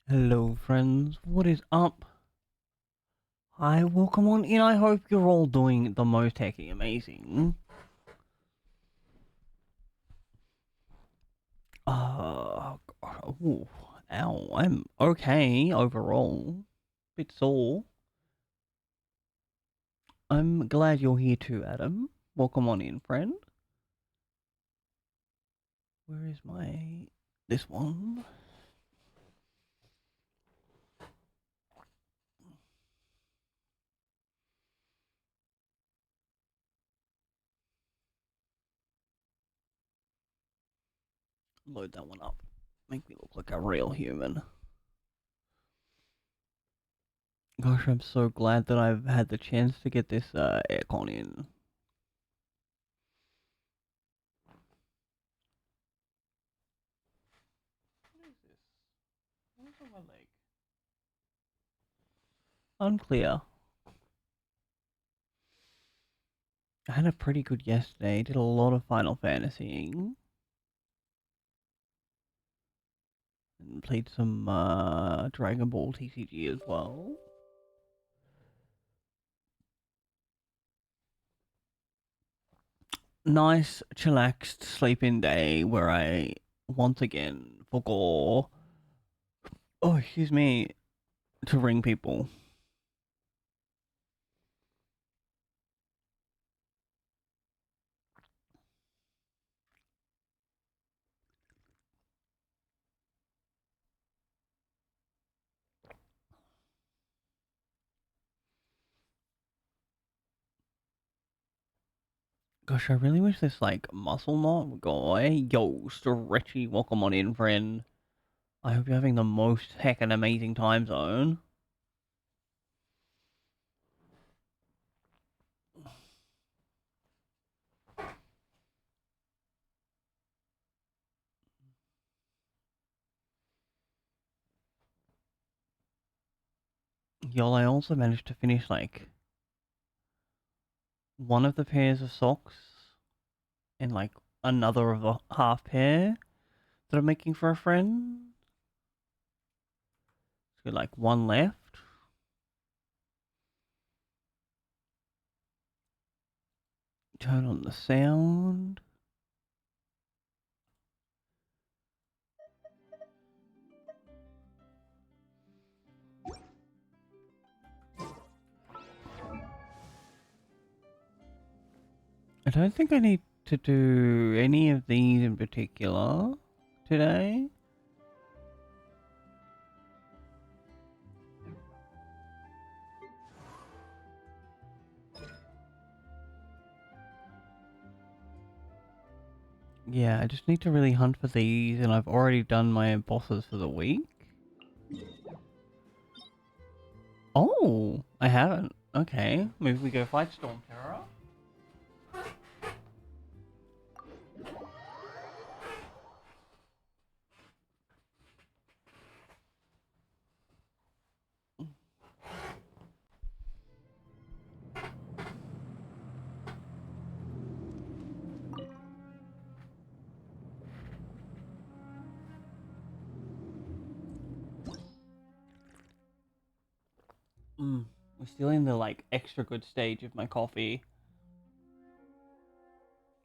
Hello friends, what is up? Hi, welcome on in. I hope you're all doing the most hecky amazing. Ooh, ow, I'm okay overall. Bit sore. I'm glad you're here too, Adam. Welcome on in, friend. Where is this one? Load that one up. Make me look like a real human. Gosh, I'm so glad that I've had the chance to get this aircon in. What is this? What's on my leg? Unclear. I had a pretty good yesterday. Did a lot of Final Fantasying. And played some Dragon Ball TCG as well. Nice, chillaxed, sleep-in day where I once again forgot, oh, excuse me, to ring people. Gosh, I really wish this, like, muscle knot would go away. Yo, Stretchy, welcome on in, friend. I hope you're having the most heckin' amazing time zone. Yo, I also managed to finish, like, one of the pairs of socks and like another of a half pair that I'm making for a friend. So like one left. Turn on the sound. I don't think I need to do any of these in particular today. Yeah, I just need to really hunt for these, and I've already done my bosses for the week. Oh, I haven't. Okay, maybe we go fight Storm Terror. We're still in the like extra good stage of my coffee,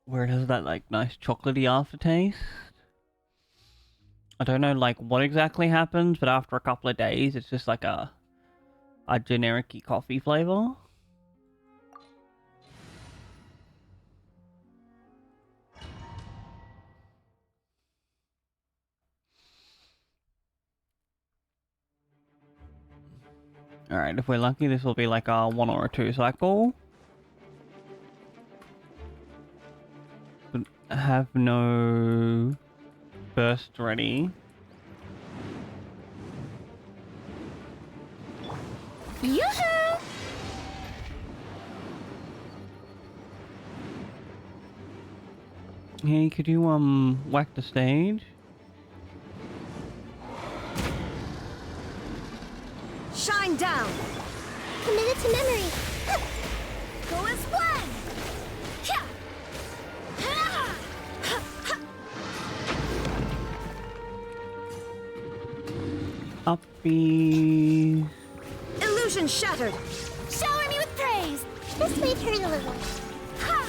where it has that like nice chocolatey aftertaste. I don't know like what exactly happens, but after a couple of days, it's just like a generic coffee flavor. All right, if we're lucky, this will be like a 1 or 2 cycle. But have no burst ready. Yoo-hoo! Hey, could you whack the stage? Shine down! Committed to memory! Go as one! Uppy. Illusion shattered. Shower me with praise. This may hurt a little. Ha!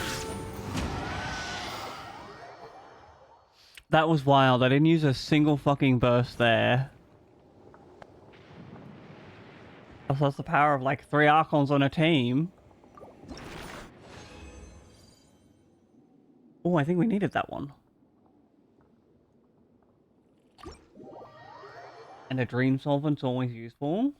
That was wild. I didn't use a single fucking burst there. That's the power of like 3 Archons on a team. Oh, I think we needed that one. And a Dream Solvent's always useful.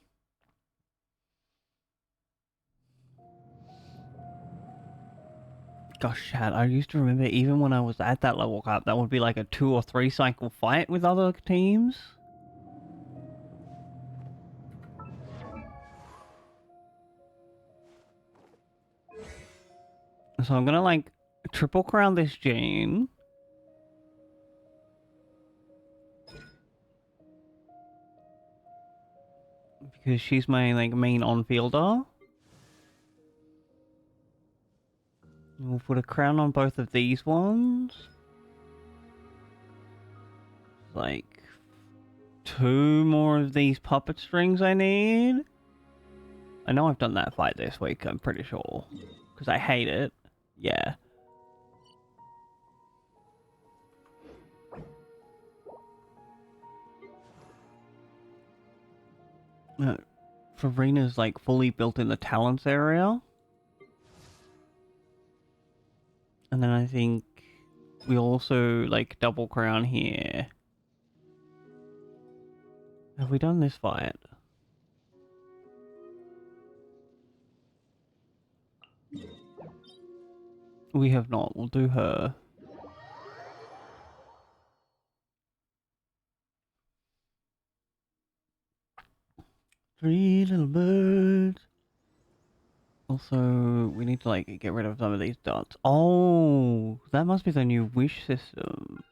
Gosh, Chad, I used to remember even when I was at that level cap, that would be like a 2 or 3 cycle fight with other teams. So I'm gonna like triple crown this Jane. Because she's my like main on-fielder. We'll put a crown on both of these ones. Like 2 more of these puppet strings I need. I know I've done that fight this week, I'm pretty sure. Because I hate it. Yeah. Farina's like fully built in the talents area. And then I think we also like double crown here. Have we done this fight? We have not. We'll do her. Three little birds. Also, we need to like get rid of some of these dots. Oh, that must be the new wish system.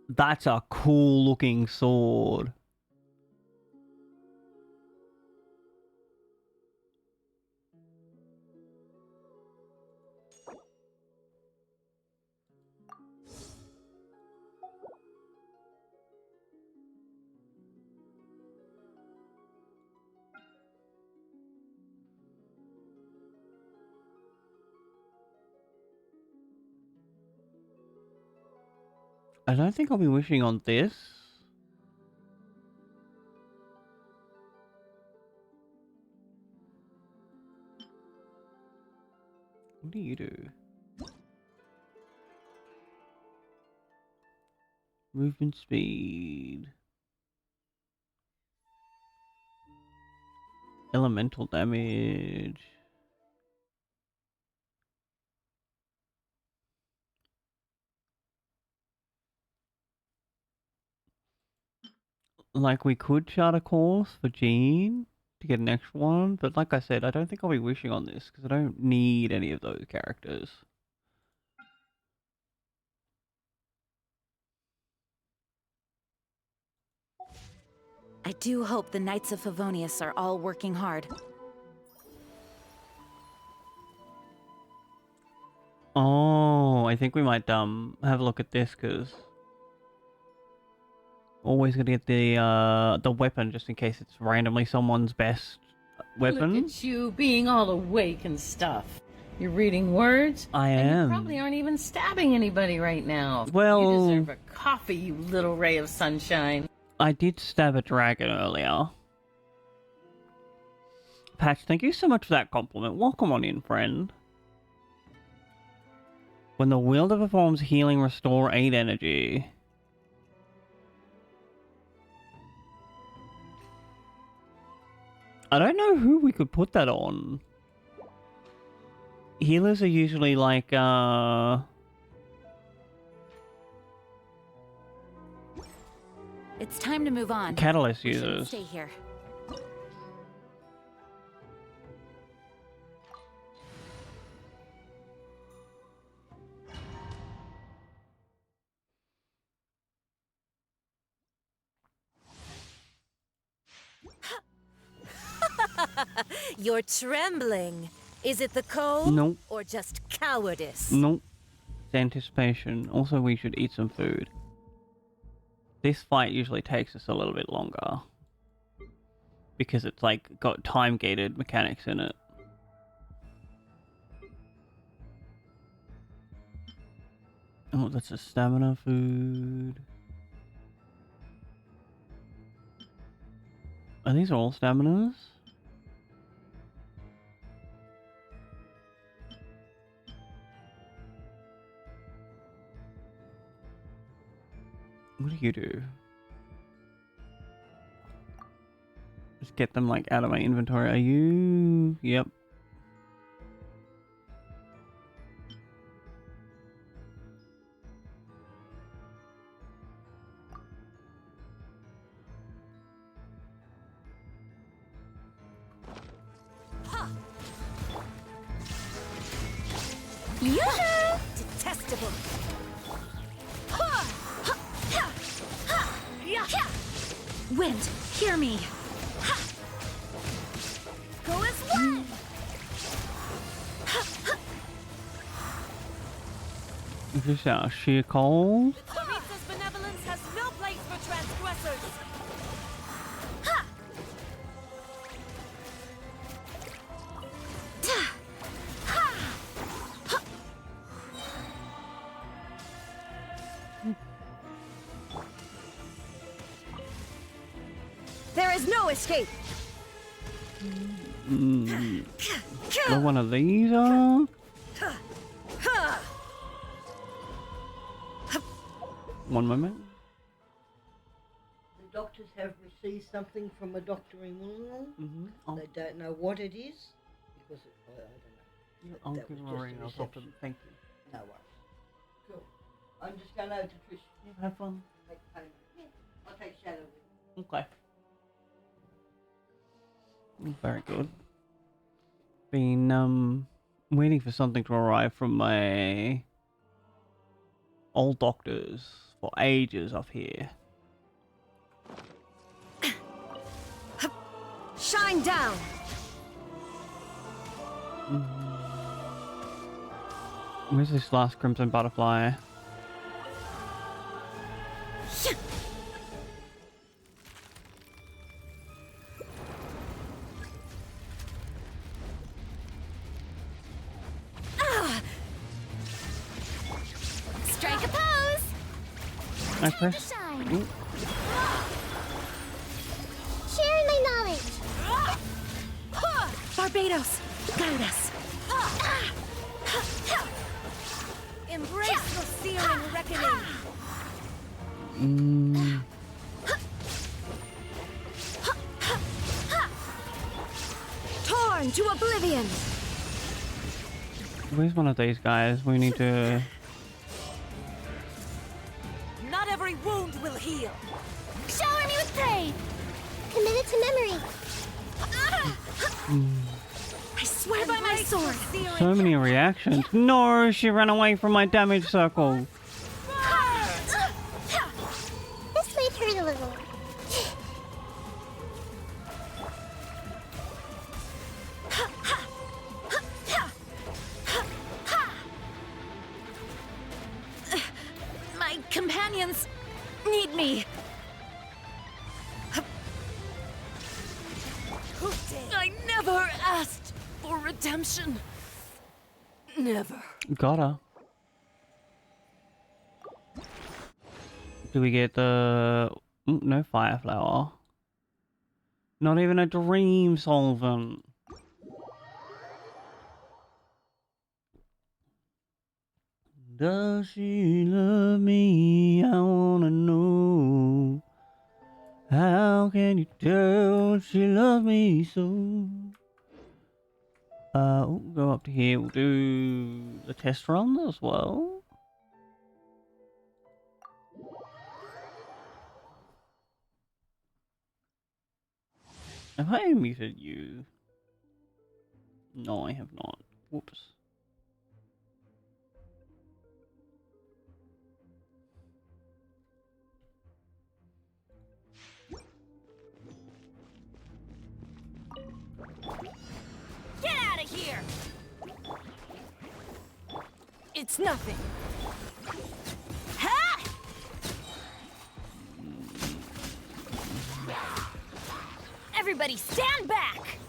That's a cool looking sword. I don't think I'll be wishing on this. What do you do? Movement speed. Elemental damage. Like, we could chart a course for Jean to get an extra one, but like I said, I don't think I'll be wishing on this, because I don't need any of those characters. I do hope the Knights of Favonius are all working hard. Oh, I think we might have a look at this, because always gonna get the weapon just in case it's randomly someone's best weapon. Look at you being all awake and stuff. You're reading words? I and am. You probably aren't even stabbing anybody right now. Well, you deserve a coffee, you little ray of sunshine. I did stab a dragon earlier. Patch, thank you so much for that compliment. Welcome on in, friend. When the wielder performs healing, restore 8 energy. I don't know who we could put that on. Healers are usually like, It's time to move on. Catalyst We shouldn't users. stay here. You're trembling. Is it the cold? Nope. Or just cowardice? Nope. It's anticipation. Also, we should eat some food. This fight usually takes us a little bit longer. Because it's like got time gated mechanics in it. Oh, that's a stamina food. Are these all staminas? What do you do? Just get them like out of my inventory. Are you? Yep. Yeah! Detestable. Wind, hear me. Go as one! Is this out of sheer cold? Clarice's benevolence has no place for transgressors! There is no escape! What one of these are? One moment. The doctors have received something from a doctor in Wollongong. Oh, They don't know what it is because I don't know. I'll That give was her a just ring. a I'll talk to them. reception. Thank you. No worries. Cool. I'm just going over to Trish. Yeah, have fun. Make payment. Yeah. I'll take Shadow with Okay. Very good. Been waiting for something to arrive from my old doctors for ages up here. Shine down! Where's this last crimson butterfly? Strike a pose! I Time to press. shine! Ooh. Sharing my knowledge! Barbados, guide us. Embrace the searing reckoning! Torn to oblivion! Where's one of these guys? We need to. Not every wound will heal! Shower me with praise! Committed to memory! I swear by my sword. So many reactions. No, she ran away from my damage circle. This might hurt a little. My companions need me. I never asked for redemption. Never. Got her. Do we get the... no fire flower. Not even a dream solvent. Does she love me? I wanna know. How can you tell she loves me so? We'll go up to here. We'll do the test run as well. Have I muted you? No, I have not. Whoops. Get out of here! It's nothing. Ha! Everybody stand back!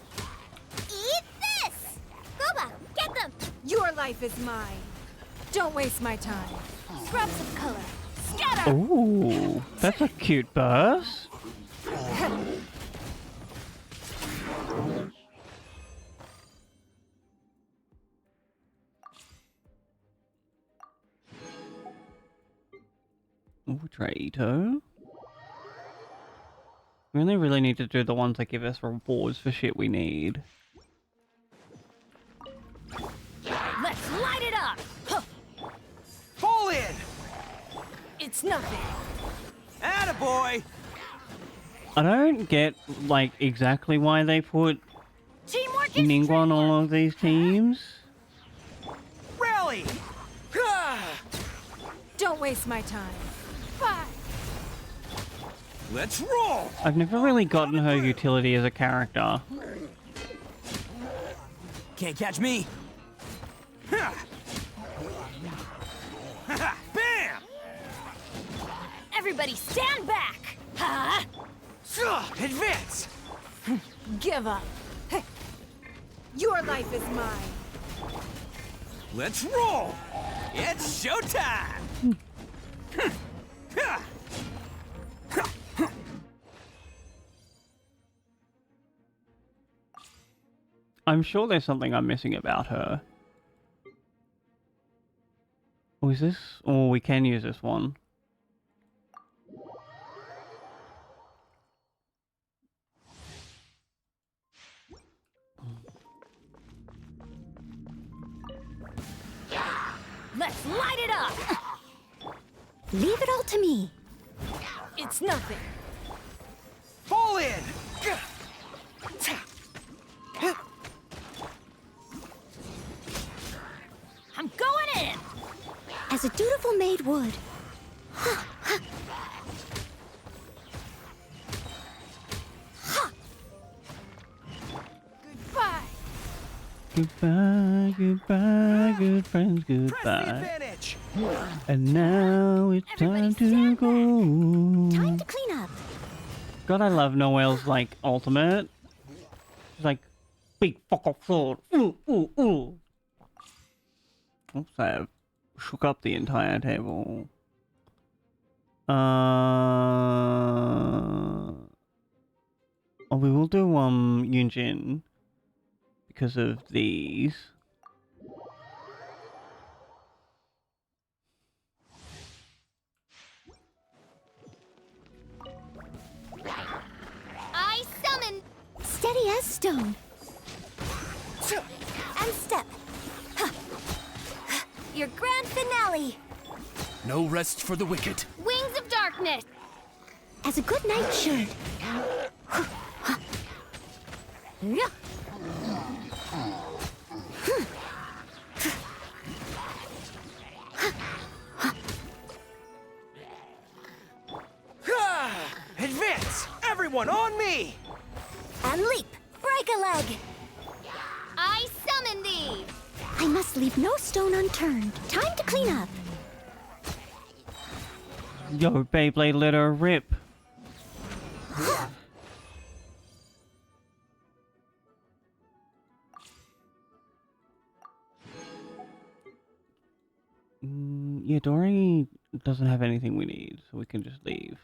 Eat this! Goba, get them! Your life is mine. Don't waste my time. Scraps of color. Scatter! Ooh, that's a cute burst. Ooh, Traito. We only really need to do the ones that give us rewards for shit we need. Let's light it up! Huh. Fall in! It's nothing. Attaboy! I don't get, like, exactly why they put Teamwork is Ningguang on all of these teams. Rally! Don't waste my time. Bye. Let's roll! I've never really gotten her utility as a character. Can't catch me. Bam! Everybody stand back! Huh? Advance! Give up. Your life is mine. Let's roll! It's showtime! I'm sure there's something I'm missing about her. Oh, is this? Oh, we can use this one. Let's light it up! Leave it all to me. It's nothing. Fall in! I'm going in! As a dutiful maid would. Goodbye. Goodbye, goodbye, good friends, Press the goodbye. advantage! And now it's time to go. Time to clean up. God, I love Noelle's, like, ultimate. She's like, big fuck off sword. Ooh, ooh, ooh. Oops, I have shook up the entire table. Oh, we will do, Yunjin. Because of these. I summon... Steady as stone. And step. Your grand finale. No rest for the wicked. Wings of darkness. As a good knight should. Yeah. Advance! Everyone on me! And leap. Break a leg. I summon thee. I must leave no stone unturned. Time to clean up. Yo, Beyblade, let her rip. Yeah, Dory doesn't have anything we need, so we can just leave.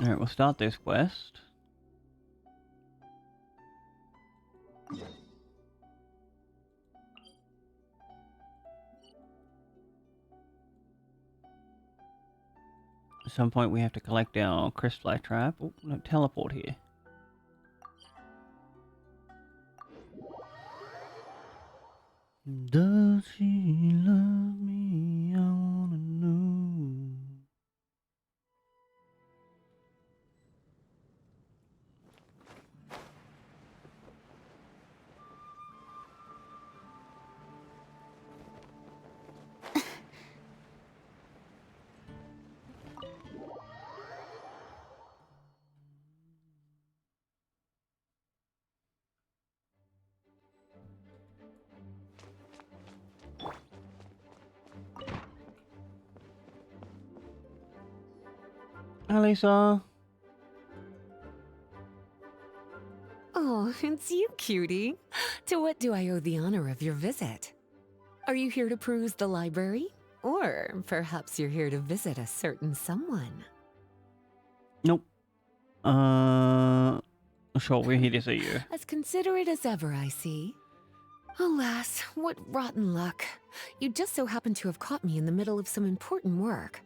Alright, we'll start this quest. At some point we have to collect our crystal trap. Oh, no, teleport here. Does she love me? I wanna know. Hi, Lisa. Oh, it's you, cutie. To what do I owe the honor of your visit? Are you here to peruse the library? Or perhaps you're here to visit a certain someone? Nope. Sure, we're here to see you. As considerate as ever, I see. Alas, what rotten luck. You just so happen to have caught me in the middle of some important work.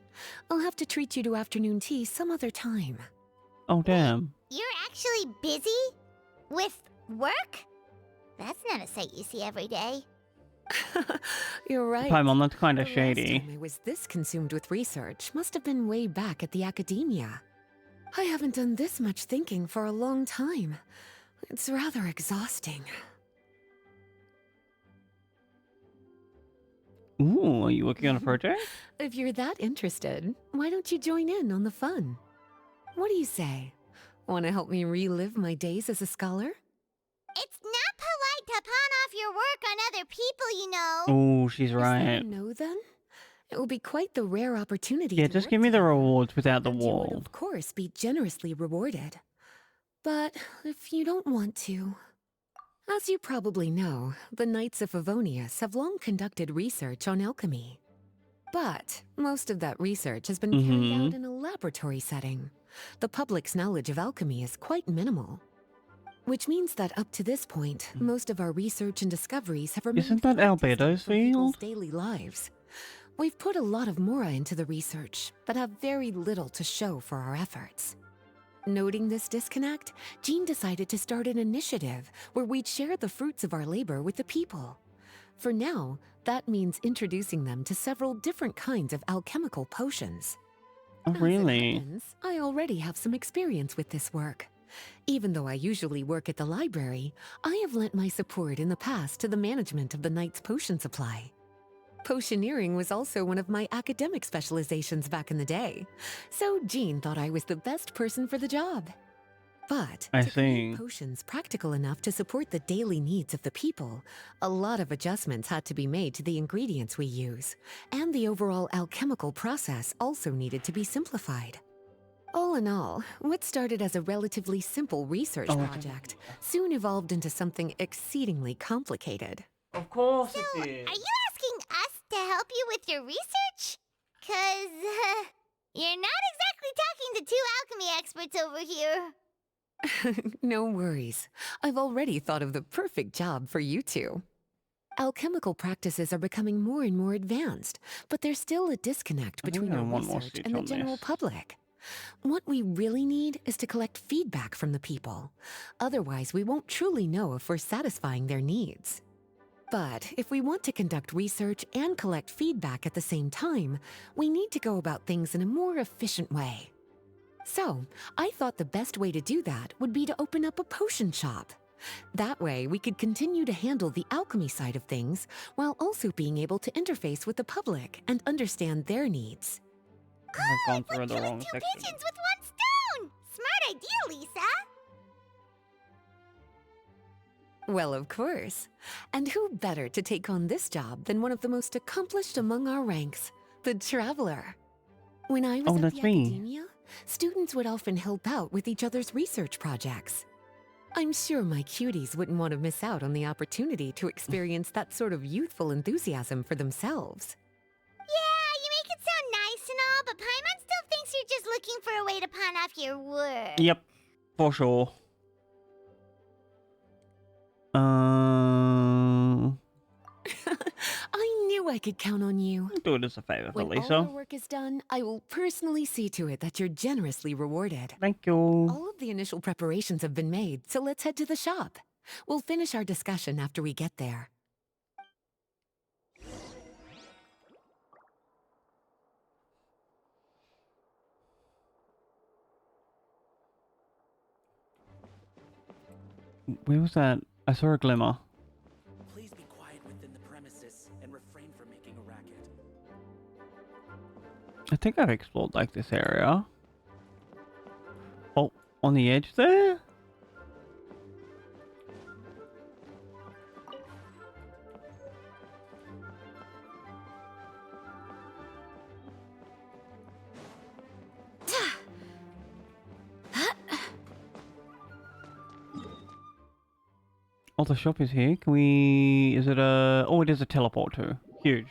I'll have to treat you to afternoon tea some other time. Oh, damn. You're actually busy? With work? That's not a sight you see every day. You're right. Paimon, that's kind of The last shady. time I was this consumed with research must have been way back at the academia. I haven't done this much thinking for a long time. It's rather exhausting. Ooh, are you working on a project? If you're that interested, why don't you join in on the fun? What do you say? Want to help me relive my days as a scholar? It's not polite to pawn off your work on other people, you know. Oh, she's Is that right. a no then? It will be quite the rare opportunity. Yeah, to just work give me the together, rewards without the and you would, wall. of course, be generously rewarded. But if you don't want to... As you probably know, the Knights of Favonius have long conducted research on alchemy. But most of that research has been carried out in a laboratory setting. The public's knowledge of alchemy is quite minimal. Which means that up to this point, most of our research and discoveries have remained Isn't that quite distant Albedo's from people's field? daily lives. We've put a lot of Mora into the research, but have very little to show for our efforts. Noting this disconnect, Jean decided to start an initiative where we'd share the fruits of our labor with the people. For now, that means introducing them to several different kinds of alchemical potions. Oh, As it really? happens, I already have some experience with this work. Even though I usually work at the library, I have lent my support in the past to the management of the Knight's potion supply. Potioneering was also one of my academic specializations back in the day, so Jean thought I was the best person for the job. But I to create see. potions practical enough to support the daily needs of the people, a lot of adjustments had to be made to the ingredients we use, and the overall alchemical process also needed to be simplified. All in all, what started as a relatively simple research project soon evolved into something exceedingly complicated. Of course So, are you asking us to help you with your research? 'Cause, you're not exactly talking to two alchemy experts over here. No worries. I've already thought of the perfect job for you two. Alchemical practices are becoming more and more advanced, but there's still a disconnect between I our want more research stitch and the on general this. public. What we really need is to collect feedback from the people. Otherwise, we won't truly know if we're satisfying their needs. But if we want to conduct research and collect feedback at the same time, we need to go about things in a more efficient way. So, I thought the best way to do that would be to open up a potion shop. That way, we could continue to handle the alchemy side of things while also being able to interface with the public and understand their needs. I've gone through We're the killing wrong two section. pigeons with one stone! Smart idea, Lisa! Well, of course. And who better to take on this job than one of the most accomplished among our ranks, the Traveler? When I was Oh, at that's the me. academia, students would often help out with each other's research projects. I'm sure my cuties wouldn't want to miss out on the opportunity to experience that sort of youthful enthusiasm for themselves. Yeah, you make it sound nice and all, but Paimon still thinks you're just looking for a way to pawn off your work. Yep, for sure. I knew I could count on you. Do it as a favor for When all Lisa. your work is done, I will personally see to it that you're generously rewarded. Thank you. All of the initial preparations have been made, so let's head to the shop. We'll finish our discussion after we get there. Where was that? I saw a glimmer. Please be quiet within the premises and refrain from making a racket. I think I've explored like this area. Oh, on the edge there? Oh, the shop is here. Can we... Is it a... Oh, it is a teleport too. Huge.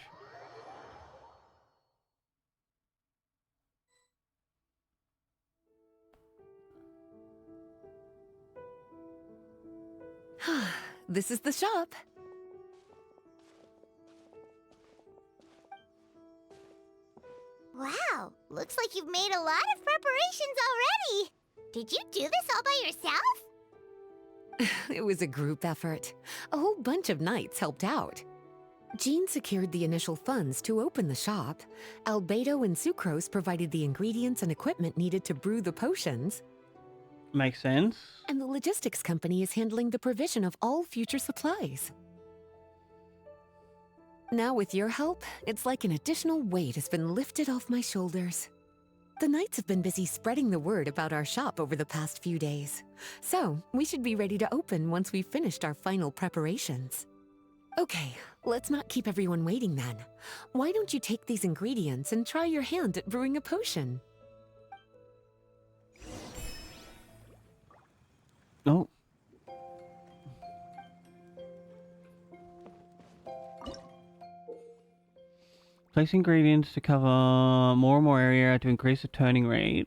This is the shop. Wow, looks like you've made a lot of preparations already. Did you do this all by yourself? It was a group effort. A whole bunch of knights helped out. Jean secured the initial funds to open the shop. Albedo and Sucrose provided the ingredients and equipment needed to brew the potions. Makes sense. And the logistics company is handling the provision of all future supplies. Now with your help, it's like an additional weight has been lifted off my shoulders. The knights have been busy spreading the word about our shop over the past few days. So, we should be ready to open once we've finished our final preparations. Okay, let's not keep everyone waiting then. Why don't you take these ingredients and try your hand at brewing a potion? Oh. Place ingredients to cover more and more area to increase the turning rate.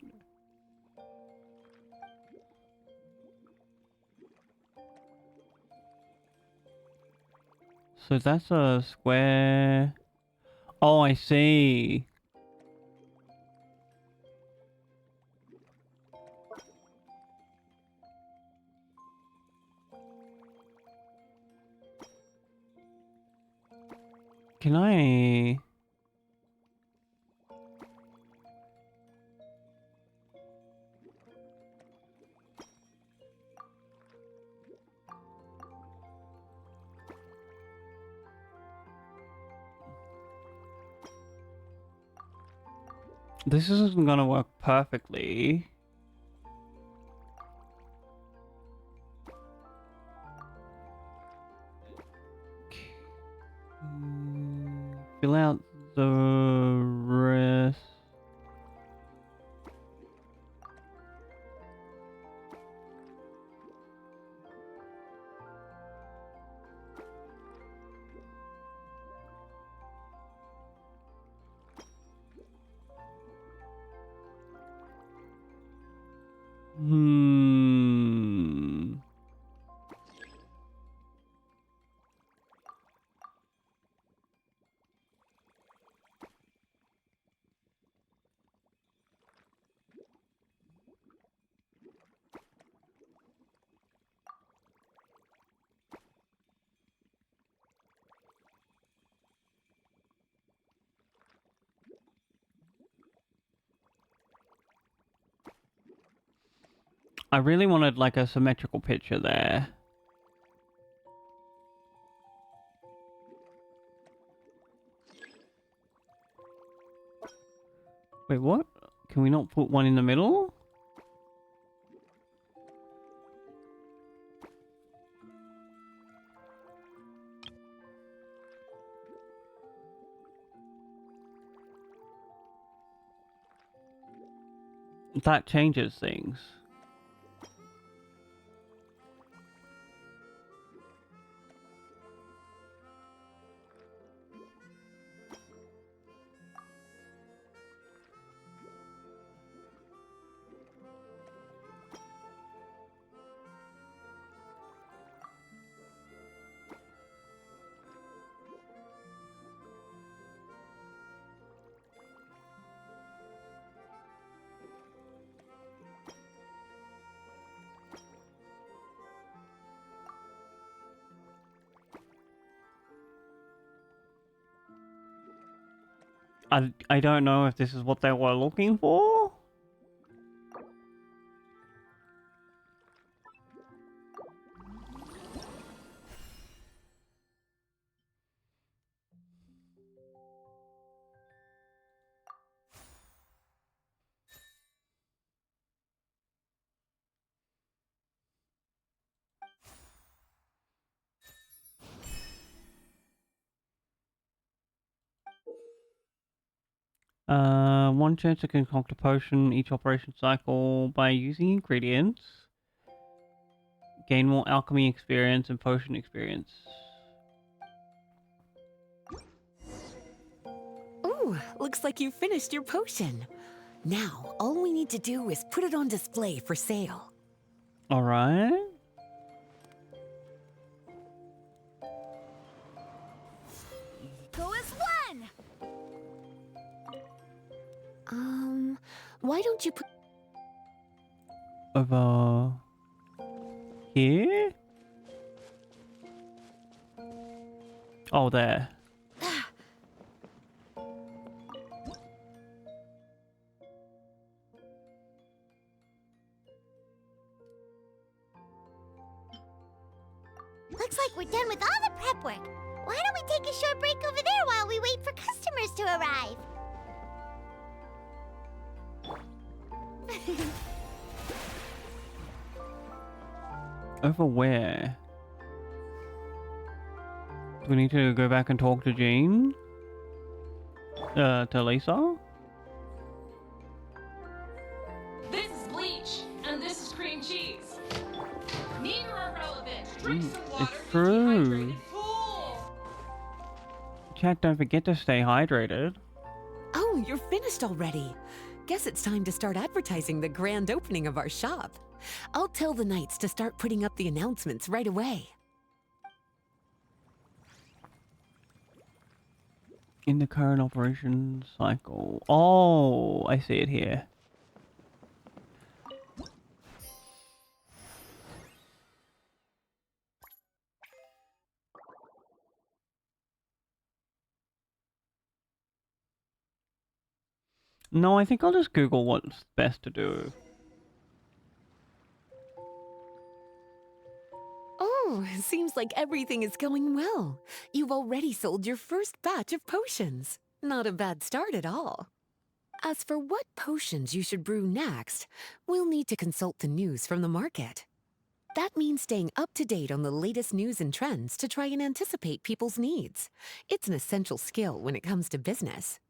So that's a square. Oh, I see. Can I... This isn't gonna work perfectly. Fill out the rest. Hmm. I really wanted like a symmetrical picture there. Wait, what? Can we not put one in the middle? That changes things. I don't know if this is what they were looking for. One chance to concoct a potion each operation cycle by using ingredients. Gain more alchemy experience and potion experience. Ooh, looks like you finished your potion. Now, all we need to do is put it on display for sale. All right. Go as one! Why don't you put... Over here? Oh, there. Looks like we're done with all the prep work. Why don't we take a short break over there while we wait for customers to arrive? Over where? Do we need to go back and talk to Jean? To Lisa? This is bleach, and this is cream cheese. Neither are relevant. Drink some water. It's true. Dehydrated fool. Chat, don't forget to stay hydrated. Oh, you're finished already. Guess it's time to start advertising the grand opening of our shop. I'll tell the knights to start putting up the announcements right away. In the current operation cycle. Oh, I see it here. No, I think I'll just Google what's best to do. Oh, seems like everything is going well. You've already sold your first batch of potions. Not a bad start at all. As for what potions you should brew next, we'll need to consult the news from the market. That means staying up to date on the latest news and trends to try and anticipate people's needs. It's an essential skill when it comes to business.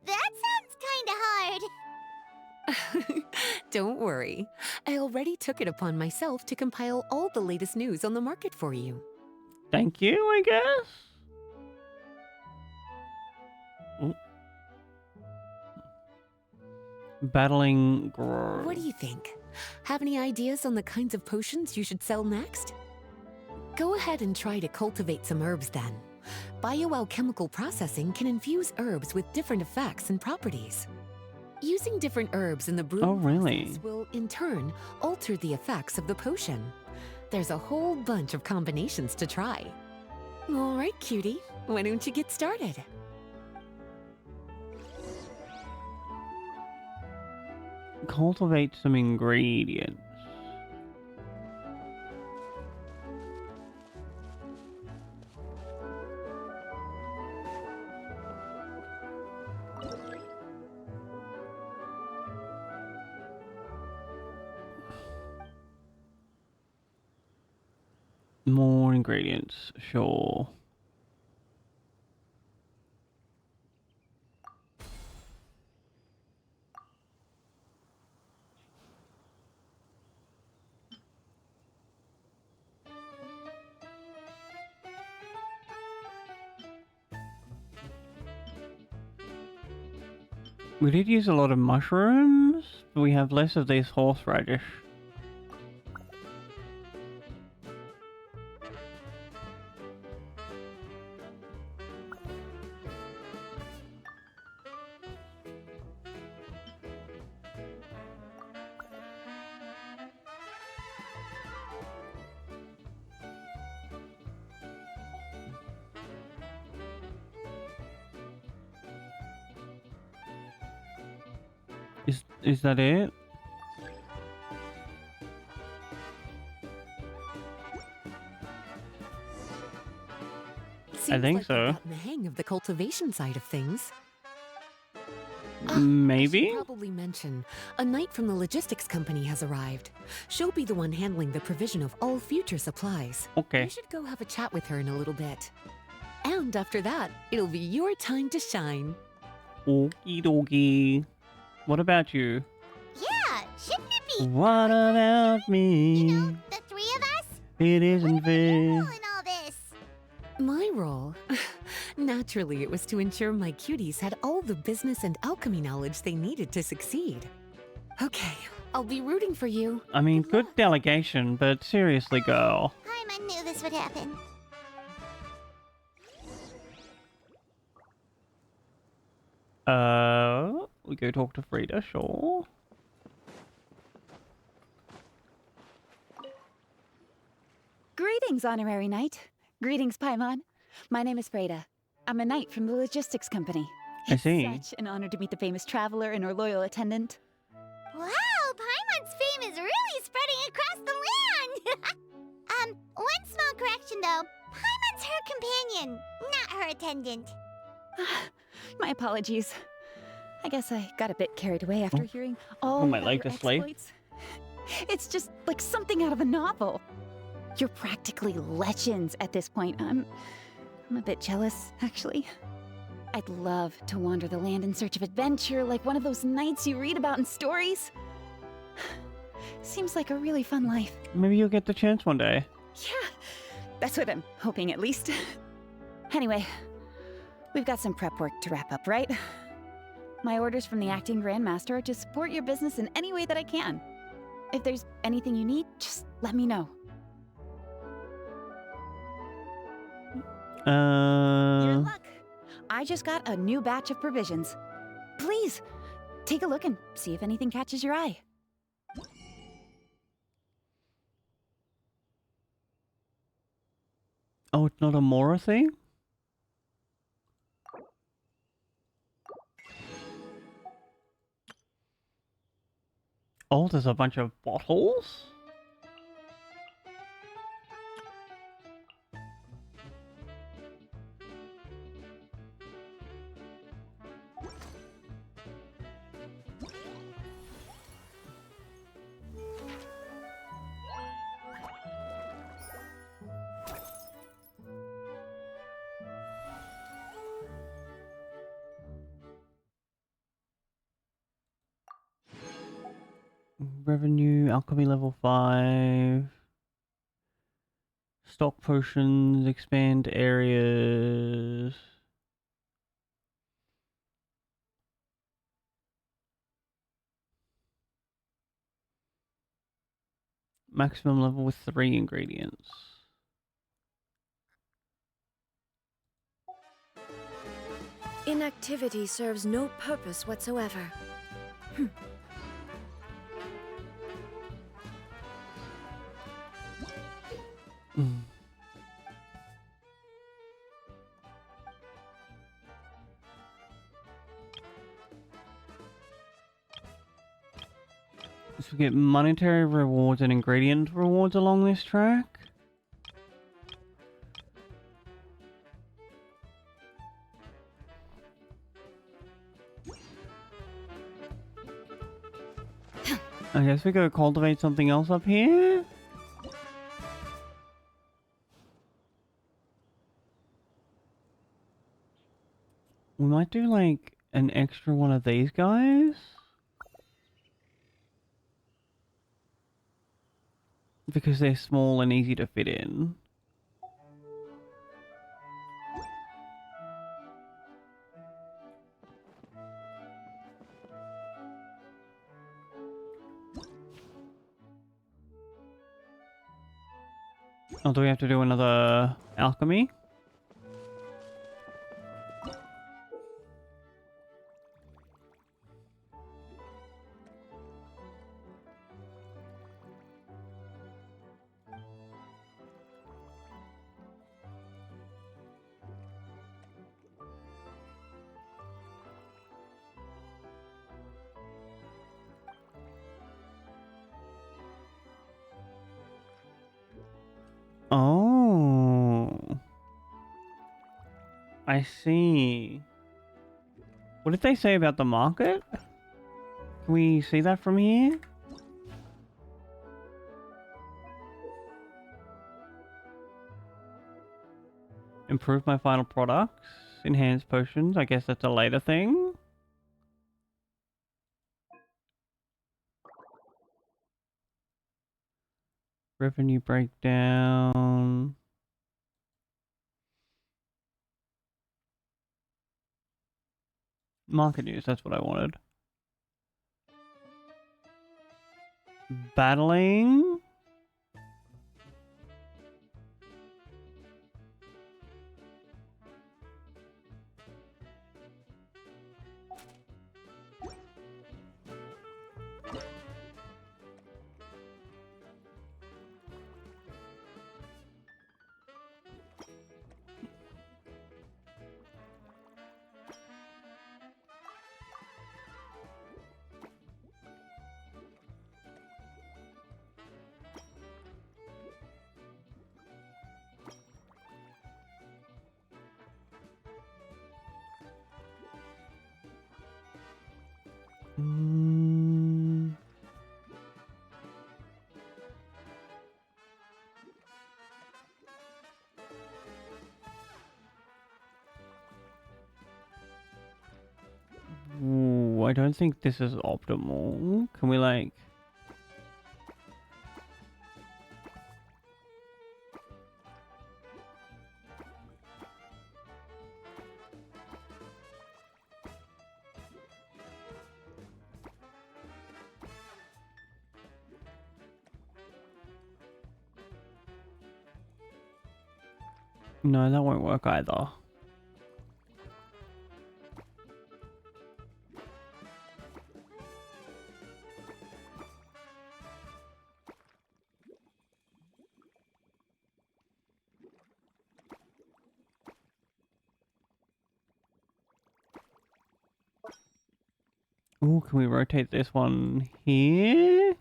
That sounds kinda hard. Don't worry. I already took it upon myself to compile all the latest news on the market for you. Thank you, I guess? Ooh. Battling Grove. What do you think? Have any ideas on the kinds of potions you should sell next? Go ahead and try to cultivate some herbs then. Bioalchemical processing can infuse herbs with different effects and properties. Using different herbs in the brewing process will, in turn, alter the effects of the potion. There's a whole bunch of combinations to try. All right, cutie, why don't you get started? Cultivate some ingredients. More ingredients, sure. We did use a lot of mushrooms, but we have less of this horseradish. Is that it? Seems think like so. you've gotten the hang of the cultivation side of things. Maybe? I should probably mention, a knight from the logistics company has arrived. She'll be the one handling the provision of all future supplies. Okay. You should go have a chat with her in a little bit. And after that, it'll be your time to shine. Okie dokie. What about you? Yeah, shouldn't it be? What about me? You know, the It isn't Your fair. role in all this. My role? Naturally, it was to ensure my cuties had all the business and alchemy knowledge they needed to succeed. Okay, I'll be rooting for you. I mean, good delegation, but seriously, girl. I knew this would happen. We go talk to Frida, sure. Greetings, Honorary Knight. Greetings, Paimon. My name is Freda. I'm a knight from the logistics company. I It's see. such an honor to meet the famous traveler and her loyal attendant. Wow, Paimon's fame is really spreading across the land! One small correction though. Paimon's her companion, not her attendant. My apologies. I guess I got a bit carried away after hearing all my about leg your to sleep. exploits. It's just like something out of a novel. You're practically legends at this point. I'm a bit jealous, actually. I'd love to wander the land in search of adventure like one of those knights you read about in stories. Seems like a really fun life. Maybe you'll get the chance one day. Yeah, that's what I'm hoping at least. Anyway, we've got some prep work to wrap up, right? My orders from the acting grandmaster are to support your business in any way that I can. If there's anything you need, just let me know. Your luck. I just got a new batch of provisions. Please, take a look and see if anything catches your eye. Oh, it's not a Mora thing? Oh, there's a bunch of bottles? Revenue, alchemy level 5. Stock potions, expand areas. Maximum level with 3 ingredients. Inactivity serves no purpose whatsoever. So we get monetary rewards and ingredient rewards along this track. I guess we gotta cultivate something else up here. We might do like an extra one of these guys. Because they're small and easy to fit in. Oh, do we have to do another alchemy? Oh, I see. What did they say about the market? Can we see that from here? Improve my final products. Enhance potions. I guess that's a later thing. Revenue breakdown. Market news, that's what I wanted. Battling. Ooh, I don't think this is optimal. Can we like... No, that won't work either. Ooh, can we rotate this one here?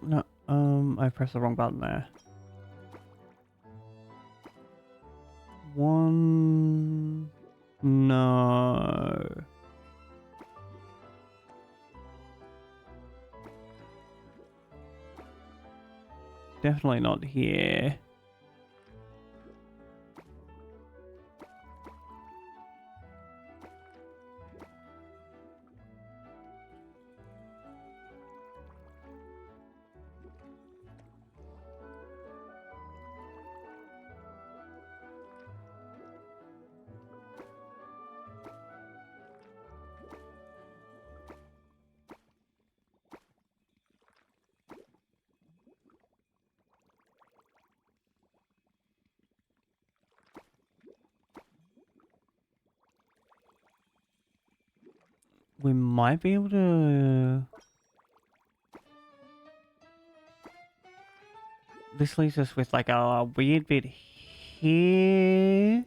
No, I pressed the wrong button there. One... No. Definitely not here. We might be able to... This leaves us with like a weird bit here.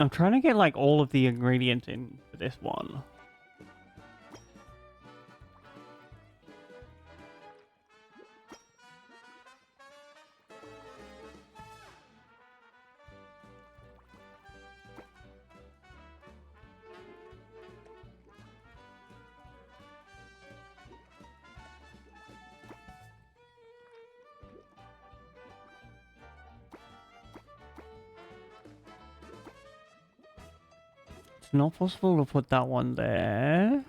I'm trying to get like all of the ingredients in for this one. It's not possible to put that one there.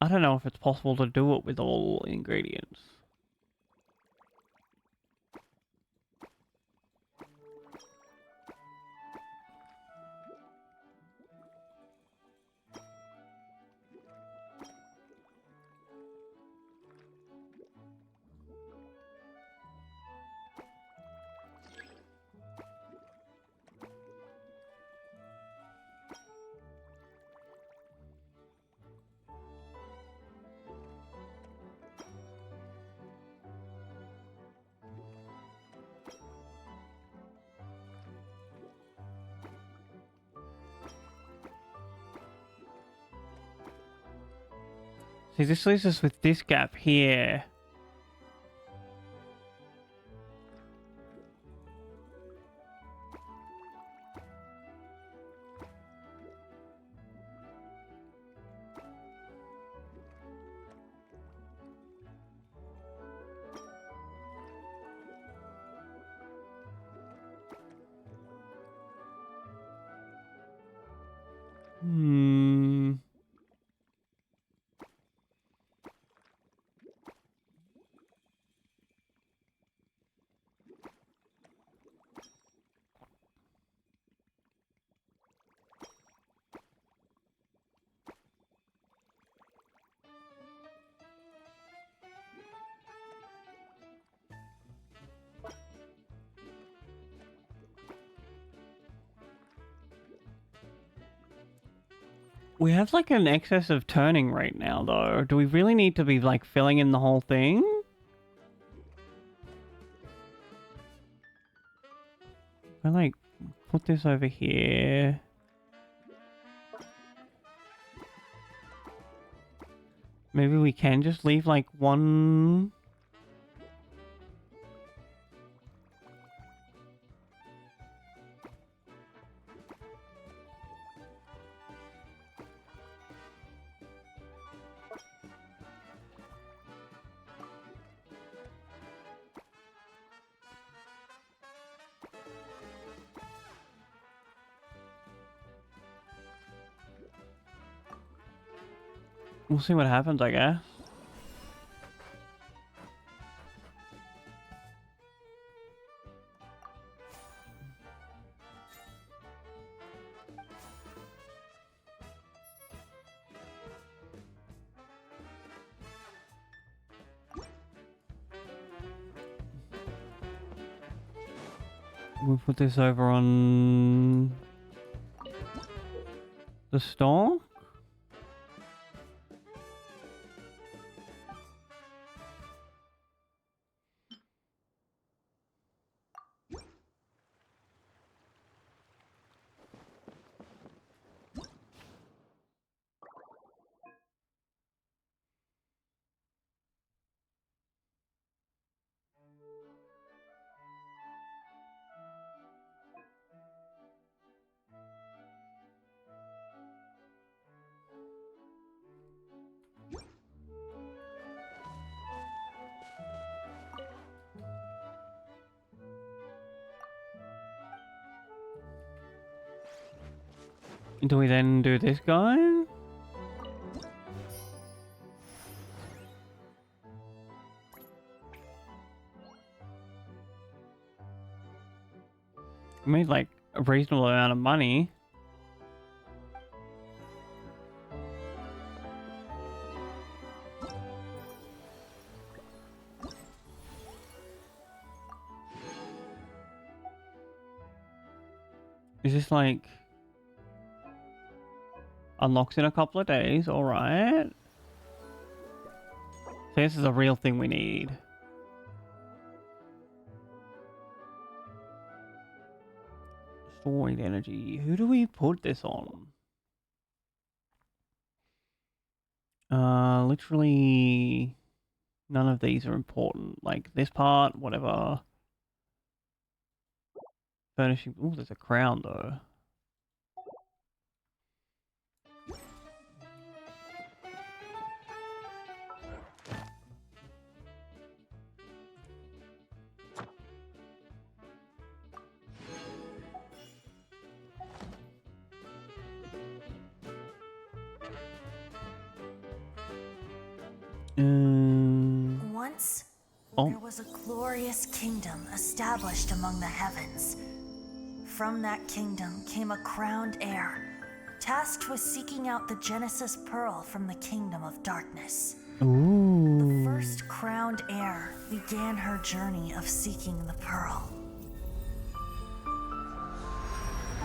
I don't know if it's possible to do it with all ingredients. See, this leaves us with this gap here. Hmm. We have like an excess of turning right now though. Do we really need to be like filling in the whole thing? I like put this over here. Maybe we can just leave like one. We'll see what happens, I guess. We'll put this over on the store. Do we then do this guy? We made like a reasonable amount of money. Is this like unlocks in a couple of days? All right. So this is a real thing we need. Stored energy. Who do we put this on? Literally none of these are important. Like this part, whatever. Furnishing. Oh, there's a crown though. Once, Oh. there was a glorious kingdom established among the heavens. From that kingdom came a crowned heir, tasked with seeking out the Genesis Pearl from the kingdom of darkness. Ooh. The first crowned heir began her journey of seeking the pearl.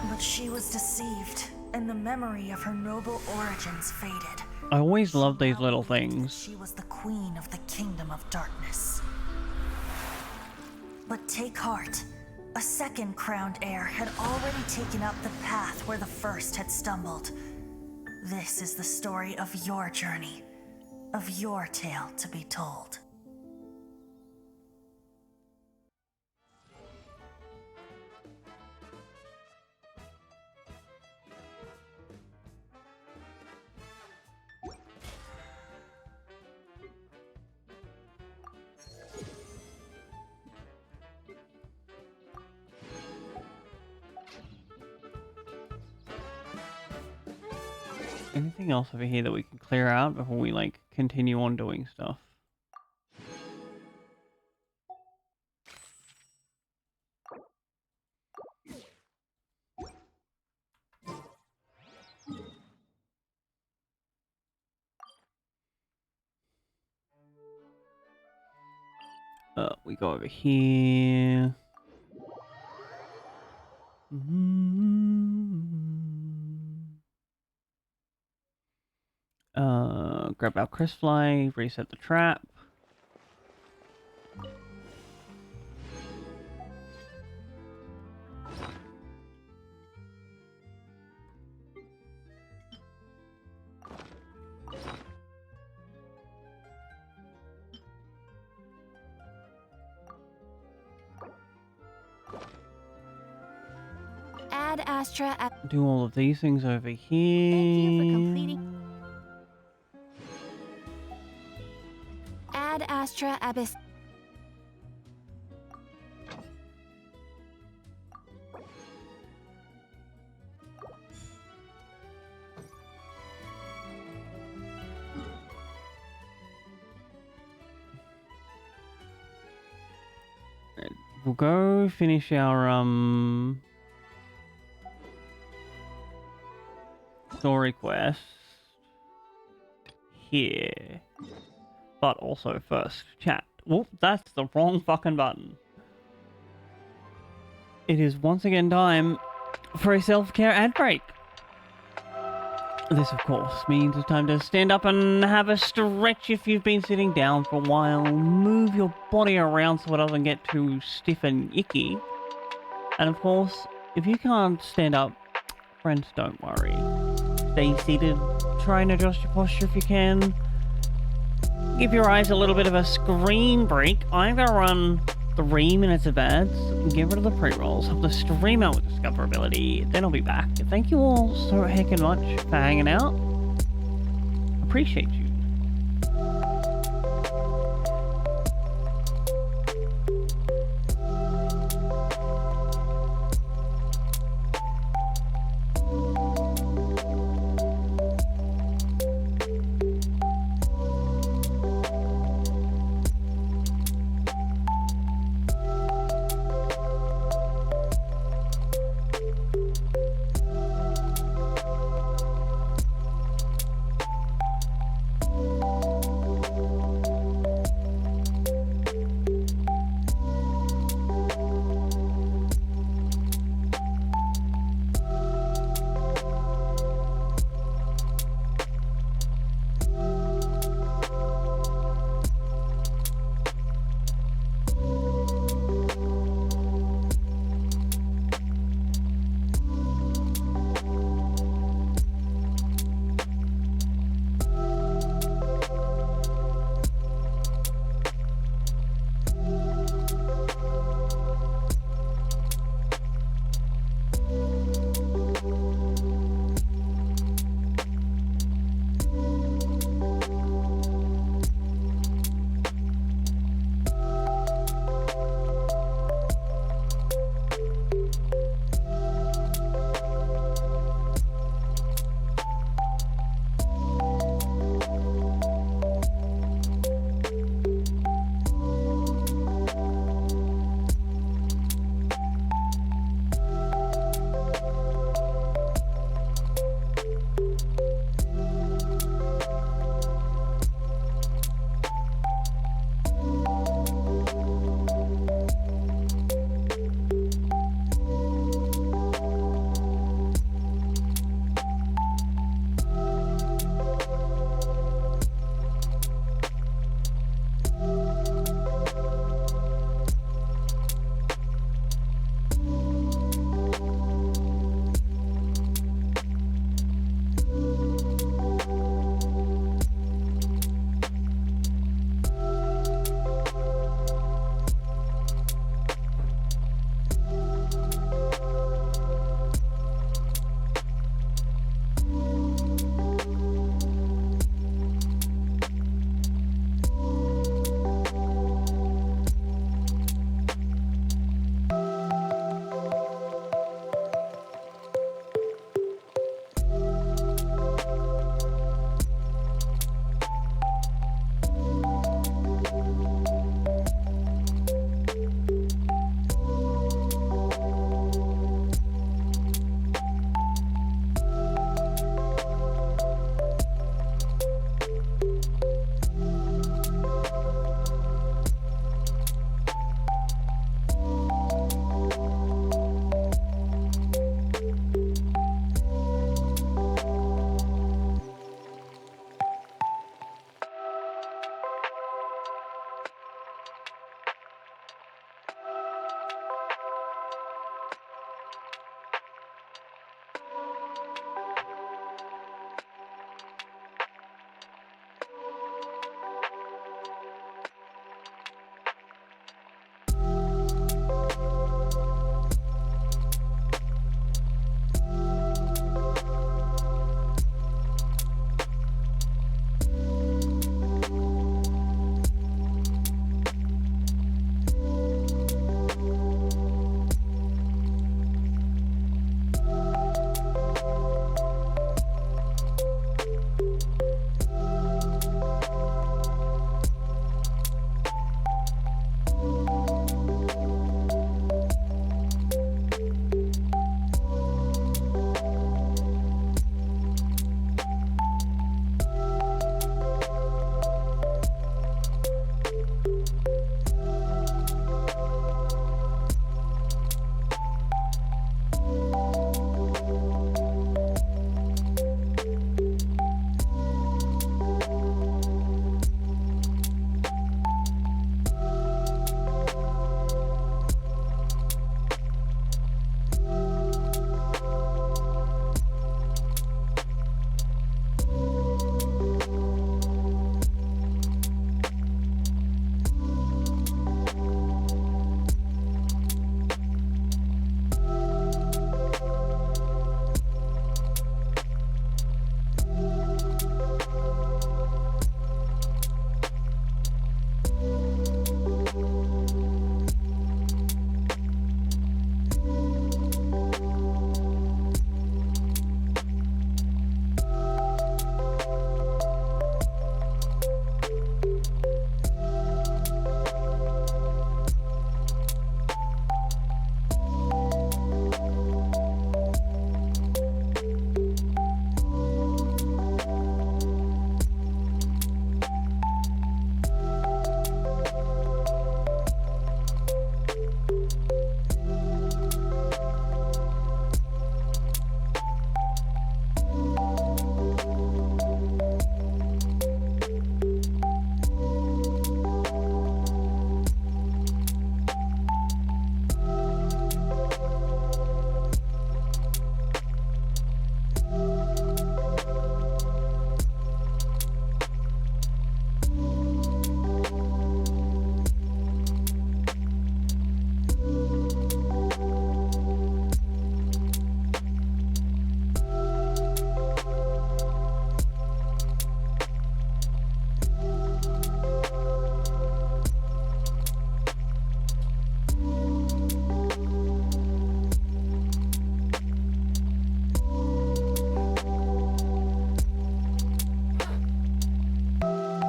But she was deceived, and the memory of her noble origins faded. I always love these little things. She was the queen of the kingdom of darkness. But take heart. A second crowned heir had already taken up the path where the first had stumbled. This is the story of your journey, of your tale to be told. Anything else over here that we can clear out before we like continue on doing stuff? We go over here. Grab our Crystal, reset the trap. Add Astra. Do all of these things over here. Thank you for completing. Add Astra Abyss. We'll go finish our story quest here. But also first, chat. Whoop, that's the wrong fucking button. It is once again time for a self-care ad break. This, of course, means it's time to stand up and have a stretch if you've been sitting down for a while. Move your body around so it doesn't get too stiff and icky. And of course, if you can't stand up, friends, don't worry. Stay seated, try and adjust your posture if you can. Give your eyes a little bit of a screen break. I'm going to run 3 minutes of ads, get rid of the pre-rolls, help the stream out with discoverability, then I'll be back. Thank you all so heckin' much for hanging out. Appreciate you.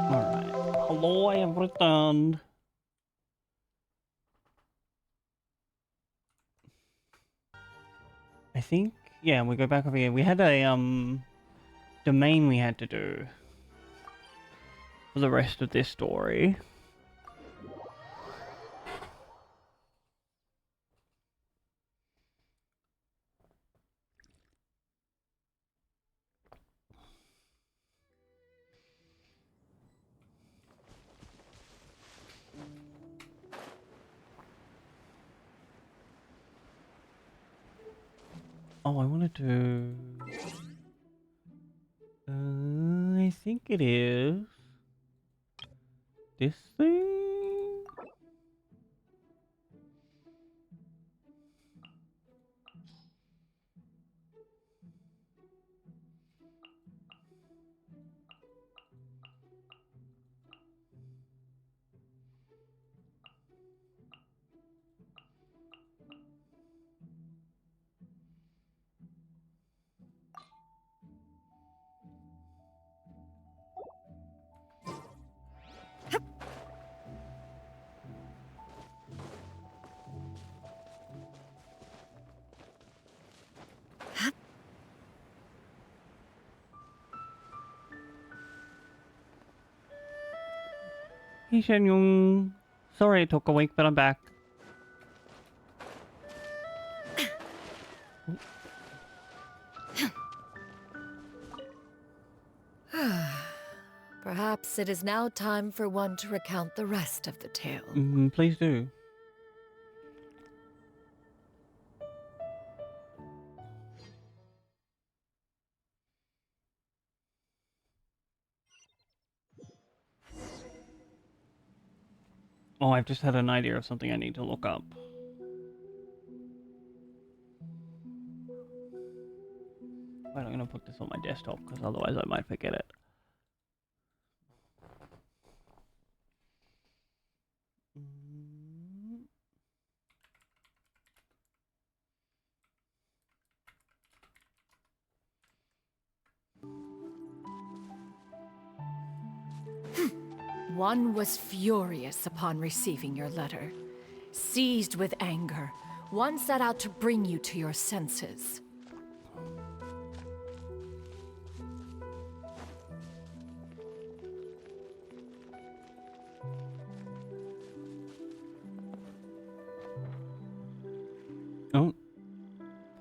Alright. Hello, I have returned. I think, yeah, we go back over here. We had a, domain we had to do for the rest of this story. Oh, I want to do... I think it is... this thing? Hey Shen-Yung. Sorry it took a week, but I'm back. Perhaps it is now time for one to recount the rest of the tale. Please do. Oh, I've just had an idea of something I need to look up. Wait, I'm gonna put this on my desktop because otherwise I might forget it. One was furious upon receiving your letter. Seized with anger, one set out to bring you to your senses. Oh.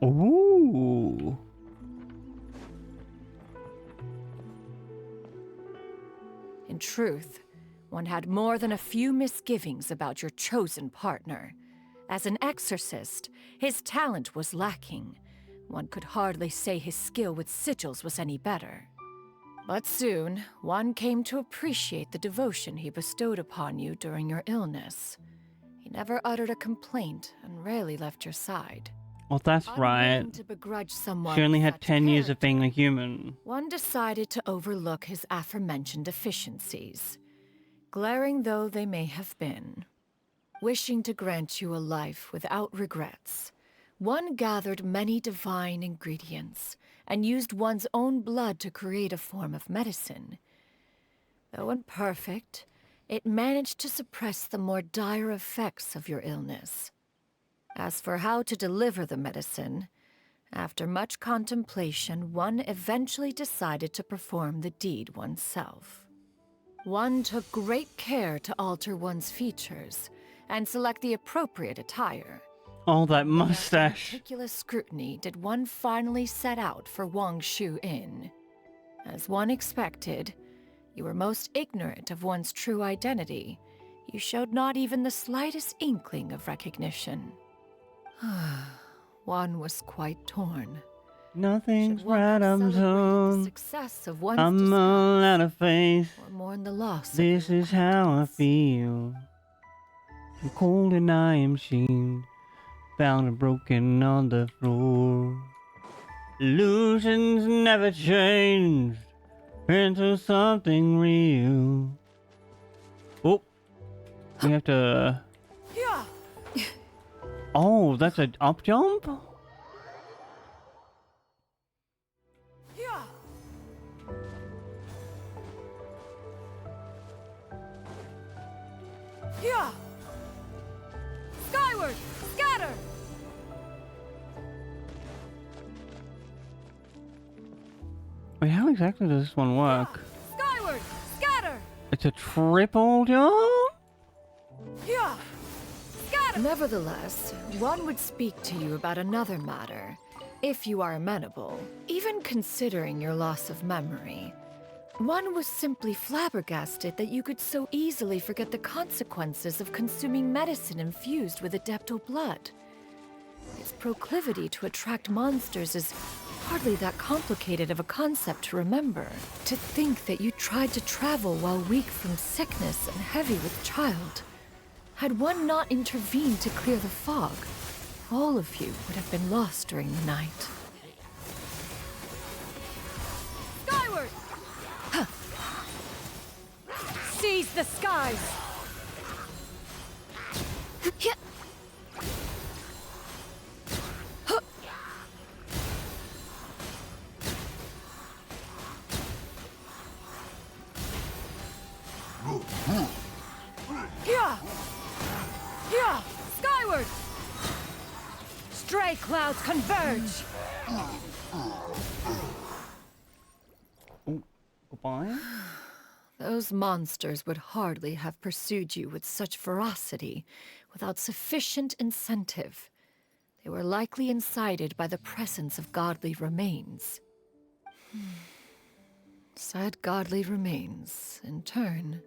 Ooh. In truth, one had more than a few misgivings about your chosen partner. As an exorcist, his talent was lacking. One could hardly say his skill with sigils was any better. But soon, one came to appreciate the devotion he bestowed upon you during your illness. He never uttered a complaint and rarely left your side. Well, that's right. Unwilling to begrudge someone She only had such 10 years of being a character, human. one decided to overlook his aforementioned deficiencies, glaring though they may have been. Wishing to grant you a life without regrets, one gathered many divine ingredients and used one's own blood to create a form of medicine. Though imperfect, it managed to suppress the more dire effects of your illness. As for how to deliver the medicine, after much contemplation, one eventually decided to perform the deed oneself. One took great care to alter one's features and select the appropriate attire. Oh, that mustache. Meticulous scrutiny did one finally set out for Wang Shu Inn. As one expected, you were most ignorant of one's true identity. You showed not even the slightest inkling of recognition. One was quite torn. Nothing's Should one right, I'm celebrate the told. success of one's I'm disguise, all out of faith. or mourn the loss of This your is how I repentance? feel. I'm cold and I am shamed. Found and broken on the floor. Illusions never changed into something real. Oh, we have to. Yeah. Oh, that's an up jump? Yeah. Yeah. Skyward. Scatter. Wait, how exactly does this one work? Skyward. Scatter. It's a triple jump? Yeah. Scatter. Nevertheless, one would speak to you about another matter, if you are amenable, even considering your loss of memory. One was simply flabbergasted that you could so easily forget the consequences of consuming medicine infused with Adeptal blood. Its proclivity to attract monsters is hardly that complicated of a concept to remember. To think that you tried to travel while weak from sickness and heavy with child. Had one not intervened to clear the fog, all of you would have been lost during the night. Skyward. Huh. Seize the skies. Yeah. Huh. Yeah. Yeah. Skyward. Stray clouds converge. Oh, goodbye. Those monsters would hardly have pursued you with such ferocity without sufficient incentive. They were likely incited by the presence of godly remains. Said godly remains, in turn,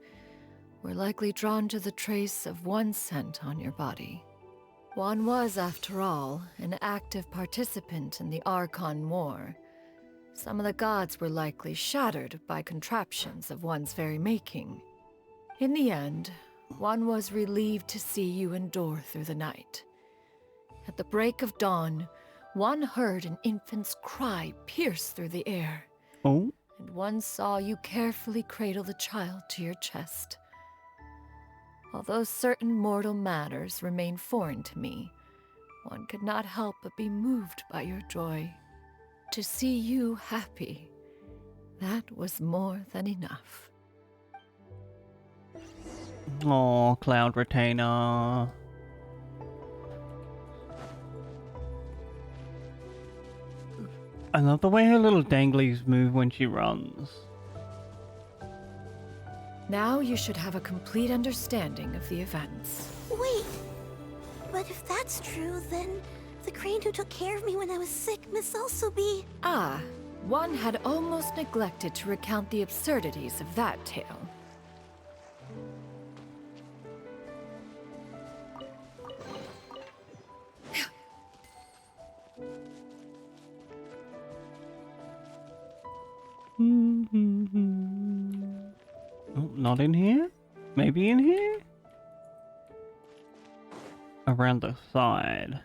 were likely drawn to the trace of one scent on your body. One was, after all, an active participant in the Archon War. Some of the gods were likely shattered by contraptions of one's very making. In the end, one was relieved to see you endure through the night. At the break of dawn, one heard an infant's cry pierce through the air. Oh. And one saw you carefully cradle the child to your chest. Although certain mortal matters remain foreign to me, one could not help but be moved by your joy. To see you happy, that was more than enough. Oh, Cloud Retainer. I love the way her little danglies move when she runs. Now you should have a complete understanding of the events. Wait, but if that's true, then the crane who took care of me when I was sick must also be... Ah, one had almost neglected to recount the absurdities of that tale. Oh, not in here? Maybe in here? Around the side.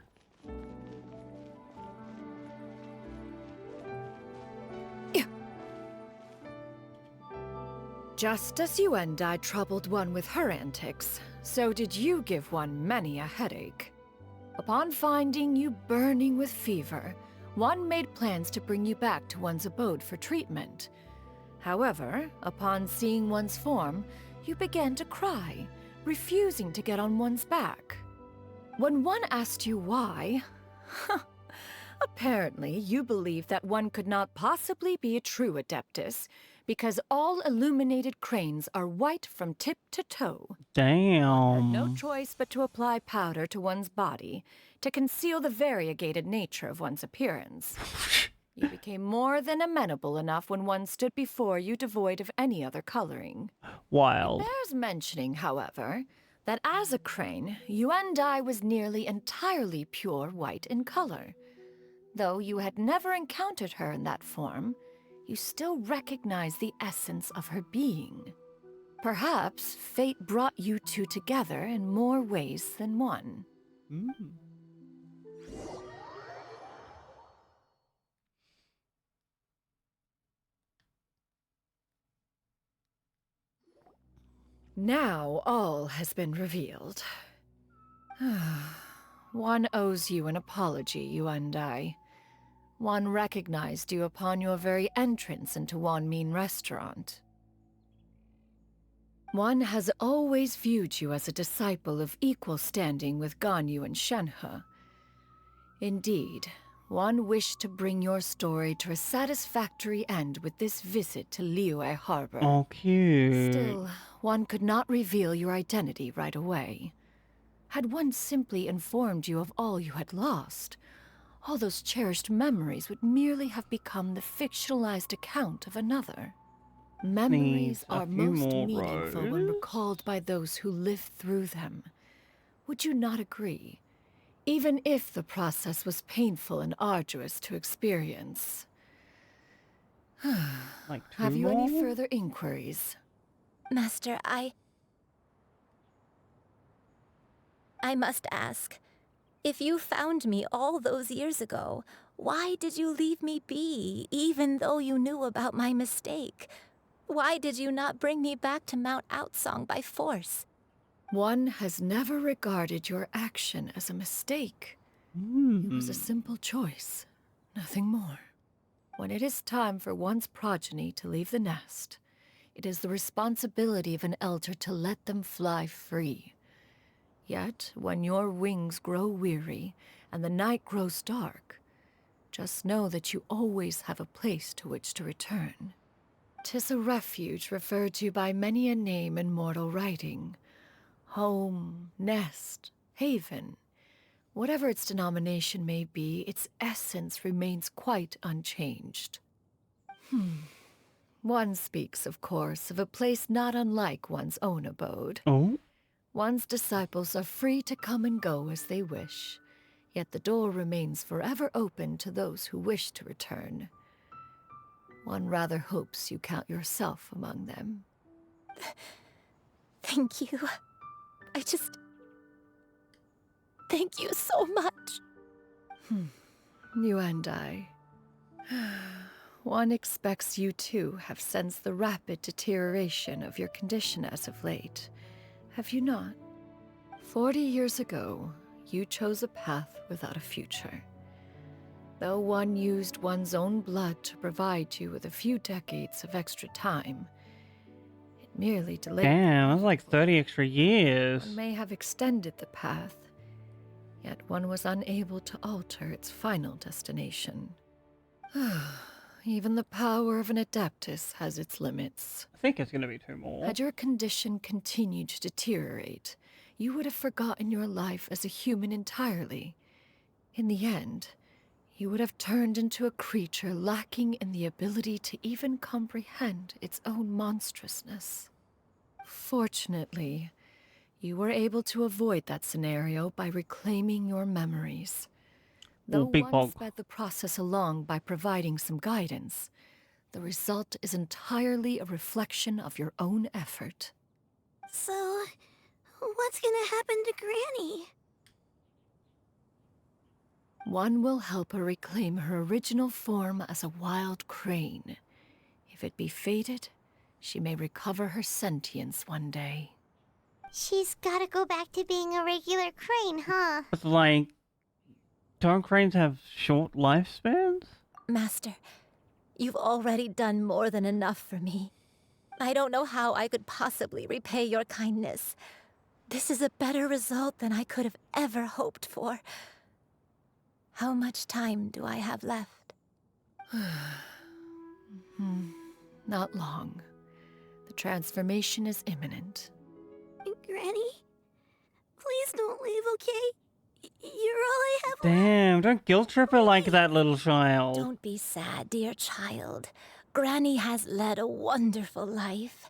Just as you and I troubled one with her antics, so did you give one many a headache. Upon finding you burning with fever, one made plans to bring you back to one's abode for treatment. However, upon seeing one's form, you began to cry, refusing to get on one's back. When one asked you why, apparently you believed that one could not possibly be a true Adeptus, because all illuminated cranes are white from tip to toe. Damn. No choice but to apply powder to one's body to conceal the variegated nature of one's appearance. You became more than amenable enough when one stood before you devoid of any other coloring. Wild. It bears mentioning, however, that as a crane, you and I was nearly entirely pure white in color. Though you had never encountered her in that form, you still recognize the essence of her being. Perhaps fate brought you two together in more ways than one. Now all has been revealed. One owes you an apology, you and I. One recognized you upon your very entrance into Wanmin Restaurant. One has always viewed you as a disciple of equal standing with Ganyu and Shenhe. Indeed, one wished to bring your story to a satisfactory end with this visit to Liyue Harbor. Oh, cute. Still, one could not reveal your identity right away. Had one simply informed you of all you had lost, all those cherished memories would merely have become the fictionalized account of another. Memories are most meaningful when recalled by those who lived through them. Would you not agree? Even if the process was painful and arduous to experience. Like Have you any further inquiries? Master, I must ask. If you found me all those years ago, why did you leave me be, even though you knew about my mistake? Why did you not bring me back to Mount Outsong by force? One has never regarded your action as a mistake. It was a simple choice, nothing more. When it is time for one's progeny to leave the nest, it is the responsibility of an elder to let them fly free. Yet, when your wings grow weary and the night grows dark, just know that you always have a place to which to return. 'Tis a refuge referred to by many a name in mortal writing. Home, nest, haven. Whatever its denomination may be, its essence remains quite unchanged. One speaks, of course, of a place not unlike one's own abode. Oh? One's disciples are free to come and go as they wish, yet the door remains forever open to those who wish to return. One rather hopes you count yourself among them. Thank you. Thank you so much. You and I. One expects you too have sensed the rapid deterioration of your condition as of late. Have you not? 40 years ago, you chose a path without a future. Though one used one's own blood to provide you with a few decades of extra time, it merely delayed. Damn, that's like 30 extra years. One may have extended the path, yet one was unable to alter its final destination. Even the power of an Adeptus has its limits. I think it's gonna be 2 more. Had your condition continued to deteriorate, you would have forgotten your life as a human entirely. In the end, you would have turned into a creature lacking in the ability to even comprehend its own monstrousness. Fortunately, you were able to avoid that scenario by reclaiming your memories. Though one sped the process along by providing some guidance, the result is entirely a reflection of your own effort. So, what's gonna happen to Granny? One will help her reclaim her original form as a wild crane. If it be fated, she may recover her sentience one day. She's gotta go back to being a regular crane, huh? It's like, don't cranes have short lifespans? Master, you've already done more than enough for me. I don't know how I could possibly repay your kindness. This is a better result than I could have ever hoped for. How much time do I have left? Not long. The transformation is imminent. Granny? Please don't leave, okay? You're all I have. Damn, don't guilt trip her like that, little child. Don't be sad, dear child. Granny has led a wonderful life.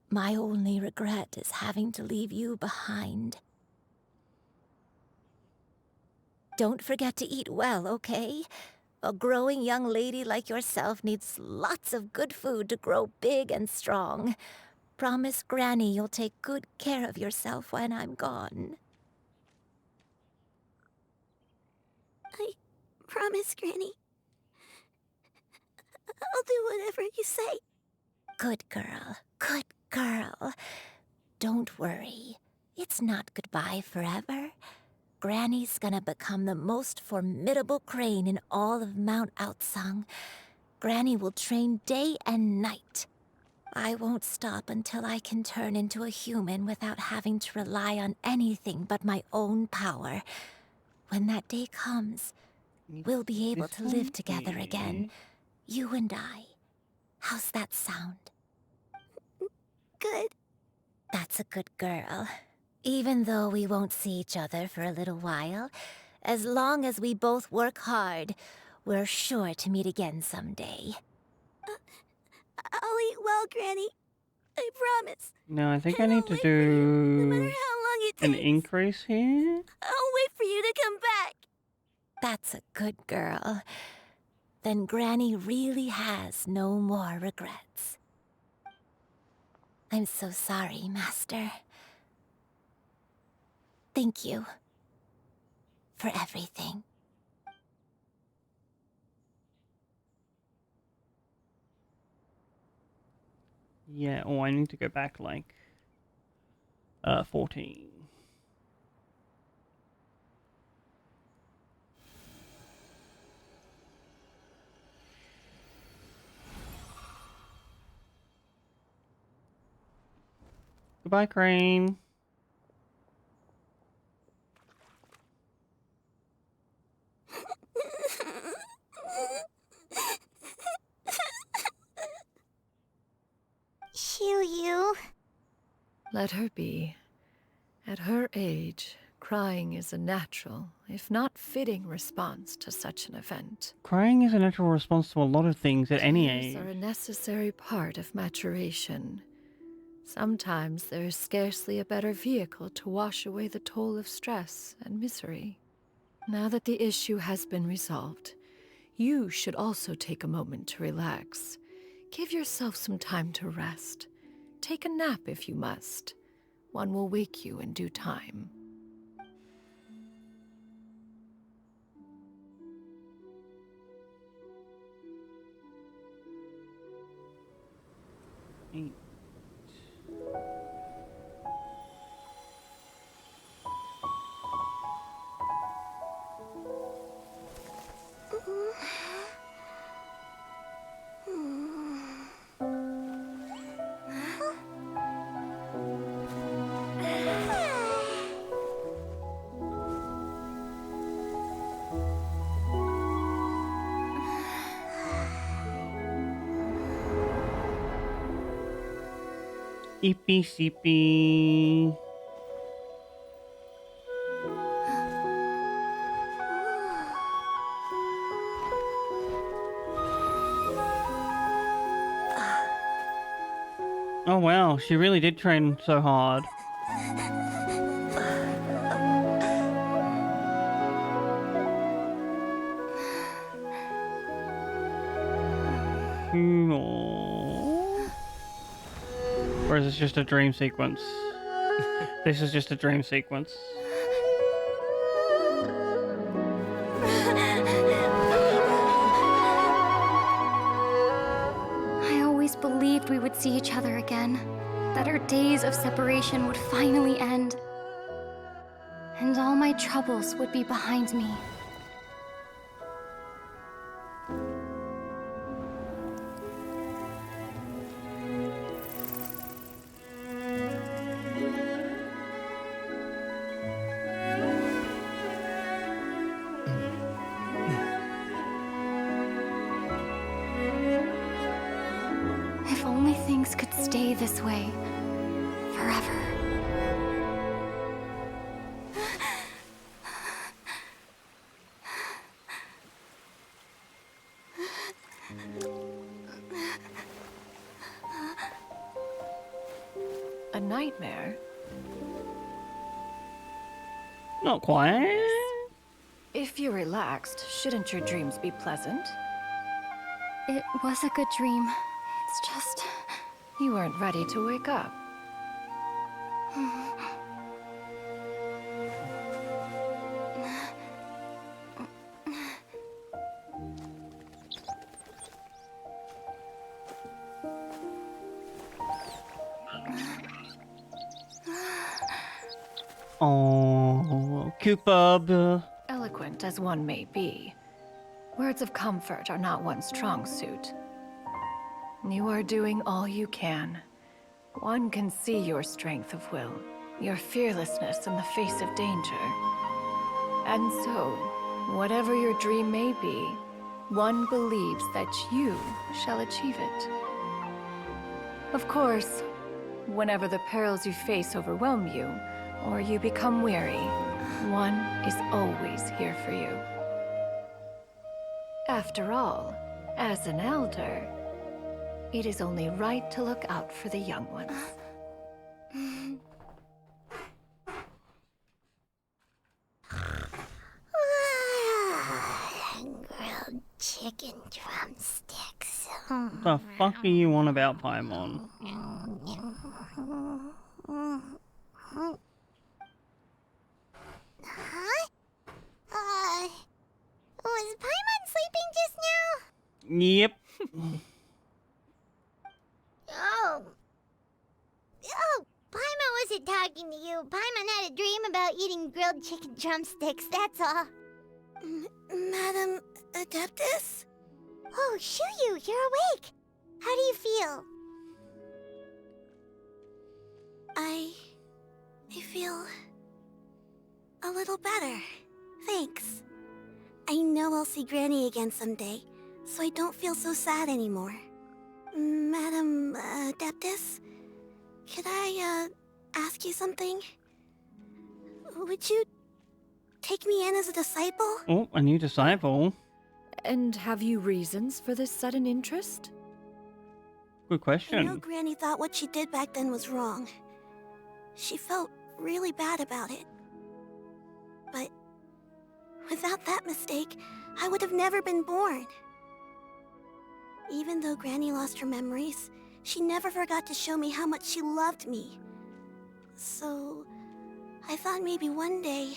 My only regret is having to leave you behind. Don't forget to eat well, okay? A growing young lady like yourself needs lots of good food to grow big and strong. Promise Granny you'll take good care of yourself when I'm gone. I promise, Granny. I'll do whatever you say. Good girl, good girl. Don't worry. It's not goodbye forever. Granny's gonna become the most formidable crane in all of Mount Outsung. Granny will train day and night. I won't stop until I can turn into a human without having to rely on anything but my own power. When that day comes, we'll be able to live together again. You and I. How's that sound? Good. That's a good girl. Even though we won't see each other for a little while, as long as we both work hard, we're sure to meet again someday. I'll eat well, Granny. I promise. No, I think I need to do No matter how long it an takes. increase here. I'll wait for you to come back. That's a good girl. Then Granny really has no more regrets. I'm so sorry, Master. Thank you for everything. Yeah, oh, I need to go back like 14. Goodbye, Crane. Shiryu. Let her be. At her age, crying is a natural, if not fitting, response to such an event. Crying is a natural response to a lot of things at any Tears age. are a necessary part of maturation. Sometimes there is scarcely a better vehicle to wash away the toll of stress and misery. Now that the issue has been resolved, you should also take a moment to relax. Give yourself some time to rest. Take a nap if you must. One will wake you in due time. Eepy seepy. Oh wow, she really did train so hard. Or is this just a dream sequence? This is just a dream sequence. I always believed we would see each other again, that our days of separation would finally end, and all my troubles would be behind me. If only things could stay this way forever. A nightmare? Not quite. If you're relaxed, shouldn't your dreams be pleasant? It was a good dream. It's just... You weren't ready to wake up. Oh, cute bub. Eloquent as one may be, words of comfort are not one's strong suit. You are doing all you can. One can see your strength of will, your fearlessness in the face of danger. And so, whatever your dream may be, one believes that you shall achieve it. Of course, whenever the perils you face overwhelm you, or you become weary, one is always here for you. After all, as an elder, it is only right to look out for the young ones. Grilled chicken drumsticks. The fuck are you on about, Paimon? Huh? Was Paimon sleeping just now? Yep. Oh, Paimon wasn't talking to you. Paimon had a dream about eating grilled chicken drumsticks, that's all. Madam Adeptus? Oh, Shuyu, you're awake. How do you feel? I feel a little better. Thanks. I know I'll see Granny again someday, so I don't feel so sad anymore. Madam Adeptus, could I ask you something? Would you take me in as a disciple? Oh, a new disciple. And have you reasons for this sudden interest? Good question. I know Granny thought what she did back then was wrong. She felt really bad about it. But without that mistake, I would have never been born. Even though Granny lost her memories, she never forgot to show me how much she loved me. So, I thought maybe one day,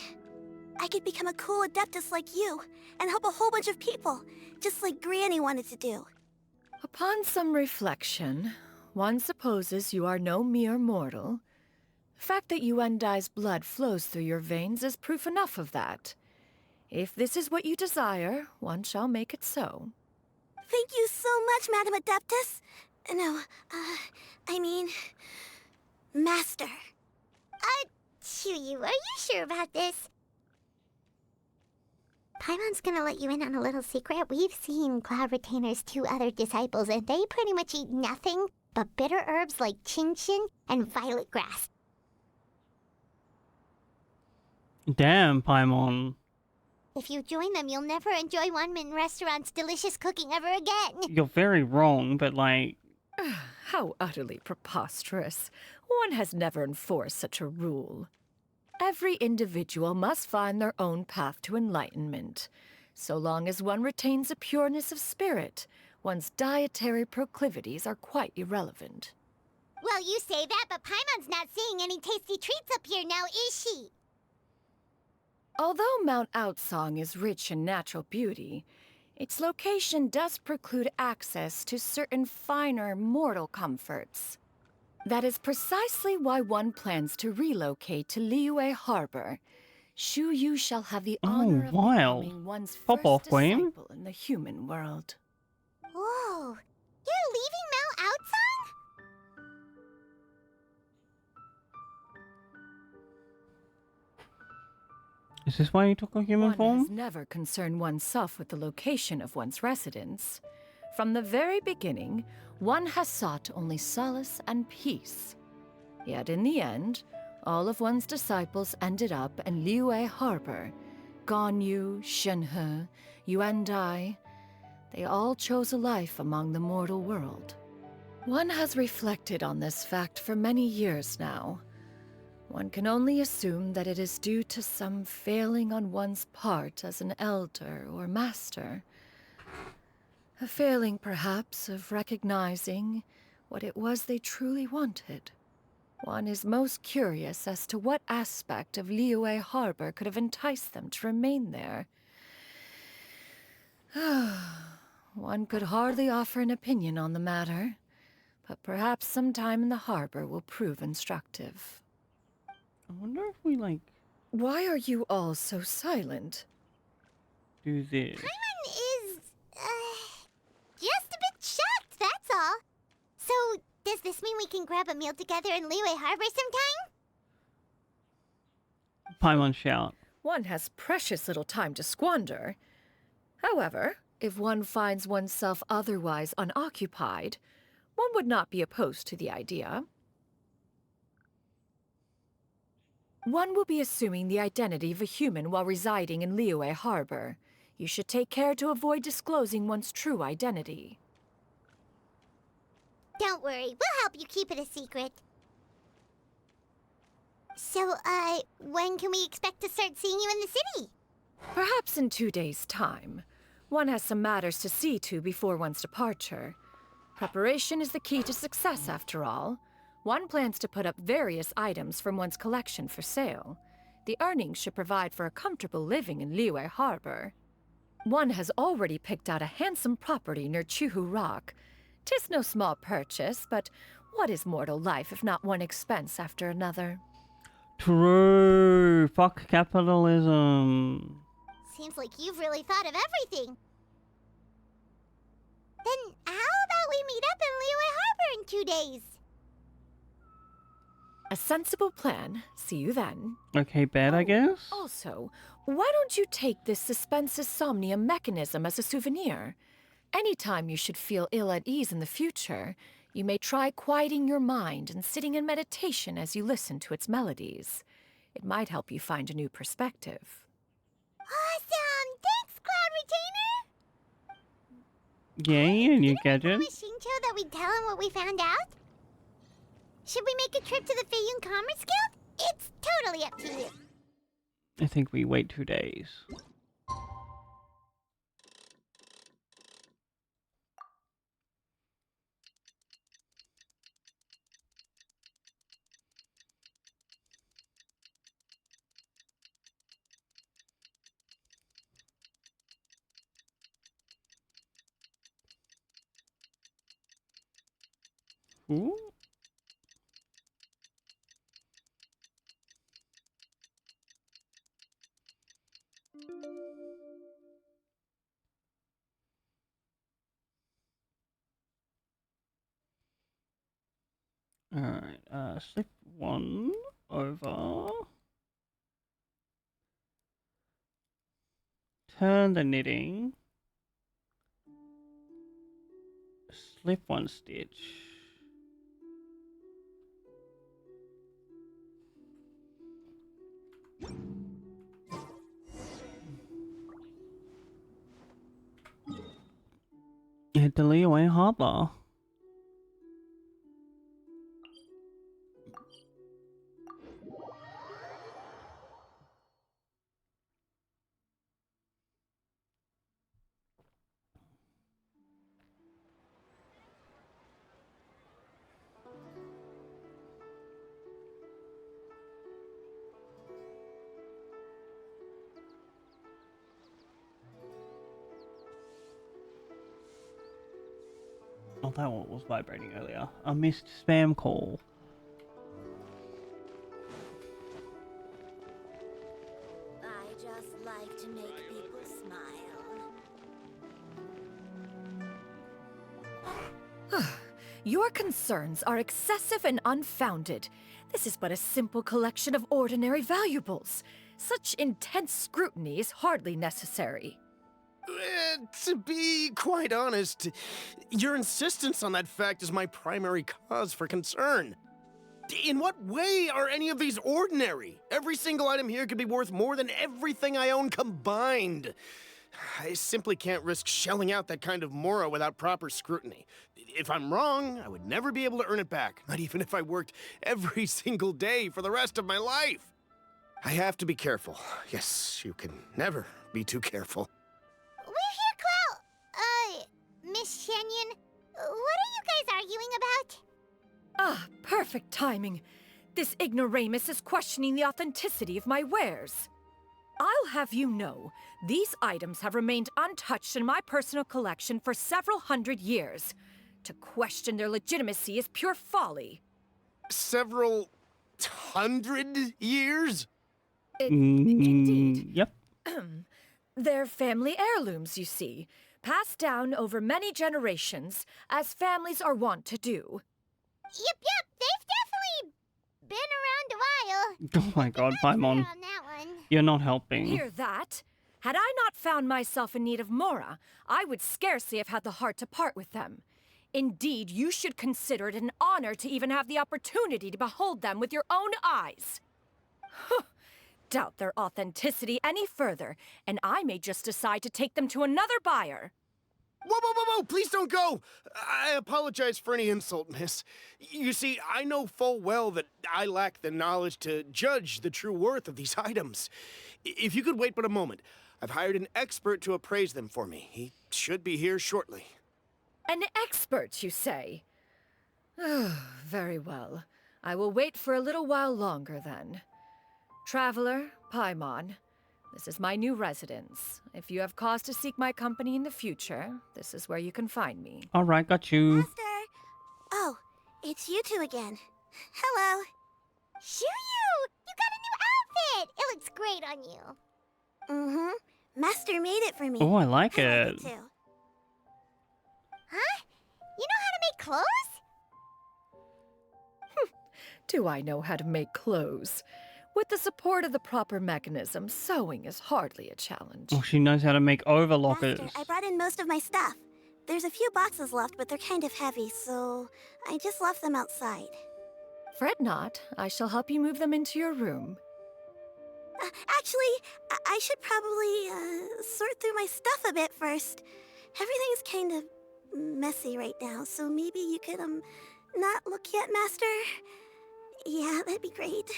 I could become a cool Adeptus like you, and help a whole bunch of people, just like Granny wanted to do. Upon some reflection, one supposes you are no mere mortal. The fact that Yuendai's blood flows through your veins is proof enough of that. If this is what you desire, one shall make it so. Thank you so much, Madam Adeptus. No, I mean... Master. Chuyu, are you sure about this? Paimon's gonna let you in on a little secret. We've seen Cloud Retainer's 2 other disciples, and they pretty much eat nothing but bitter herbs like chinchin and violet grass. Damn, Paimon. If you join them, you'll never enjoy Wanmin Restaurant's delicious cooking ever again. You're very wrong, but like... How utterly preposterous. One has never enforced such a rule. Every individual must find their own path to enlightenment. So long as one retains a pureness of spirit, one's dietary proclivities are quite irrelevant. Well, you say that, but Paimon's not seeing any tasty treats up here now, is she? Although Mount Outsong is rich in natural beauty, its location does preclude access to certain finer mortal comforts. That is precisely why one plans to relocate to Liyue Harbor. Shu Yu shall have the honor of becoming one's first disciple in the human world. Whoa, you're leaving Mount Outsong? Is this why you took a human form? One has never concerned oneself with the location of one's residence. From the very beginning, one has sought only solace and peace. Yet in the end, all of one's disciples ended up in Liyue Harbor. Ganyu, Shenhe, Yuendai, they all chose a life among the mortal world. One has reflected on this fact for many years now. One can only assume that it is due to some failing on one's part as an elder or master. A failing, perhaps, of recognizing what it was they truly wanted. One is most curious as to what aspect of Liyue Harbor could have enticed them to remain there. One could hardly offer an opinion on the matter, but perhaps some time in the harbor will prove instructive. I wonder if we, like... Why are you all so silent? Do this. Paimon is, just a bit shocked, that's all. So, does this mean we can grab a meal together in Liyue Harbor sometime? Paimon shout. One has precious little time to squander. However, if one finds oneself otherwise unoccupied, one would not be opposed to the idea. One will be assuming the identity of a human while residing in Liyue Harbor. You should take care to avoid disclosing one's true identity. Don't worry, we'll help you keep it a secret. So, when can we expect to start seeing you in the city? Perhaps in 2 days' time. One has some matters to see to before one's departure. Preparation is the key to success, after all. One plans to put up various items from one's collection for sale. The earnings should provide for a comfortable living in Liyue Harbor. One has already picked out a handsome property near Chuhu Rock. 'Tis no small purchase, but what is mortal life if not one expense after another? True. Fuck capitalism. Seems like you've really thought of everything. Then how about we meet up in Liyue Harbor in 2 days? A sensible plan. See you then. Okay, bed, I guess? Also, why don't you take this suspense somnium mechanism as a souvenir? Anytime you should feel ill at ease in the future, you may try quieting your mind and sitting in meditation as you listen to its melodies. It might help you find a new perspective. Awesome! Thanks, Cloud Retainer! Yay, a new gadget. Promise Shincho that we'd tell him what we found out? Should we make a trip to the Feiyun Commerce Guild? It's totally up to you. I think we wait 2 days. Ooh. Alright, slip one over. Turn the knitting. Slip one stitch. Head to Liyue Harbor. Oh, that one was vibrating earlier. I missed spam call. I just like to make people smile. Your concerns are excessive and unfounded. This is but a simple collection of ordinary valuables. Such intense scrutiny is hardly necessary. To be quite honest, your insistence on that fact is my primary cause for concern. In what way are any of these ordinary? Every single item here could be worth more than everything I own combined. I simply can't risk shelling out that kind of mora without proper scrutiny. If I'm wrong, I would never be able to earn it back, not even if I worked every single day for the rest of my life. I have to be careful. Yes, you can never be too careful. We're here, Clow. Miss Shenyon, what are you guys arguing about? Ah, perfect timing. This ignoramus is questioning the authenticity of my wares. I'll have you know, these items have remained untouched in my personal collection for several hundred years. To question their legitimacy is pure folly. Several hundred years? Indeed. Yep. They're family heirlooms, you see, passed down over many generations, as families are wont to do. Yep, they've definitely been around a while. Oh my god, Paimon. On that one. You're not helping. Hear that? Had I not found myself in need of Mora, I would scarcely have had the heart to part with them. Indeed, you should consider it an honor to even have the opportunity to behold them with your own eyes. Doubt their authenticity any further, and I may just decide to take them to another buyer. Whoa, please don't go! I apologize for any insult, miss. You see, I know full well that I lack the knowledge to judge the true worth of these items. If you could wait but a moment, I've hired an expert to appraise them for me. He should be here shortly. An expert, you say? Very well. I will wait for a little while longer, then. Traveler, Paimon, this is my new residence. If you have cause to seek my company in the future, this is where you can find me. Alright, got you. Master! Oh, it's you two again. Hello. Shuyu! You got a new outfit! It looks great on you. Mm-hmm. Master made it for me. Oh, I like I it. like it too. Huh? You know how to make clothes? Do I know how to make clothes? With the support of the proper mechanism, sewing is hardly a challenge. Oh, she knows how to make overlockers. Master, I brought in most of my stuff. There's a few boxes left, but they're kind of heavy, so I just left them outside. Fret not. I shall help you move them into your room. Actually, I should probably sort through my stuff a bit first. Everything's kind of messy right now, so maybe you could, not look yet, Master? Yeah, that'd be great.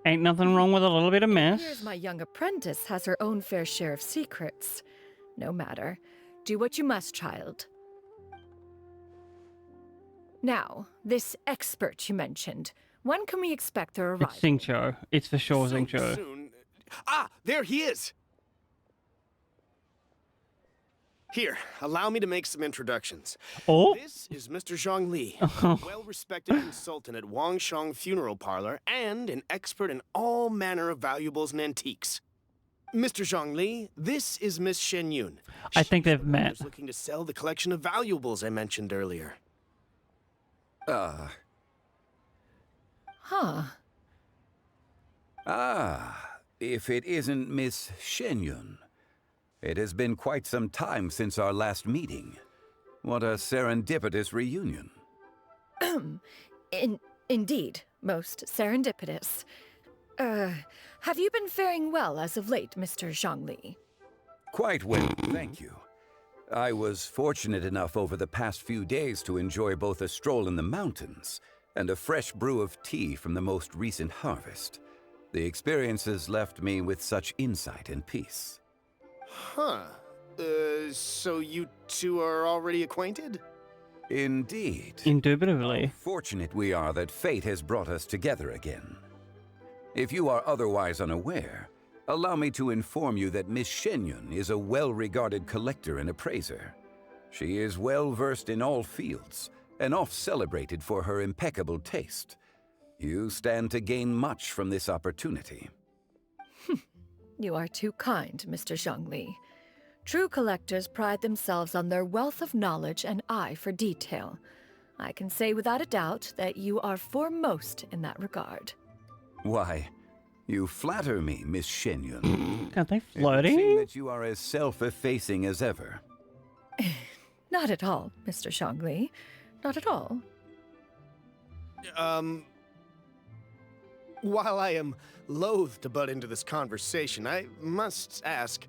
Ain't nothing wrong with a little bit of mess. Here's my young apprentice has her own fair share of secrets. No matter. Do what you must, child. Now, this expert you mentioned. When can we expect their arrival? It's Xingqiu. It's for sure So Xingqiu. soon. Ah, there he is! Here, allow me to make some introductions. Oh? This is Mr. Zhang Li, a well-respected consultant at Wangshang Funeral Parlor and an expert in all manner of valuables and antiques. Mr. Zhang Li, this is Miss Shenyun. I think they've met. She's looking to sell the collection of valuables I mentioned earlier. Huh. If it isn't Miss Shenyun. It has been quite some time since our last meeting. What a serendipitous reunion. Indeed, most serendipitous. Have you been faring well as of late, Mr. Zhangli? Quite well, thank you. I was fortunate enough over the past few days to enjoy both a stroll in the mountains and a fresh brew of tea from the most recent harvest. The experiences left me with such insight and peace. Huh. So you two are already acquainted? Indeed. Indubitably. How fortunate we are that fate has brought us together again. If you are otherwise unaware, allow me to inform you that Miss Shenyun is a well-regarded collector and appraiser. She is well-versed in all fields, and oft-celebrated for her impeccable taste. You stand to gain much from this opportunity. You are too kind, Mr. Zhangli. True collectors pride themselves on their wealth of knowledge and eye for detail. I can say without a doubt that you are foremost in that regard. Why, you flatter me, Miss Shenyun. Are they It would flirting? seem that you are as self-effacing as ever. Not at all, Mr. Zhangli. Not at all. While I am loath to butt into this conversation, I must ask,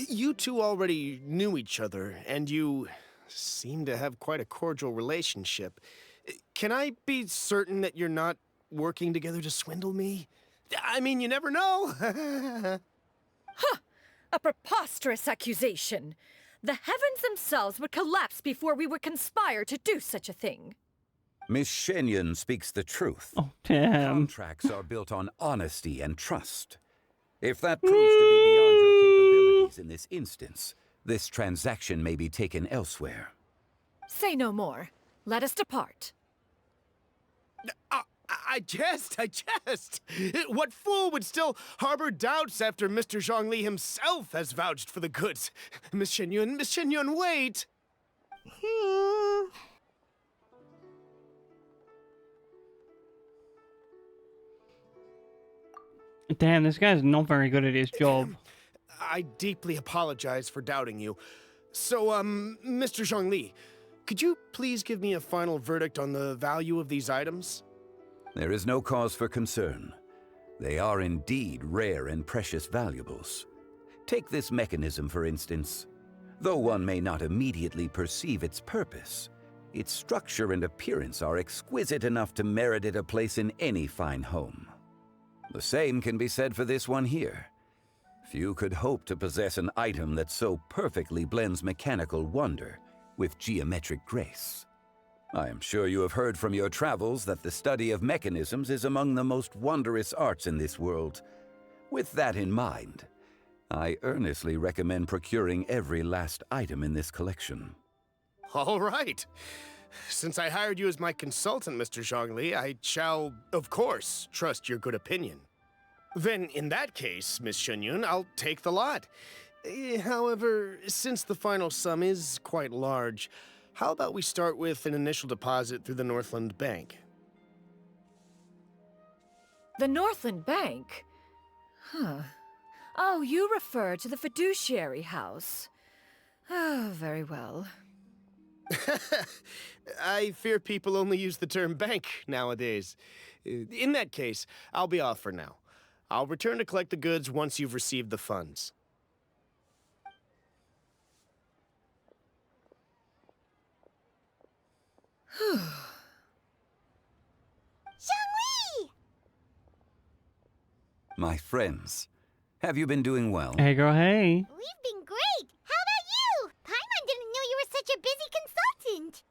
You two already knew each other, and you seem to have quite a cordial relationship. Can I be certain that you're not working together to swindle me? I mean, you never know. Huh! A preposterous accusation! The heavens themselves would collapse before we would conspire to do such a thing. Miss Shenyon speaks the truth. Oh, damn. Contracts are built on honesty and trust. If that proves to be beyond your capabilities in this instance, this transaction may be taken elsewhere. Say no more. Let us depart. I jest. What fool would still harbor doubts after Mr. Zhongli himself has vouched for the goods? Miss Shenyun, wait! Damn, this guy's not very good at his job. I deeply apologize for doubting you. So, Mr. Zhongli, could you please give me a final verdict on the value of these items? There is no cause for concern. They are indeed rare and precious valuables. Take this mechanism, for instance. Though one may not immediately perceive its purpose, its structure and appearance are exquisite enough to merit it a place in any fine home. The same can be said for this one here. Few could hope to possess an item that so perfectly blends mechanical wonder with geometric grace. I am sure you have heard from your travels that the study of mechanisms is among the most wondrous arts in this world. With that in mind, I earnestly recommend procuring every last item in this collection. All right. Since I hired you as my consultant, Mr. Zhongli, I shall, of course, trust your good opinion. Then, in that case, Miss Shenyun, I'll take the lot. However, since the final sum is quite large, how about we start with an initial deposit through the Northland Bank? The Northland Bank? Huh. Oh, you refer to the fiduciary house. Oh, very well. I fear people only use the term bank nowadays. In that case, I'll be off for now. I'll return to collect the goods once you've received the funds. Zhongli! My friends, have you been doing well? Hey, girl, hey. We've been great. How about you? Paimon didn't know you were such a busy consultant.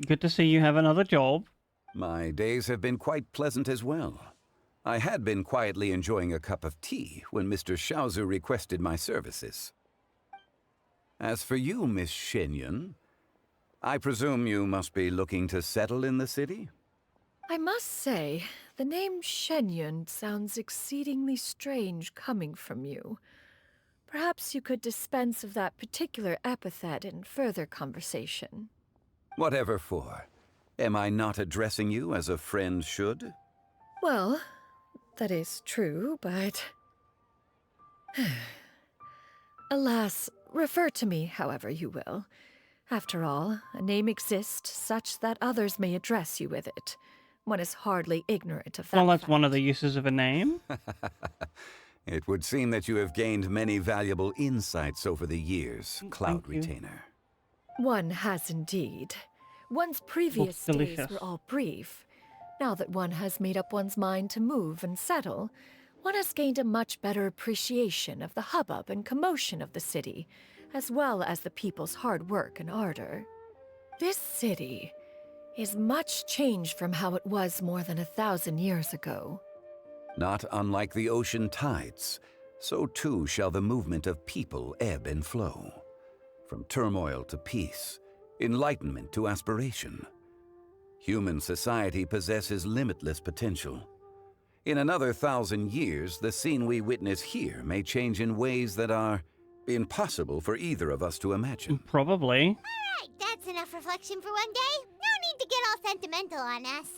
Good to see you have another job. My days have been quite pleasant as well. I had been quietly enjoying a cup of tea when Mr. Xiaozu requested my services. As for you, Miss Shenyun, I presume you must be looking to settle in the city? I must say, the name Shenyun sounds exceedingly strange coming from you. Perhaps you could dispense of that particular epithet in further conversation. Whatever for. Am I not addressing you as a friend should? Well, that is true, but... Alas, refer to me however you will. After all, a name exists such that others may address you with it. One is hardly ignorant of that. Well, that's fact. one of the uses of a name. It would seem that you have gained many valuable insights over the years, Cloud Retainer. One has indeed. One's previous days were all brief. Now that one has made up one's mind to move and settle, one has gained a much better appreciation of the hubbub and commotion of the city, as well as the people's hard work and ardor. This city is much changed from how it was more than 1,000 years ago. Not unlike the ocean tides, so too shall the movement of people ebb and flow. From turmoil to peace, enlightenment to aspiration. Human society possesses limitless potential. In another 1,000 years, the scene we witness here may change in ways that are impossible for either of us to imagine. Probably. Alright, that's enough reflection for one day. No need to get all sentimental on us.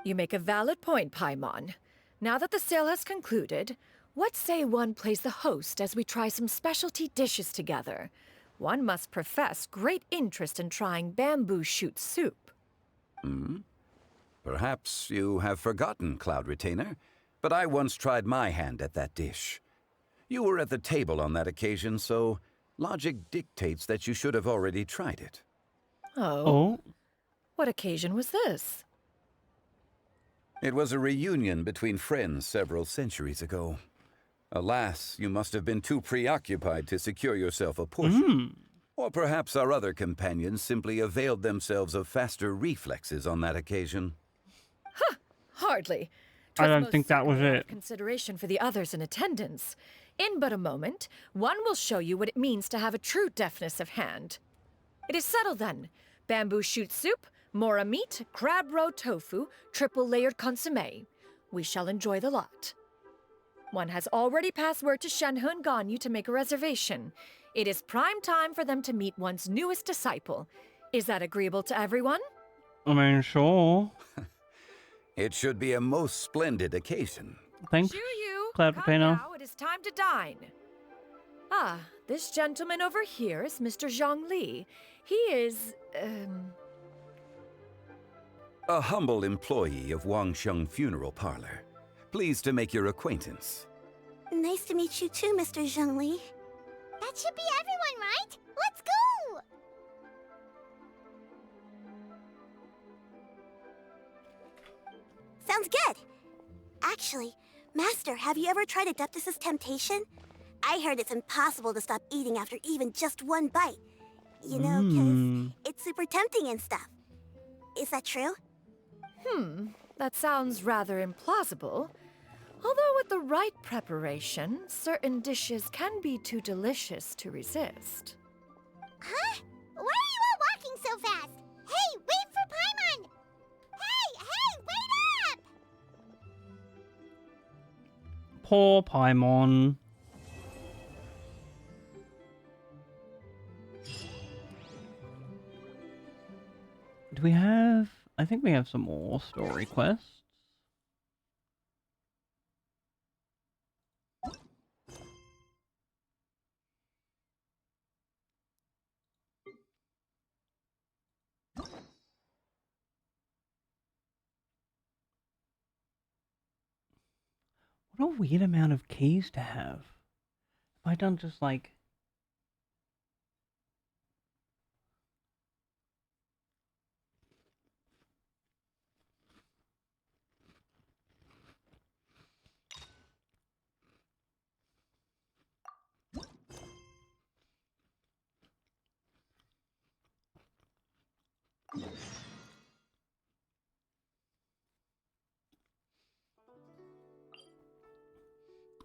You make a valid point, Paimon. Now that the sale has concluded, what say one plays the host as we try some specialty dishes together? One must profess great interest in trying bamboo shoot soup. Perhaps you have forgotten, Cloud Retainer, but I once tried my hand at that dish. You were at the table on that occasion, so logic dictates that you should have already tried it. Oh? What occasion was this? It was a reunion between friends several centuries ago. Alas, you must have been too preoccupied to secure yourself a portion. Or perhaps our other companions simply availed themselves of faster reflexes on that occasion. Hardly. I 'Twas don't most think that was certainly out it. of consideration for the others in attendance. In but a moment, one will show you what it means to have a true deftness of hand. It is settled then. Bamboo shoot soup, mora meat, crab roe tofu, triple layered consommé. We shall enjoy the lot. One has already passed word to Shenhe and Ganyu to make a reservation. It is prime time for them to meet one's newest disciple. Is that agreeable to everyone? I mean, sure. It should be a most splendid occasion. Thanks, Come Cloudpino. now, it is time to dine. Ah, this gentleman over here is Mr. Zhang Li. He is, A humble employee of Wangsheng Funeral Parlor. Pleased to make your acquaintance. Nice to meet you too, Mr. Zhengli. That should be everyone, right? Let's go! Sounds good. Actually, Master, have you ever tried Adeptus' temptation? I heard it's impossible to stop eating after even just one bite. You know, 'cause it's super tempting and stuff. Is that true? That sounds rather implausible. Although with the right preparation, certain dishes can be too delicious to resist. Huh? Why are you all walking so fast? Hey, wait for Paimon! Hey, wait up! Poor Paimon. Do we have... I think we have some more story quests. What a weird amount of keys to have. Have I done just like...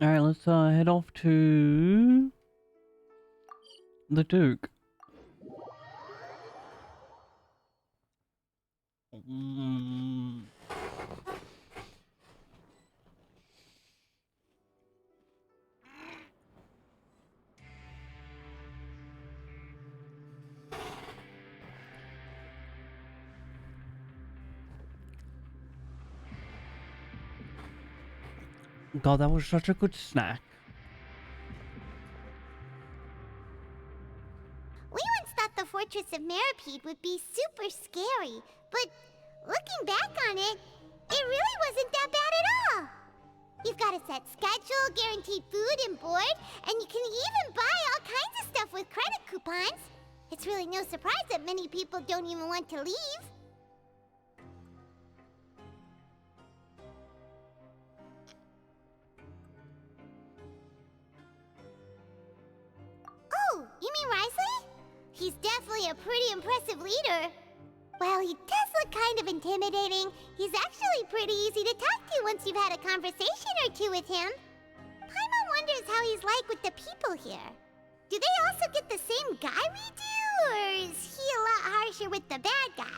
Alright, let's head off to the Duke. God, that was such a good snack. We once thought the Fortress of Meripede would be super scary, but looking back on it, it really wasn't that bad at all. You've got a set schedule, guaranteed food and board, and you can even buy all kinds of stuff with credit coupons. It's really no surprise that many people don't even want to leave. Oh, you mean Risley? He's definitely a pretty impressive leader. While he does look kind of intimidating, he's actually pretty easy to talk to once you've had a conversation or two with him. Paimon wonders how he's like with the people here. Do they also get the same guy we do, or is he a lot harsher with the bad guys?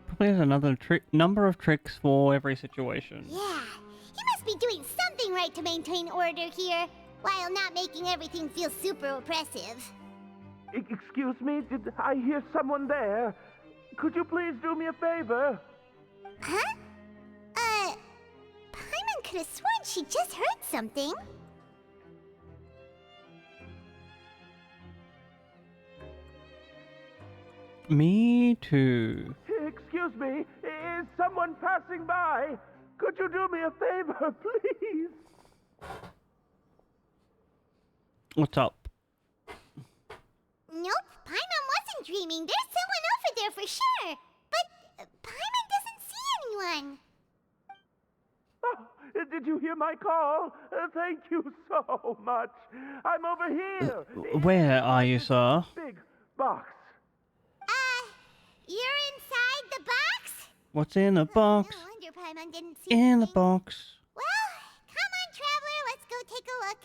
Probably has another number of tricks for every situation. Yeah, he must be doing something right to maintain order here, while not making everything feel super oppressive. Excuse me, did I hear someone there? Could you please do me a favor? Huh? Paimon could have sworn she just heard something. Me too. Excuse me, is someone passing by? Could you do me a favor, please? What's up? Nope, Paimon wasn't dreaming. There's someone over there for sure. But Paimon doesn't see anyone. Oh, did you hear my call? Thank you so much. I'm over here. Where are you, sir? Big box. You're inside the box? What's in the box? No wonder Paimon didn't see In the anything. box. Well, come on, traveler, let's go take a look.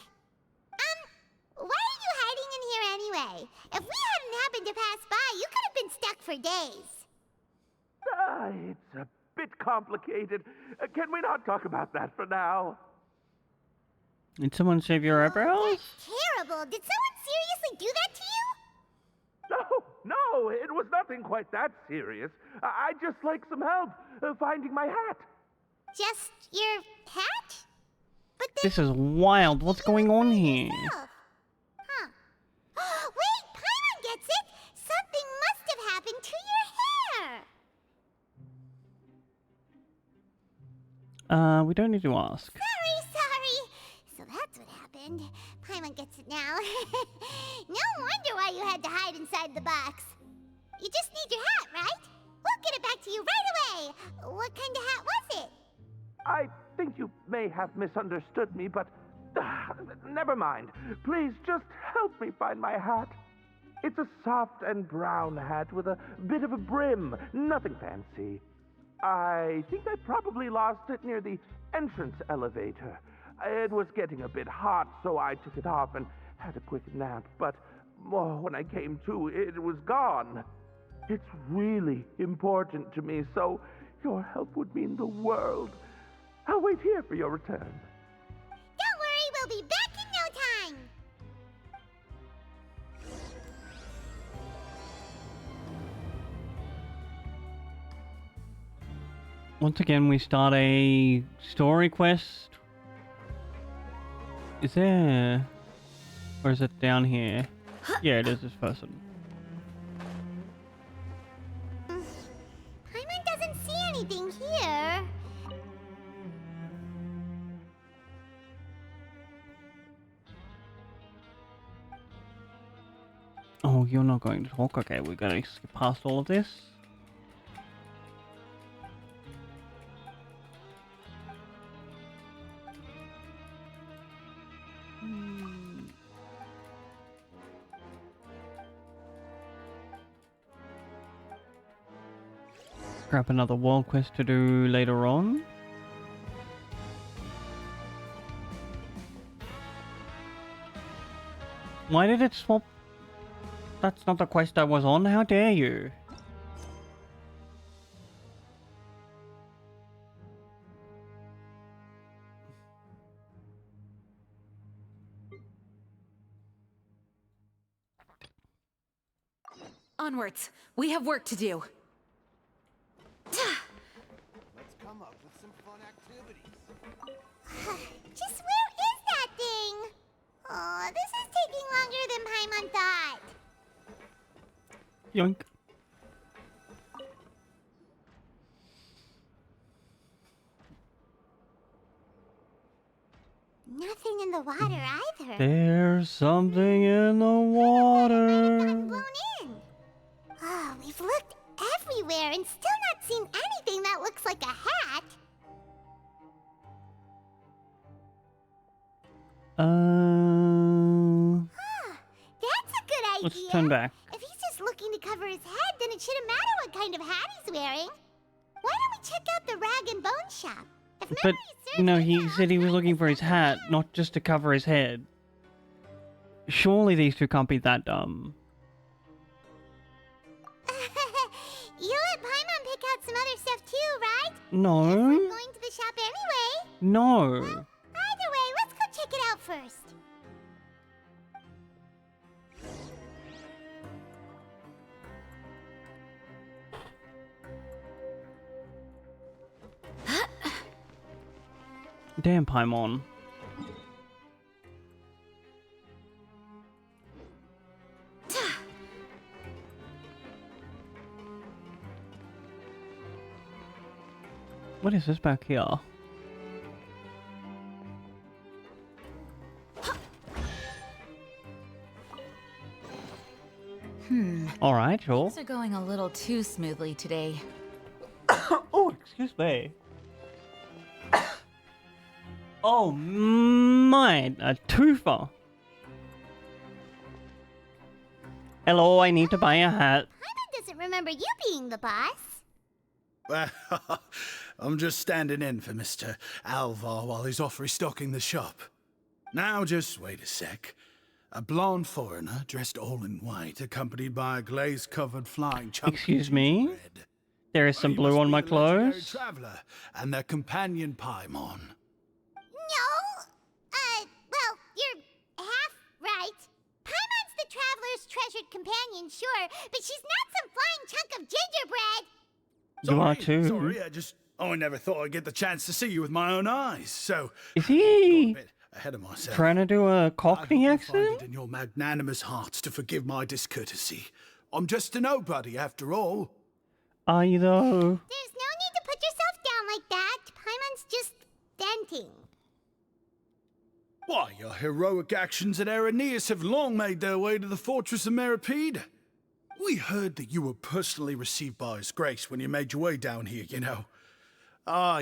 Why are you hiding in here anyway? If we hadn't happened to pass by, you could have been stuck for days. It's a bit complicated. Can we not talk about that for now? Did someone shave your eyebrows? That's terrible. Did someone seriously do that to you? No, it was nothing quite that serious. I'd just like some help finding my hat. Just your hat? But This is wild. What's going on here? Huh. Wait, Paimon gets it! Something must have happened to your hair! We don't need to ask. Sorry. So that's what happened. Paimon gets it now. No wonder why you had to hide inside the box. You just need your hat, right? We'll get it back to you right away. What kind of hat was it? I think you may have misunderstood me, but never mind. Please just help me find my hat. It's a soft and brown hat with a bit of a brim. Nothing fancy. I think I probably lost it near the entrance elevator. It was getting a bit hot, so I took it off and had a quick nap. But when I came to, it was gone. It's really important to me, so your help would mean the world. I'll wait here for your return. Don't worry, we'll be back in no time. Once again, we start a story quest. Is there... Or is it down here? Yeah, it is this person. Paimon doesn't see anything here. Oh, you're not going to talk? Okay, we're going to skip past all of this. Grab another world quest to do later on. Why did it swap? That's not the quest I was on. How dare you? Onwards. We have work to do. Let's come up with some fun activities. Just where is that thing? Oh, this is taking longer than Paimon thought. Yoink. Nothing in the water either. There's something in the water. Blown in. Oh, we've looked everywhere and still not seen anything that looks like a hat. That's a good idea. Let's turn back. If he's just looking to cover his head, then it shouldn't matter what kind of hat he's wearing. Why don't we check out the rag and bone shop? If But, memory serves no, me, he said he was looking for his hat, not just to cover his head. Surely these two can't be that dumb. You let Paimon pick out some other stuff too, right? No. We're going to the shop anyway. No. Either way, let's go check it out first. Damn, Paimon. What is this back here? Alright, sure. Things are going a little too smoothly today. Oh, excuse me. Oh, mine, a twofer. Hello, I need to buy a hat. Paimon doesn't remember you being the boss. Well, I'm just standing in for Mr. Alvar while he's off restocking the shop. Now, just wait a sec. A blonde foreigner, dressed all in white, accompanied by a glaze-covered flying chunk. Excuse me? There is some blue on my clothes. Traveler and their companion Paimon. No! Well, you're half right. Paimon's the traveler's treasured companion, sure, but she's not some flying chunk of gingerbread. You are too. Sorry, I never thought I'd get the chance to see you with my own eyes, so... Is he ahead of myself. trying to do a Cockney accent? Find it in your magnanimous hearts to forgive my discourtesy. I'm just a nobody, after all. Are you though? There's no need to put yourself down like that. Paimon's just venting. Why, your heroic actions at Araneus have long made their way to the fortress of Meripede. We heard that you were personally received by His Grace when you made your way down here, you know.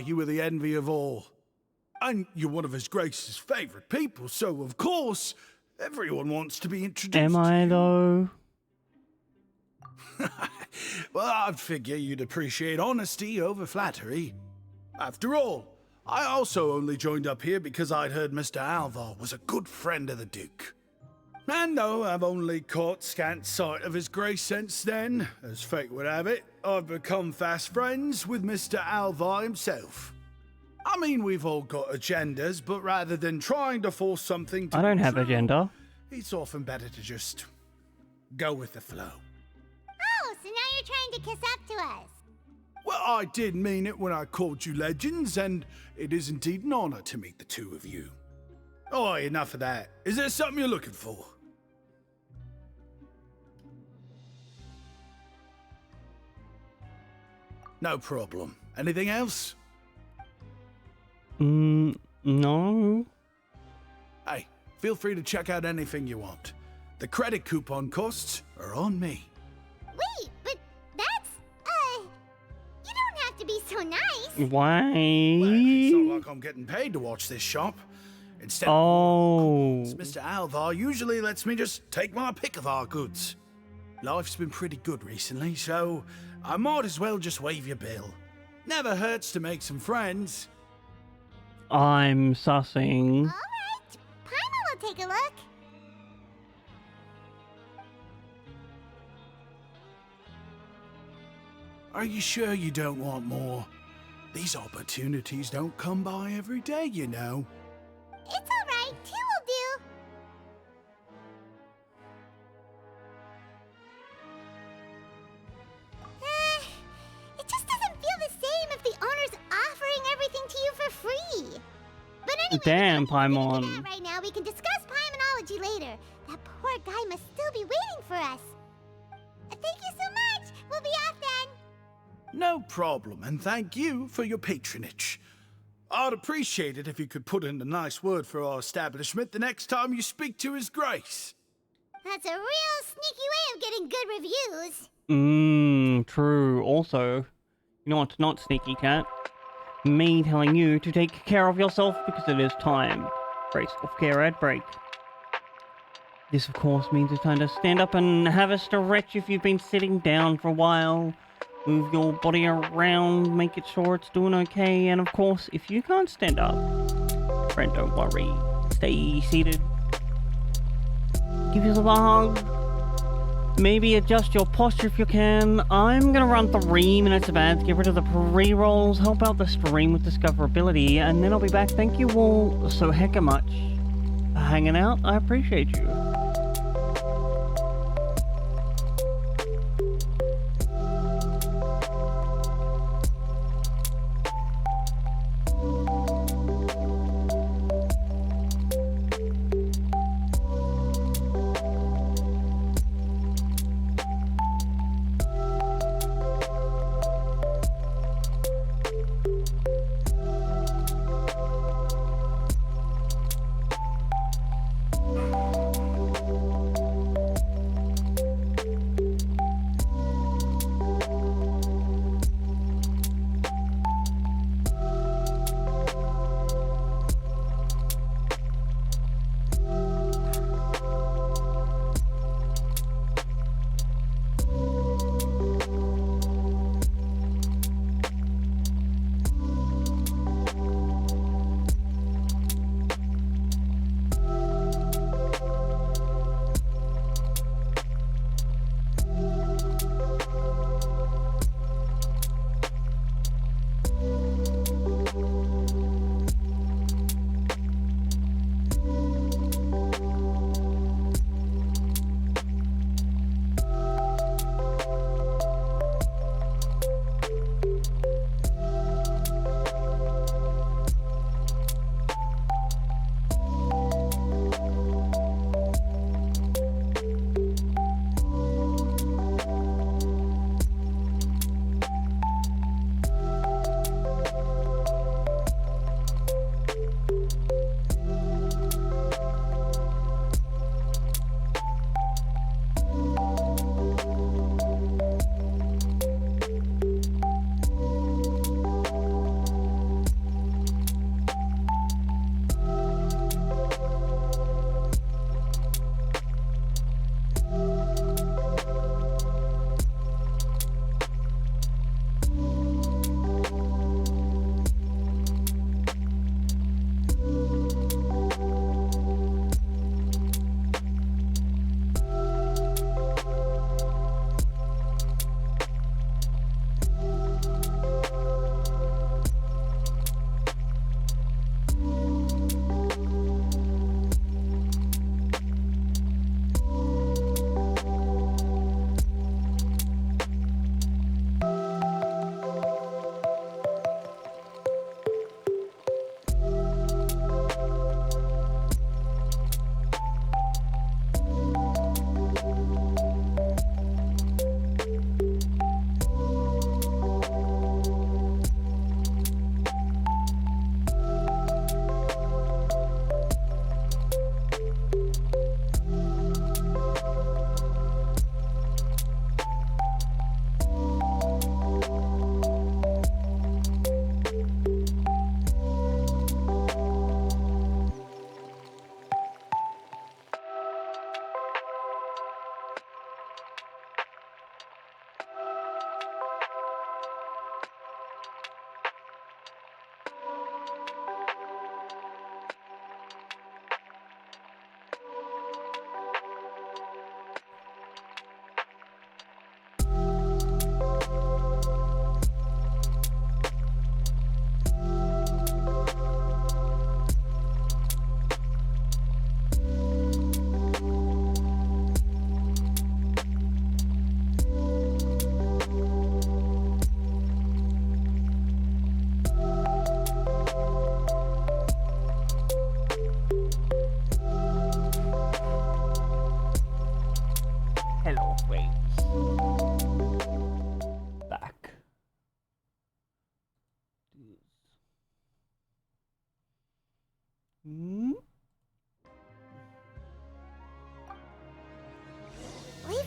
You were the envy of all. And you're one of His Grace's favorite people, so of course, everyone wants to be introduced. Am I though? Well, I'd figure you'd appreciate honesty over flattery. After all, I also only joined up here because I'd heard Mr. Alvar was a good friend of the Duke. And though I've only caught scant sight of His Grace since then, as fate would have it, I've become fast friends with Mr. Alvar himself. I mean, we've all got agendas, but rather than trying to force something to I don't have agenda. it's often better to just go with the flow. Oh, so now you're trying to kiss up to us. Well, I did mean it when I called you legends, and it is indeed an honor to meet the two of you. Oh, enough of that. Is there something you're looking for? No problem. Anything else? No. Hey, feel free to check out anything you want. The credit coupon costs are on me. Wait, but that's, you don't have to be so nice. Why? Well, it's not like I'm getting paid to watch this shop. Instead, Mr. Alvar usually lets me just take my pick of our goods. Life's been pretty good recently, so I might as well just waive your bill. Never hurts to make some friends. I'm sussing. Alright, Paimon will take a look. Are you sure you don't want more? These opportunities don't come by every day, you know. It's alright, two will do. It just doesn't feel the same if the owner's offering everything to you for free. But anyway, Damn, we don't need to get into Paimon. that right now. We can discuss Paimonology later. That poor guy must still be waiting for us. Thank you so much. We'll be off then. No problem, and thank you for your patronage. I'd appreciate it if you could put in a nice word for our establishment the next time you speak to His Grace. That's a real sneaky way of getting good reviews. True. Also, you know what's not sneaky, cat? Me telling you to take care of yourself because it is time for a self-care ad break. This, of course, means it's time to stand up and have a stretch if you've been sitting down for a while. Move your body around, make it sure it's doing okay, and of course, if you can't stand up, friend, don't worry. Stay seated. Give yourself a hug. Maybe adjust your posture if you can. I'm gonna run 3 minutes of ads, get rid of the pre-rolls, help out the stream with discoverability, and then I'll be back. Thank you all so hecka much for hanging out. I appreciate you.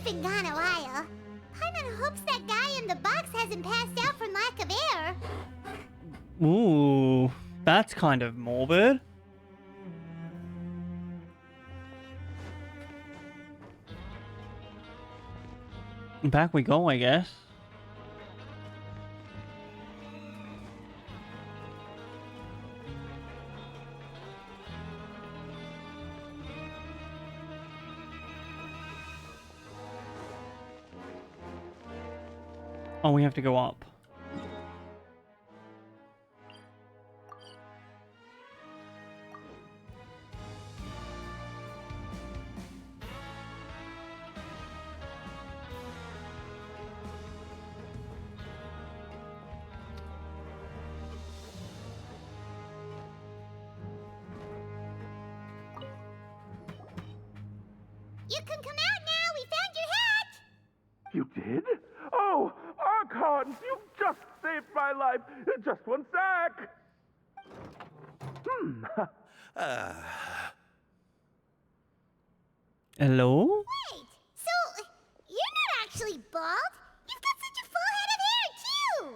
You've been gone a while. Paimon hopes that guy in the box hasn't passed out from lack of air. Ooh, that's kind of morbid. Back we go, I guess. Oh, we have to go up. You can come out now. We found your hat. You did? Oh, Archons, you just saved my life. Just one sec. Hello? Wait, so you're not actually bald? You've got such a full head of hair, too.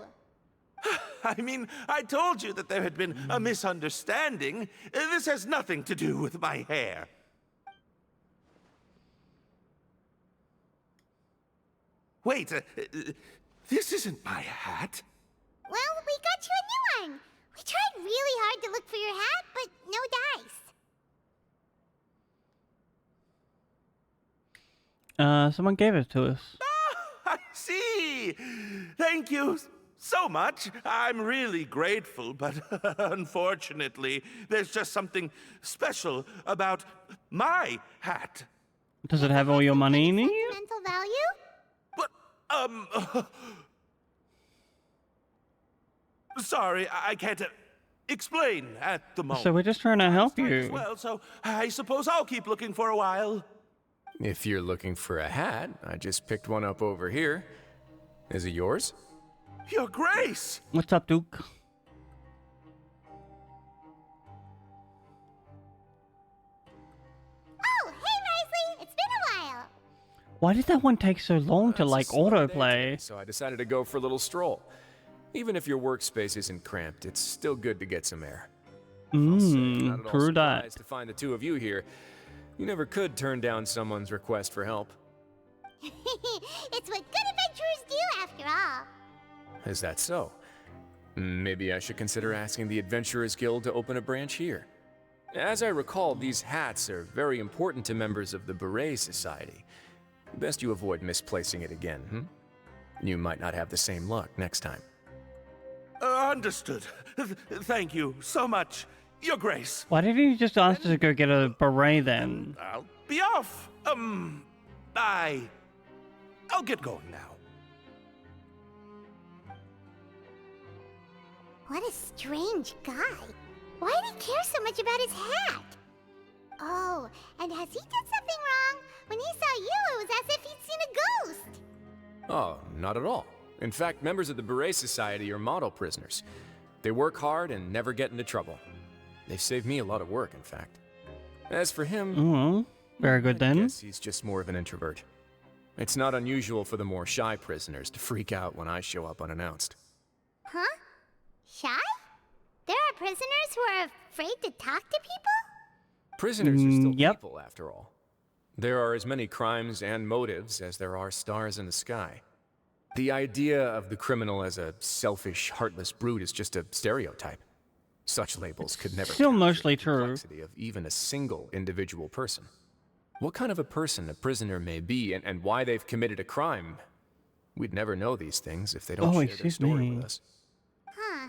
I mean, I told you that there had been a misunderstanding. This has nothing to do with my hair. Wait, this isn't my hat. Well, we got you a new one. We tried really hard to look for your hat, but no dice. Someone gave it to us. I see. Thank you so much. I'm really grateful, but unfortunately, there's just something special about my hat. Does it have all your money in it? Sentimental value? Sorry, I can't explain at the moment. So we're just trying to help you. Well, so I suppose I'll keep looking for a while. If you're looking for a hat, I just picked one up over here. Is it yours? Your Grace! What's up, Duke? Oh, hey, Risley. It's been a while. Why did that one take so long to, like, autoplay? So I decided to go for a little stroll. Even if your workspace isn't cramped, it's still good to get some air. True that. To find the two of you here, you never could turn down someone's request for help. It's what good adventurers do, after all. Is that so? Maybe I should consider asking the Adventurers Guild to open a branch here. As I recall, these hats are very important to members of the Beret Society. Best you avoid misplacing it again, You might not have the same luck next time. Understood. Thank you so much, Your Grace. Why didn't you just ask us to go get a beret then? I'll be off. I'll get going now. What a strange guy. Why did he care so much about his hat? Oh, and has he done something wrong? When he saw you, it was as if he'd seen a ghost. Oh, not at all. In fact, members of the Beret Society are model prisoners. They work hard and never get into trouble. They've saved me a lot of work, in fact. As for him... very good then. I guess he's just more of an introvert. It's not unusual for the more shy prisoners to freak out when I show up unannounced. Huh? Shy? There are prisoners who are afraid to talk to people? Prisoners are still people, after all. There are as many crimes and motives as there are stars in the sky. The idea of the criminal as a selfish, heartless brute is just a stereotype. Such labels could never still mostly capture the complexity of even a single individual person. What kind of a person a prisoner may be and why they've committed a crime, we'd never know these things if they don't share their story with us. Huh.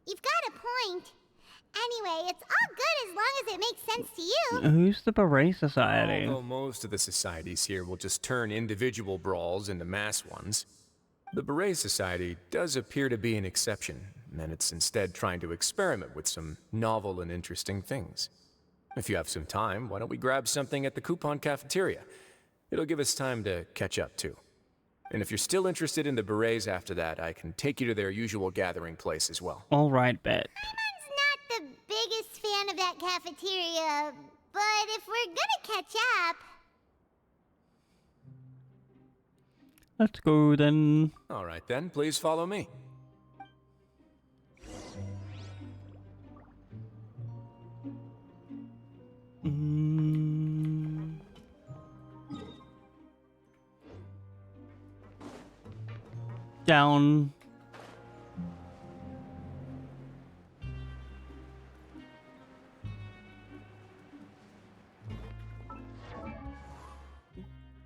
You've got a point. Anyway, it's all good as long as it makes sense to you. Who's the Beret Society? Although most of the societies here will just turn individual brawls into mass ones, the Beret Society does appear to be an exception, and it's instead trying to experiment with some novel and interesting things. If you have some time, why don't we grab something at the Coupon Cafeteria? It'll give us time to catch up, too. And if you're still interested in the Berets after that, I can take you to their usual gathering place as well. All right, bet. I'm not the biggest fan of that cafeteria, but if we're gonna catch up... Let's go then. All right then, please follow me. Down.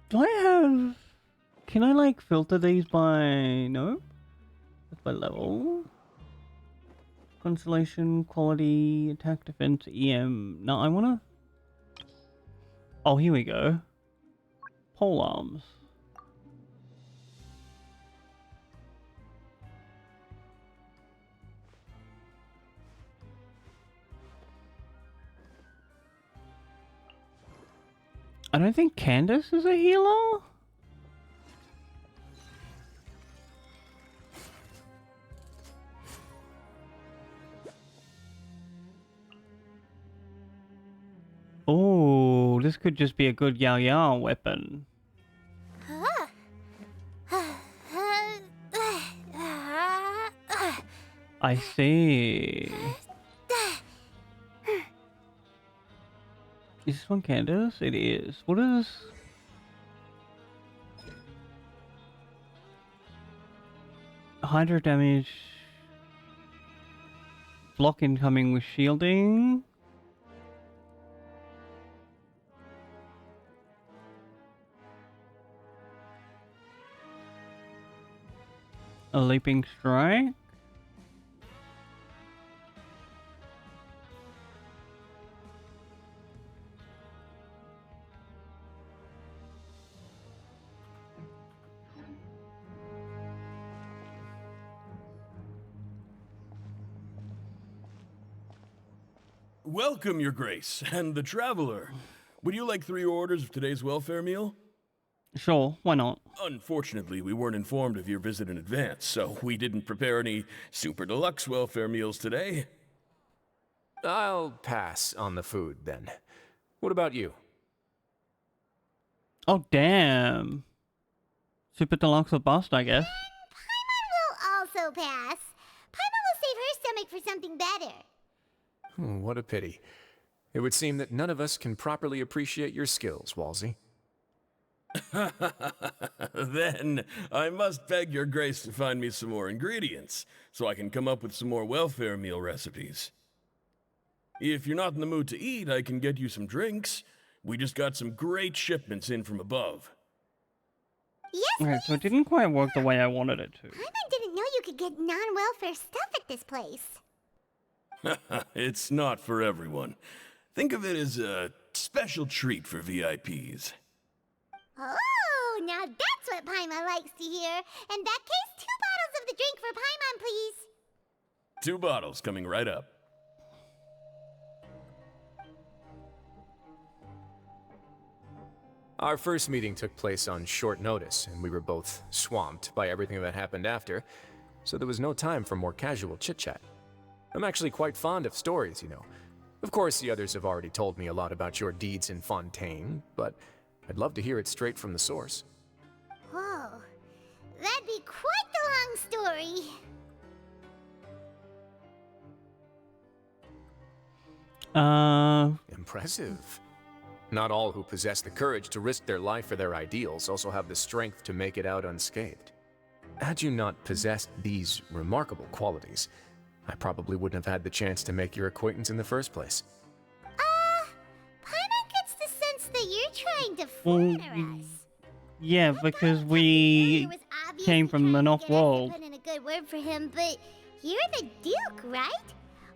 Do I have... Can I, like, filter these by... No? That's by level. Constellation, quality, attack, defense, EM. No, I wanna... Oh, here we go. Pole arms. I don't think Candace is a healer. Oh, this could just be a good Yao Yao weapon. I see. Is this one Candace? It is. What is... Hydro damage. Block incoming with shielding. A leaping strike. Welcome, Your Grace, and the Traveler. Would you like 3 orders of today's welfare meal? Sure, why not? Unfortunately, we weren't informed of your visit in advance, so we didn't prepare any super deluxe welfare meals today. I'll pass on the food, then. What about you? Oh, damn. Super deluxe or bust, I guess. Paimon will also pass. Paimon will save her stomach for something better. What a pity. It would seem that none of us can properly appreciate your skills, Walsey. Then I must beg Your Grace to find me some more ingredients, so I can come up with some more welfare meal recipes. If you're not in the mood to eat, I can get you some drinks. We just got some great shipments in from above. Yes, Alright, so it didn't quite work the way I wanted it to. Paimon didn't know you could get non-welfare stuff at this place. It's not for everyone. Think of it as a special treat for VIPs. Oh, now that's what Paimon likes to hear. In that case, 2 bottles of the drink for Paimon, please. 2 bottles coming right up. Our first meeting took place on short notice, and we were both swamped by everything that happened after, so there was no time for more casual chit-chat. I'm actually quite fond of stories, you know. Of course, the others have already told me a lot about your deeds in Fontaine, but I'd love to hear it straight from the source. Whoa, that'd be quite the long story. Impressive. Not all who possess the courage to risk their life for their ideals also have the strength to make it out unscathed. Had you not possessed these remarkable qualities, I probably wouldn't have had the chance to make your acquaintance in the first place. Paimon gets the sense that you're trying to flatter us. Yeah, because we came from the North World. Put in a good word for him, but you're the Duke, right?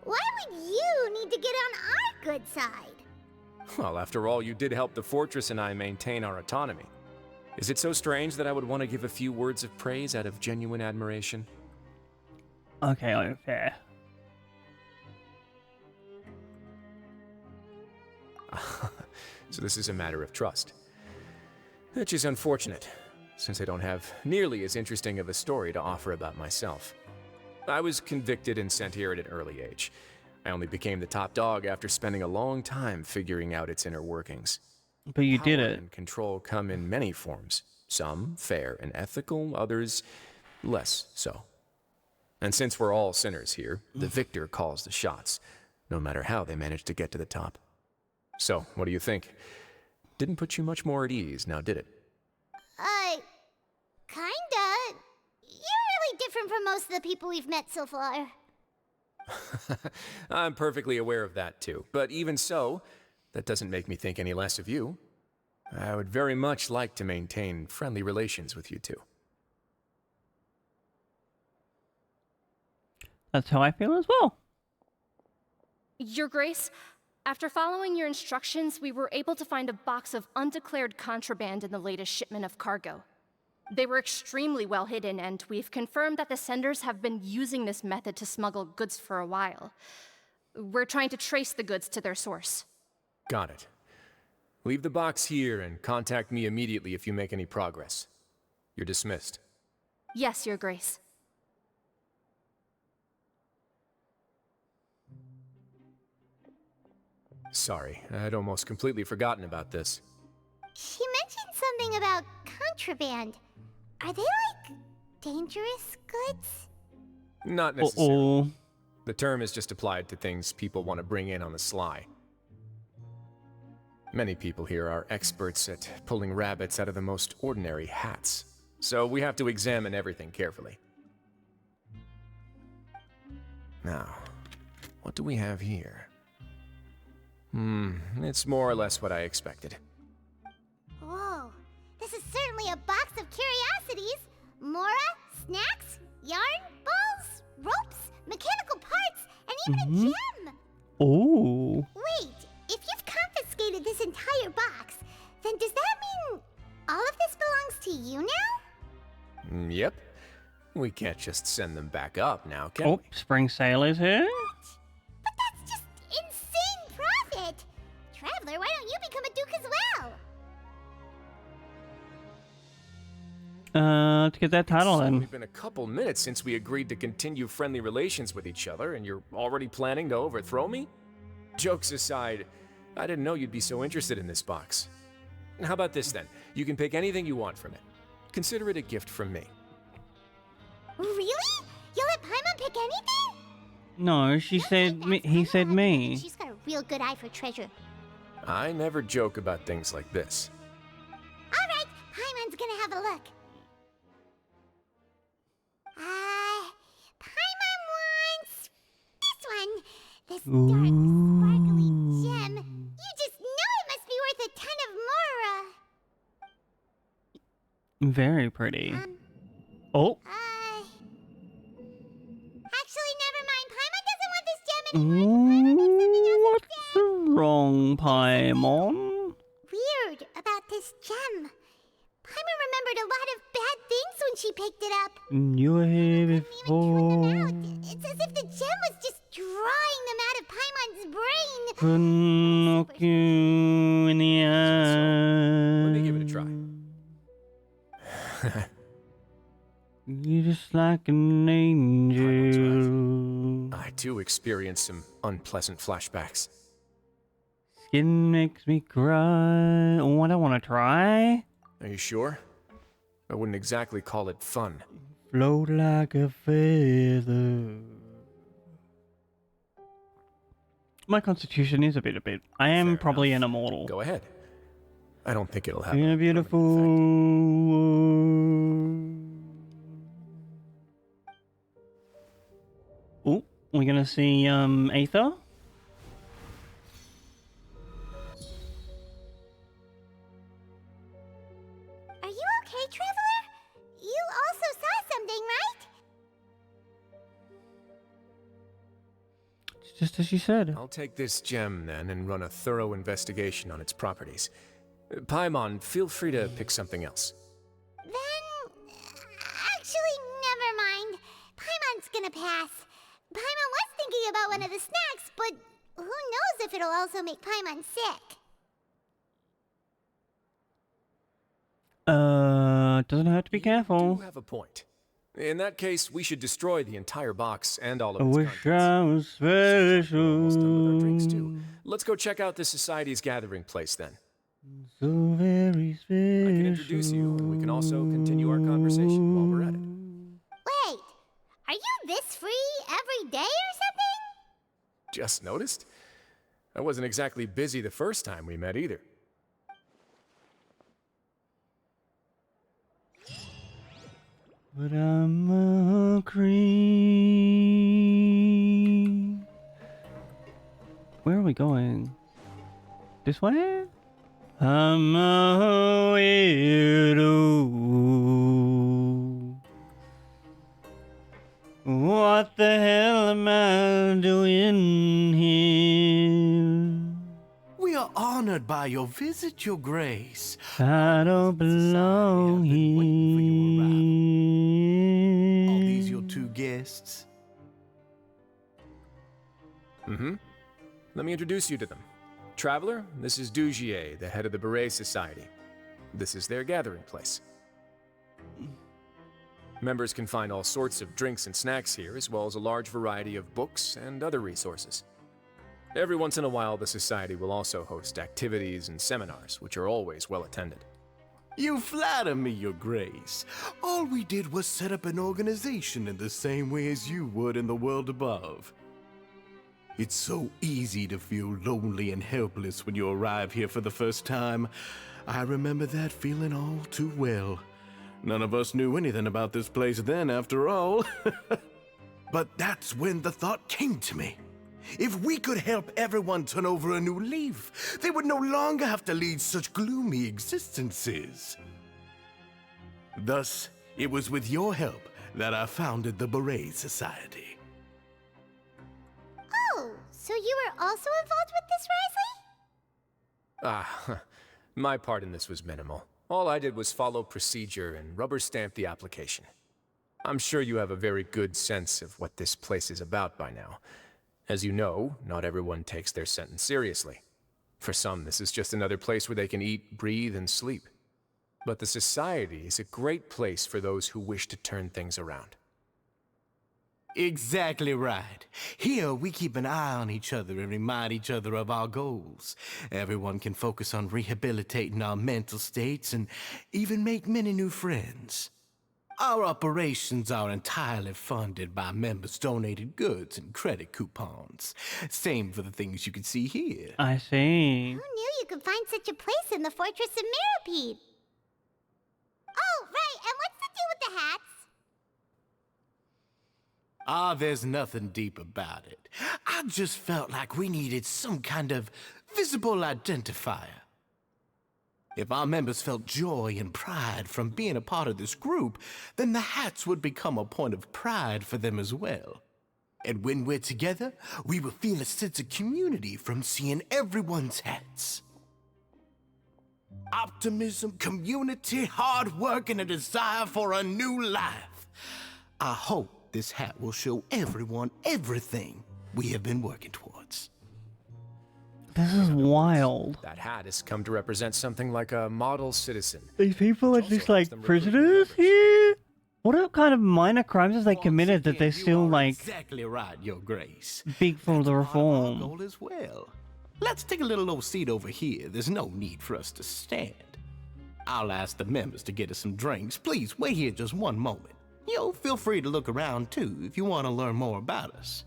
Why would you need to get on our good side? Well, after all, you did help the fortress and I maintain our autonomy. Is it so strange that I would want to give a few words of praise out of genuine admiration? Okay, fair. So this is a matter of trust. Which is unfortunate, since I don't have nearly as interesting of a story to offer about myself. I was convicted and sent here at an early age. I only became the top dog after spending a long time figuring out its inner workings. But you did Power it. and control come in many forms, Some fair and ethical, others less so. And since we're all sinners here, the victor calls the shots, no matter how they manage to get to the top. So, what do you think? Didn't put you much more at ease, now did it? Kinda. You're really different from most of the people we've met so far. I'm perfectly aware of that too. But even so, that doesn't make me think any less of you. I would very much like to maintain friendly relations with you two. That's how I feel as well. Your Grace, after following your instructions, we were able to find a box of undeclared contraband in the latest shipment of cargo. They were extremely well hidden, and we've confirmed that the senders have been using this method to smuggle goods for a while. We're trying to trace the goods to their source. Got it. Leave the box here and contact me immediately if you make any progress. You're dismissed. Yes, Your Grace. Sorry, I'd almost completely forgotten about this. She mentioned something about contraband. Are they like dangerous goods? Not necessarily. The term is just applied to things people want to bring in on the sly. Many people here are experts at pulling rabbits out of the most ordinary hats, so we have to examine everything carefully. Now, what do we have here? It's more or less what I expected. Whoa, this is certainly a box of curiosities. Mora, snacks, yarn, balls, ropes, mechanical parts, and even a gem. Oh. Wait, if you've confiscated this entire box, then does that mean all of this belongs to you now? Yep. We can't just send them back up now, can Oh, Spring Sail is here. But that's just insane profit! Traveler, why don't you become a duke as well? To get that title It's then. only been a couple minutes since we agreed to continue friendly relations with each other, and you're already planning to overthrow me? Jokes aside, I didn't know you'd be so interested in this box. How about this then? You can pick anything you want from it. Consider it a gift from me. Really? You'll let Paimon pick anything? No, she said me. He said me. She's got a real good eye for treasure. I never joke about things like this. Alright, Paimon's gonna have a look. Paimon wants this one. This dark, sparkly gem. You just know it must be worth a ton of mora. Very pretty. Oh. Actually, never mind. Paimon doesn't want this gem anymore. What's wrong, Paimon? Weird about this gem. Paimon remembered a lot of bad things when she picked it up. You were here before. It's as if the gem was just drawing them out of Paimon's brain. Couldn't look you in the eye. Let me give it a try. You're just like an angel. I too experienced some unpleasant flashbacks. Skin makes me cry. Oh, I don't want to try. Are you sure? I wouldn't exactly call it fun. Float like a feather. My constitution is a bit. I am probably an immortal. Go ahead. I don't think it'll happen. You're beautiful. Oh, we're gonna see Aether. Are you okay, Traveler? You also saw something, right? It's just as you said. I'll take this gem then and run a thorough investigation on its properties. Paimon, feel free to pick something else. Actually, never mind. Paimon's gonna pass. Paimon was thinking about one of the snacks, but who knows if it'll also make Paimon sick. Doesn't hurt to be careful. You have a point. In that case, we should destroy the entire box and all of I its wish I was special. Let's go check out the Society's gathering place then. So very special. I can introduce you, and we can also continue our conversation while we're at it. Wait, are you this free every day or something? Just noticed? I wasn't exactly busy the first time we met either. But I'm a cream. Where are we going? This way? I'm a weirdo. What the hell am I doing here? We are honored by your visit, Your Grace. I don't belong here. Are these your two guests? Mm-hmm. Let me introduce you to them. Traveler, this is Dugier, the head of the Beret Society. This is their gathering place. Members can find all sorts of drinks and snacks here, as well as a large variety of books and other resources. Every once in a while, the Society will also host activities and seminars, which are always well attended. You flatter me, Your Grace. All we did was set up an organization in the same way as you would in the world above. It's so easy to feel lonely and helpless when you arrive here for the first time. I remember that feeling all too well. None of us knew anything about this place then, after all. But that's when the thought came to me. If we could help everyone turn over a new leaf, they would no longer have to lead such gloomy existences. Thus, it was with your help that I founded the Beret Society. Oh, so you were also involved with this, Risley? My part in this was minimal. All I did was follow procedure and rubber stamp the application. I'm sure you have a very good sense of what this place is about by now. As you know, not everyone takes their sentence seriously. For some, this is just another place where they can eat, breathe, and sleep. But the Society is a great place for those who wish to turn things around. Exactly right. Here, we keep an eye on each other and remind each other of our goals. Everyone can focus on rehabilitating our mental states and even make many new friends. Our operations are entirely funded by members' donated goods and credit coupons. Same for the things you can see here. I see. Who knew you could find such a place in the Fortress of Mirapede? Oh, right, and what's the deal with the hats? There's nothing deep about it. I just felt like we needed some kind of visible identifier. If our members felt joy and pride from being a part of this group, then the hats would become a point of pride for them as well. And when we're together, we will feel a sense of community from seeing everyone's hats. Optimism, community, hard work, and a desire for a new life. I hope this hat will show everyone everything we have been working towards. This is wild. That hat has come to represent something like a model citizen. These people are just like prisoners here? What kind of minor crimes have they committed that they're still like exactly right, Your Grace. big for the reform? Goal as well. Let's take a little old seat over here. There's no need for us to stand. I'll ask the members to get us some drinks. Please wait here just one moment. Feel free to look around too if you want to learn more about us.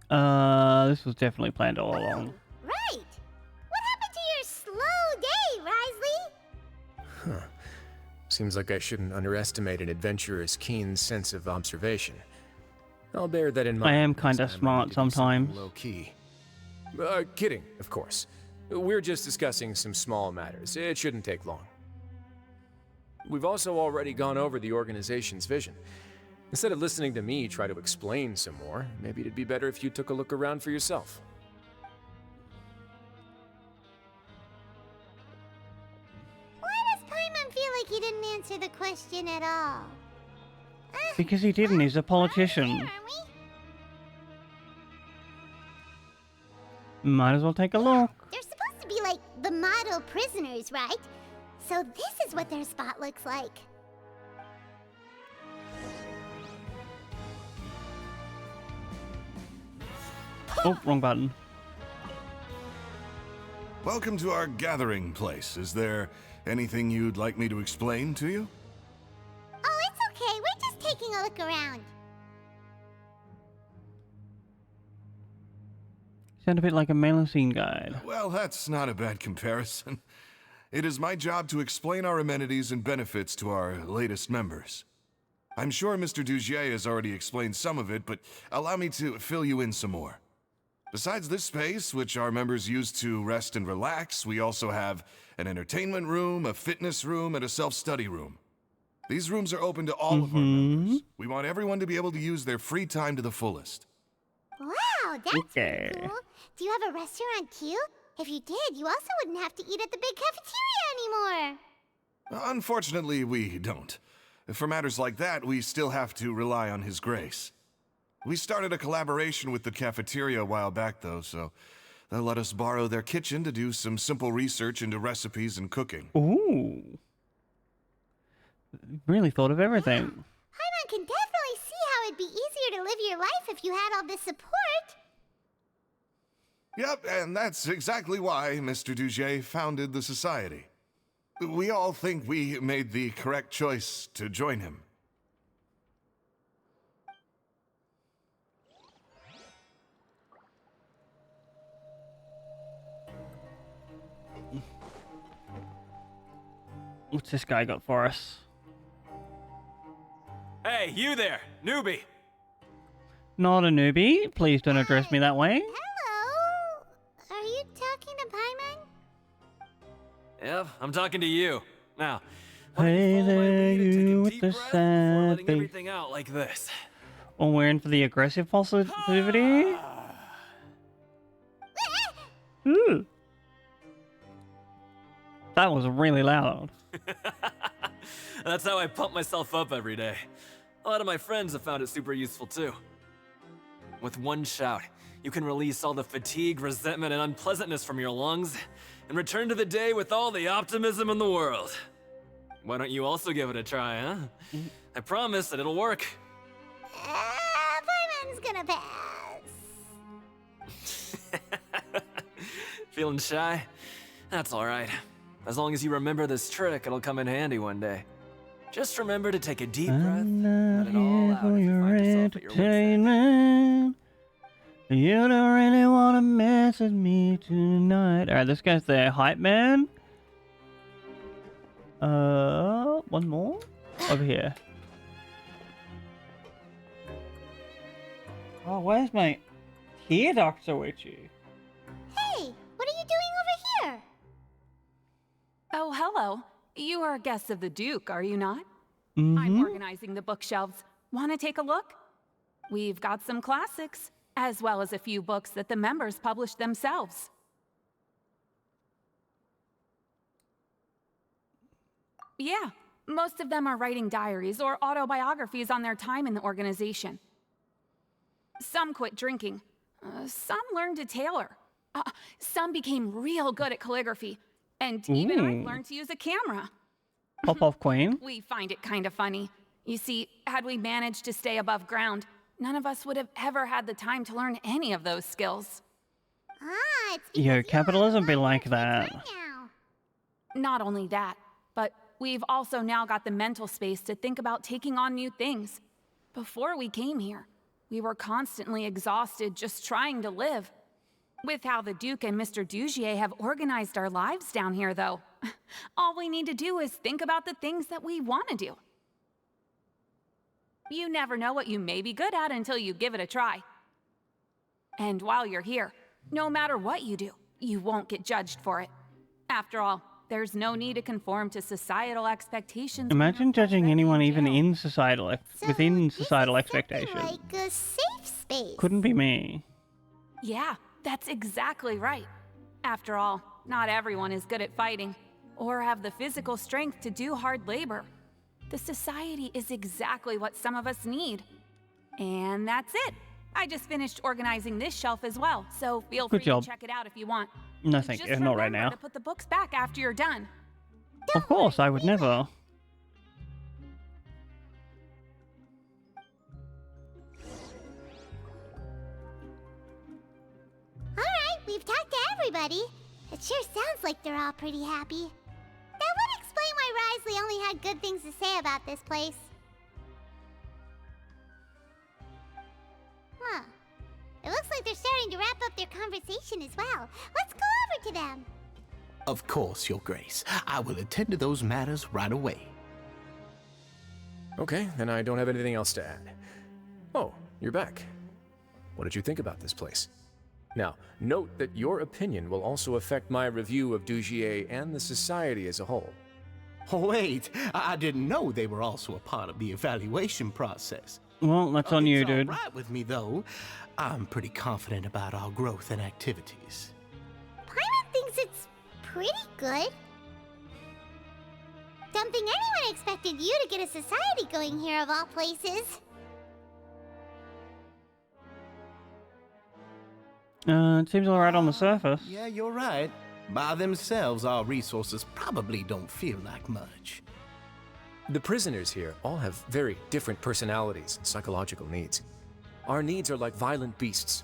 This was definitely planned all along. Right! What happened to your slow day, Risley? Huh. Seems like I shouldn't underestimate an adventurer's keen sense of observation. I'll bear that in mind. I am kind of smart sometimes. Low key. Kidding, of course. We're just discussing some small matters. It shouldn't take long. We've also already gone over the organization's vision. Instead of listening to me try to explain some more, maybe it'd be better if you took a look around for yourself. Why does Paimon feel like he didn't answer the question at all? Because he didn't, he's a politician. Might as well take a look. They're supposed to be like the model prisoners, right? So this is what their spot looks like. Oh, wrong button. Welcome to our gathering place. Is there anything you'd like me to explain to you? Oh, it's okay. We're just taking a look around. Sound a bit like a Melusine guide. Well, that's not a bad comparison. It is my job to explain our amenities and benefits to our latest members. I'm sure Mr. Dugier has already explained some of it, but allow me to fill you in some more. Besides this space, which our members use to rest and relax, we also have an entertainment room, a fitness room, and a self-study room. These rooms are open to all of our members. We want everyone to be able to use their free time to the fullest. Wow, that's pretty cool. Do you have a restaurant too? If you did, you also wouldn't have to eat at the big cafeteria anymore. Unfortunately, we don't. For matters like that, we still have to rely on His grace. We started a collaboration with the cafeteria a while back, though, so they'll let us borrow their kitchen to do some simple research into recipes and cooking. Ooh. Really thought of everything. Paimon can definitely see how it'd be easier to live your life if you had all this support. Yep, and that's exactly why Mr. Dugier founded the society. We all think we made the correct choice to join him. What's this guy got for us? Hey, you there, newbie! Not a newbie. Please don't address me that way. Hello? Are you talking to Paimon? Yep, I'm talking to you. Now, Hey there, you with the sad letting face. everything out like this. Oh, we're in for the aggressive positivity? Ooh. That was really loud. That's how I pump myself up every day. A lot of my friends have found it super useful too. With one shout, you can release all the fatigue, resentment, and unpleasantness from your lungs and return to the day with all the optimism in the world. Why don't you also give it a try, huh? I promise that it'll work. Paimon's gonna pass. Feeling shy? That's alright. As long as you remember this trick, it'll come in handy one day. Just remember to take a deep breath, I'm let not it all here out for if you your find yourself at your wit's end. entertainment. You don't really want to mess with me tonight. Alright, this guy's the hype man. One more? Over here. Oh, where's my tear doctor with you? Hey, what are you doing over here? Oh, hello. You are guests of the Duke, are you not? Mm-hmm. I'm organizing the bookshelves. Want to take a look? We've got some classics, as well as a few books that the members published themselves. Yeah, most of them are writing diaries or autobiographies on their time in the organization. Some quit drinking. Some learned to tailor. Some became real good at calligraphy. And even I've learned to use a camera. Pop off queen. We find it kind of funny. You see, had we managed to stay above ground, none of us would have ever had the time to learn any of those skills. Yo, capitalism be like that. Not only that, but we've also now got the mental space to think about taking on new things. Before we came here, we were constantly exhausted just trying to live. With how the Duke and Mr. Dugier have organized our lives down here, though, all we need to do is think about the things that we want to do. You never know what you may be good at until you give it a try. And while you're here, no matter what you do, you won't get judged for it. After all, there's no need to conform to societal expectations. Imagine judging anyone even in societal within societal expectations. Like a safe space. Couldn't be me. Yeah, that's exactly right. After all, not everyone is good at fighting, or have the physical strength to do hard labor. The society is exactly what some of us need. And that's it. I just finished organizing this shelf as well, so feel free to check it out if you want. No, thank you. Not right now. To put the books back after you're done. Of course, I would never. everybody. It sure sounds like they're all pretty happy. That would explain why Risley only had good things to say about this place. Huh. It looks like they're starting to wrap up their conversation as well. Let's go over to them. Of course, Your Grace. I will attend to those matters right away. Okay, then I don't have anything else to add. Oh, you're back. What did you think about this place? Now, note that your opinion will also affect my review of Dugier and the Society as a whole. Wait, I didn't know they were also a part of the evaluation process. Well, that's on you, dude. It's all right with me, though. I'm pretty confident about our growth and activities. Paimon thinks it's pretty good. Don't think anyone expected you to get a society going here of all places. It seems alright on the surface. Yeah, you're right. By themselves, our resources probably don't feel like much. The prisoners here all have very different personalities and psychological needs. Our needs are like violent beasts.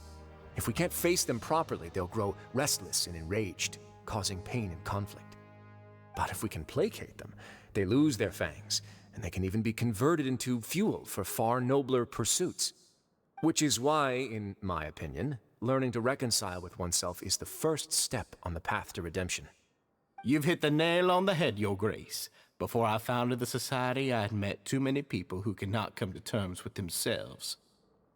If we can't face them properly, they'll grow restless and enraged, causing pain and conflict. But if we can placate them, they lose their fangs, and they can even be converted into fuel for far nobler pursuits. Which is why, in my opinion, learning to reconcile with oneself is the first step on the path to redemption. You've hit the nail on the head, Your Grace. Before I founded the Society, I had met too many people who could not come to terms with themselves.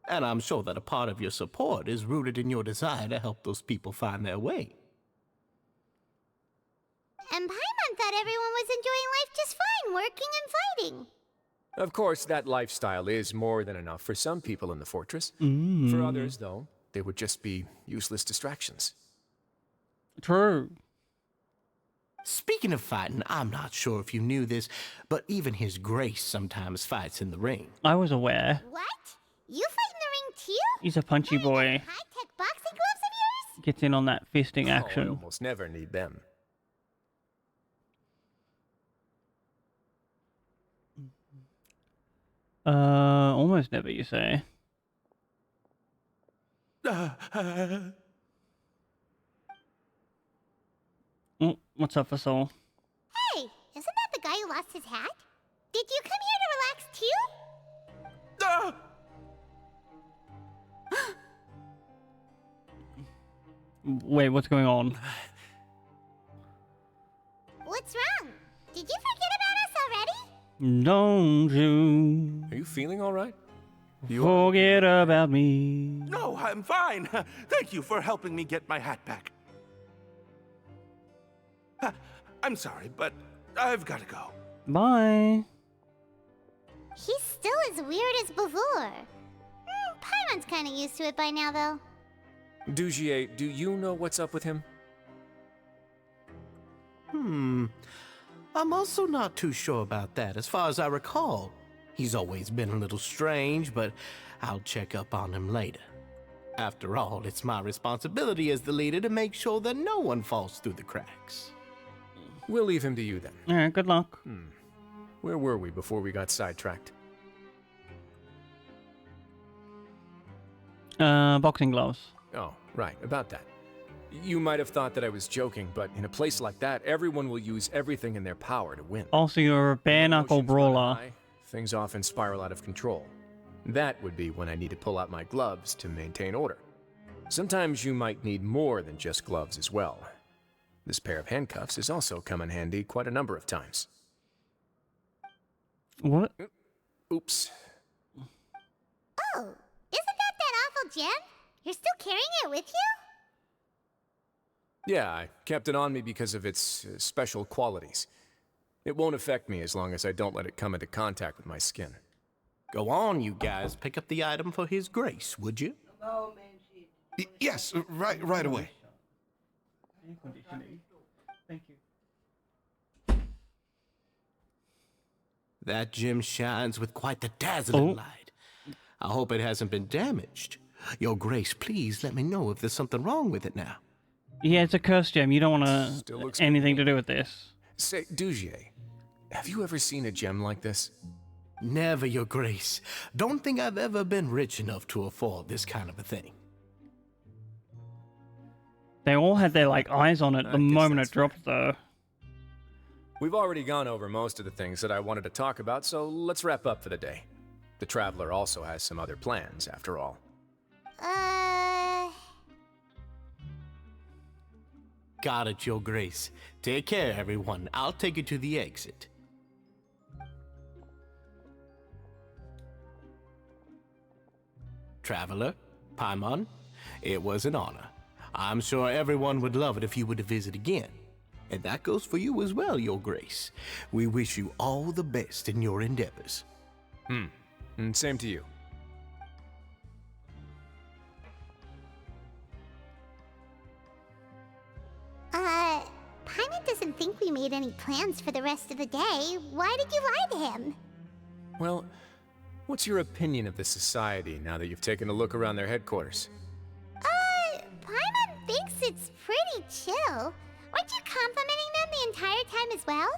And I'm sure that a part of your support is rooted in your desire to help those people find their way. And Paimon thought everyone was enjoying life just fine, working and fighting. Of course, that lifestyle is more than enough for some people in the fortress. For others, though, they would just be useless distractions. True. Speaking of fighting, I'm not sure if you knew this, but even His Grace sometimes fights in the ring. I was aware. What? You fight in the ring too? He's a punchy boy. High-tech boxing gloves of yours? Gets in on that fisting I action. almost never need them. Almost never, you say. What's up, Fasol? Hey, isn't that the guy who lost his hat? Did you come here to relax too? Wait, what's going on? What's wrong? Did you forget about us already? Don't you Are you feeling all right? forget about me. No, I'm fine. Thank you for helping me get my hat back. I'm sorry, but I've got to go. Bye. He's still as weird as before. Paimon's kind of used to it by now, though. Dugier, do you know what's up with him? I'm also not too sure about that. As far as I recall, he's always been a little strange, but I'll check up on him later. After all, it's my responsibility as the leader to make sure that no one falls through the cracks. We'll leave him to you then. Alright, good luck. Where were we before we got sidetracked? Boxing gloves. Oh, right, about that. You might have thought that I was joking, but in a place like that, everyone will use everything in their power to win. Also, you're a bare knuckle brawler. High, things often spiral out of control. That would be when I need to pull out my gloves to maintain order. Sometimes you might need more than just gloves as well. This pair of handcuffs has also come in handy quite a number of times. What? Oops. Oh, isn't that awful gem? You're still carrying it with you? Yeah, I kept it on me because of its special qualities. It won't affect me as long as I don't let it come into contact with my skin. Go on, you guys. Pick up the item for His Grace, would you? Yes, right away. Thank you. That gem shines with quite the dazzling light. I hope it hasn't been damaged. Your Grace, please let me know if there's something wrong with it now. Yeah, it's a cursed gem. You don't want to anything to do with this. Say, Dugier, have you ever seen a gem like this? Never, Your Grace. Don't think I've ever been rich enough to afford this kind of a thing. They all had their like eyes on it the moment it dropped, though. We've already gone over most of the things that I wanted to talk about, so let's wrap up for the day. The Traveler also has some other plans, after all. Got it, Your Grace. Take care, everyone. I'll take you to the exit. Traveler, Paimon, it was an honor. I'm sure everyone would love it if you were to visit again. And that goes for you as well, Your Grace. We wish you all the best in your endeavors. And same to you. Paimon doesn't think we made any plans for the rest of the day. Why did you lie to him? Well, what's your opinion of the Society now that you've taken a look around their headquarters? Paimon thinks it's pretty chill. Weren't you complimenting them the entire time as well?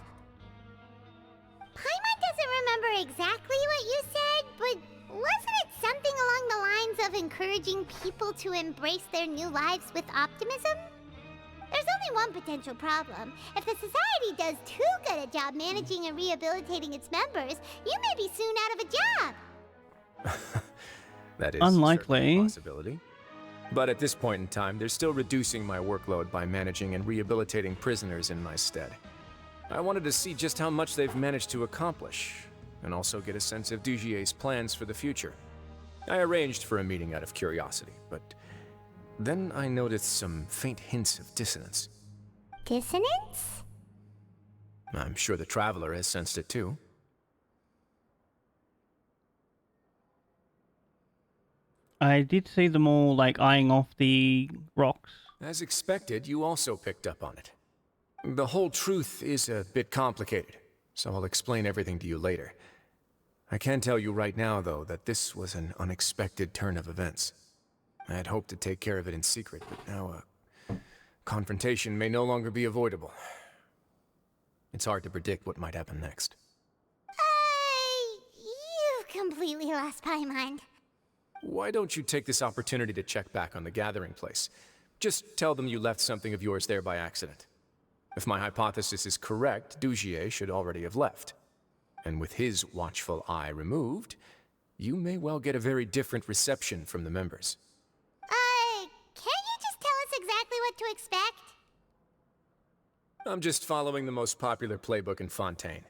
Paimon doesn't remember exactly what you said, but wasn't it something along the lines of encouraging people to embrace their new lives with optimism? There's only one potential problem. If the Society does too good a job managing and rehabilitating its members, you may be soon out of a job. That is unlikely. A possibility. But at this point in time, they're still reducing my workload by managing and rehabilitating prisoners in my stead. I wanted to see just how much they've managed to accomplish, and also get a sense of Dugier's plans for the future. I arranged for a meeting out of curiosity, but then I noticed some faint hints of dissonance. Dissonance? I'm sure the Traveler has sensed it too. I did see them all like eyeing off the rocks. As expected, you also picked up on it. The whole truth is a bit complicated, so I'll explain everything to you later. I can tell you right now, though, that this was an unexpected turn of events. I had hoped to take care of it in secret, but now a confrontation may no longer be avoidable. It's hard to predict what might happen next. You've completely lost Paimon. Why don't you take this opportunity to check back on the gathering place? Just tell them you left something of yours there by accident. If my hypothesis is correct, Dugier should already have left. And with his watchful eye removed, you may well get a very different reception from the members. Can't you just tell us exactly what to expect? I'm just following the most popular playbook in Fontaine.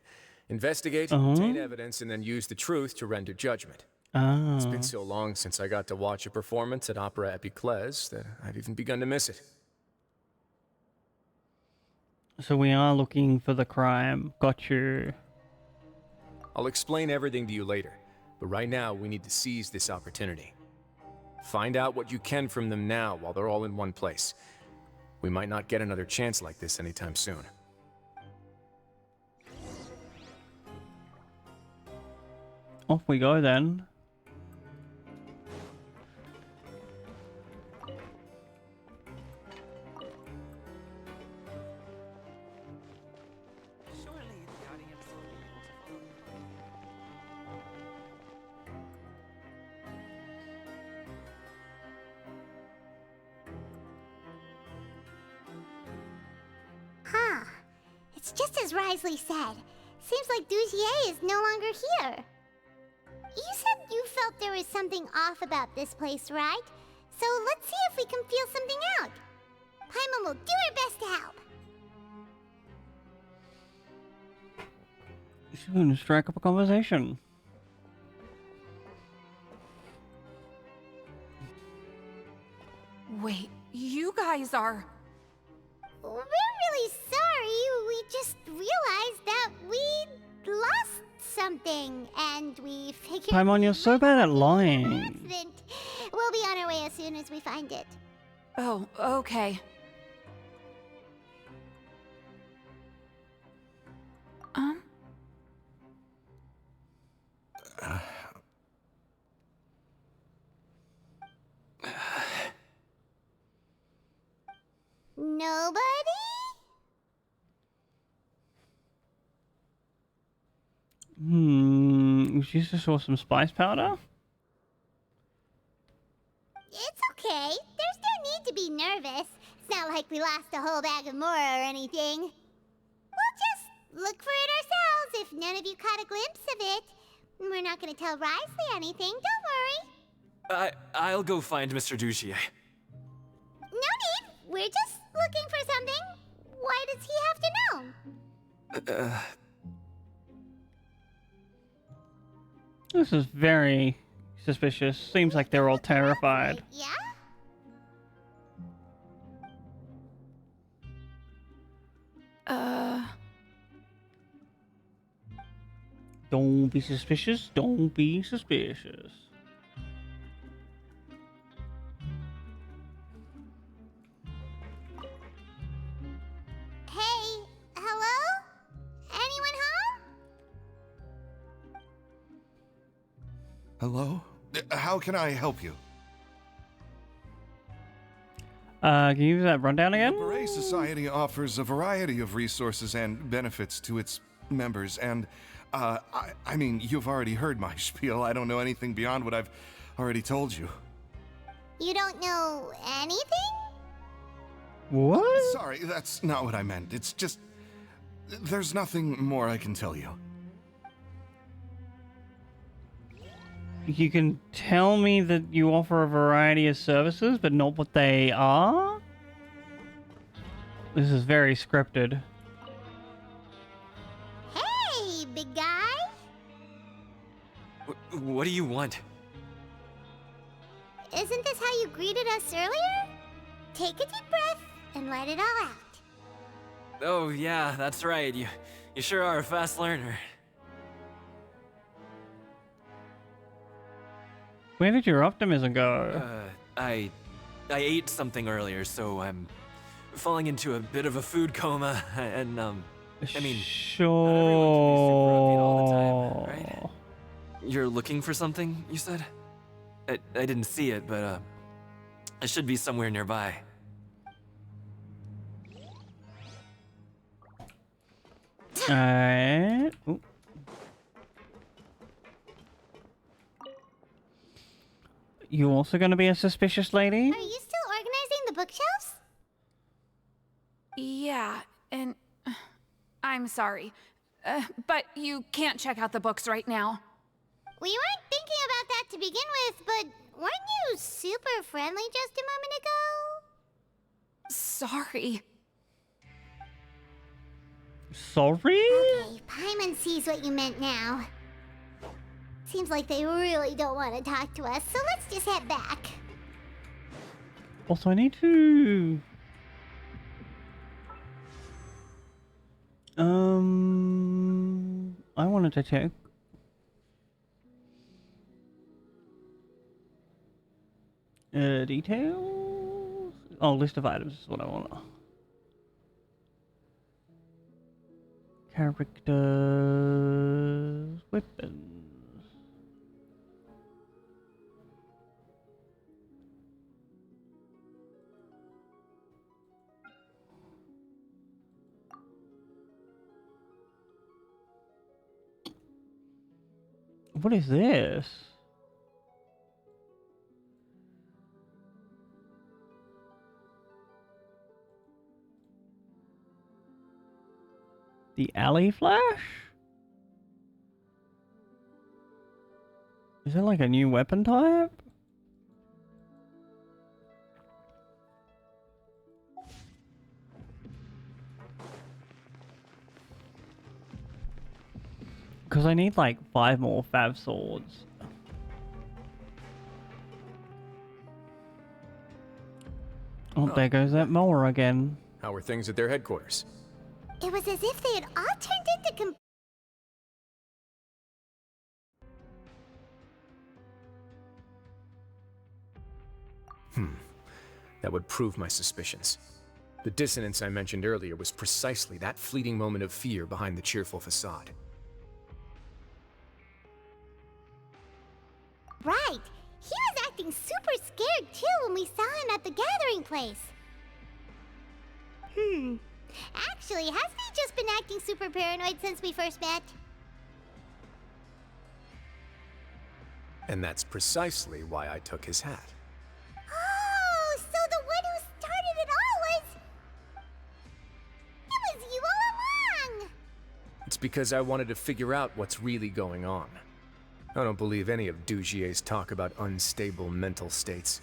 Investigate, obtain evidence, and then use the truth to render judgment. It's been so long since I got to watch a performance at Opera Epiclese that I've even begun to miss it. So we are looking for the crime. Got you. I'll explain everything to you later, but right now we need to seize this opportunity. Find out what you can from them now while they're all in one place. We might not get another chance like this anytime soon. Off we go then. Huh. It's just as Risley said. Seems like Dugier is no longer here. You said you felt there was something off about this place, right? So let's see if we can feel something out. Paimon will do her best to help. She's going to strike up a conversation. Wait, you guys are... We're really sorry. We just realized that we lost something, and we figured... Paimon, you're so bad at lying. Accident. We'll be on our way as soon as we find it. Oh, okay. Nobody? She just saw some spice powder? It's okay. There's no need to be nervous. It's not like we lost a whole bag of Mora or anything. We'll just look for it ourselves if none of you caught a glimpse of it. We're not gonna tell Risley anything, don't worry. I'll go find Mr. Douchier. No need. We're just looking for something. Why does he have to know? This is very suspicious. Seems like they're all terrified. Yeah? Don't be suspicious. Don't be suspicious. Hey, hello? Anyone home? Hello? How can I help you? Can you use that rundown again? The Beret Society offers a variety of resources and benefits to its members, and, I mean, you've already heard my spiel. I don't know anything beyond what I've already told you. You don't know anything? What? Sorry, that's not what I meant. It's just... there's nothing more I can tell you. You can tell me that you offer a variety of services, but not what they are? This is very scripted. Hey, big guy. What do you want? Isn't this how you greeted us earlier? Take a deep breath and let it all out. Oh, yeah, that's right. You sure are a fast learner. Where did your optimism go? I ate something earlier, so I'm falling into a bit of a food coma, and, I mean... Sure. All the time, right? You're looking for something, you said? I didn't see it, but, it should be somewhere nearby. Alright. Ooh. You also gonna be a suspicious lady? Are you still organizing the bookshelves? Yeah, and I'm sorry, but you can't check out the books right now. We weren't thinking about that to begin with, but weren't you super friendly just a moment ago? Sorry. Sorry? Okay, Paimon sees what you meant now. Seems like they really don't want to talk to us, so let's just head back. Also, I need to... I wanted to check. Details? Oh, list of items is what I want. Characters... Weapons... What is this? The alley flash? Is it like a new weapon type? Because I need like 5 more Fav swords. Oh, there goes that mower again. How are things at their headquarters? It was as if they had all turned into That would prove my suspicions. The dissonance I mentioned earlier was precisely that fleeting moment of fear behind the cheerful facade. Right. He was acting super scared too when we saw him at the gathering place. Actually, hasn't he just been acting super paranoid since we first met? And that's precisely why I took his hat. Oh, so the one who started it all was... because I wanted to figure out what's really going on. I don't believe any of Dugier's talk about unstable mental states.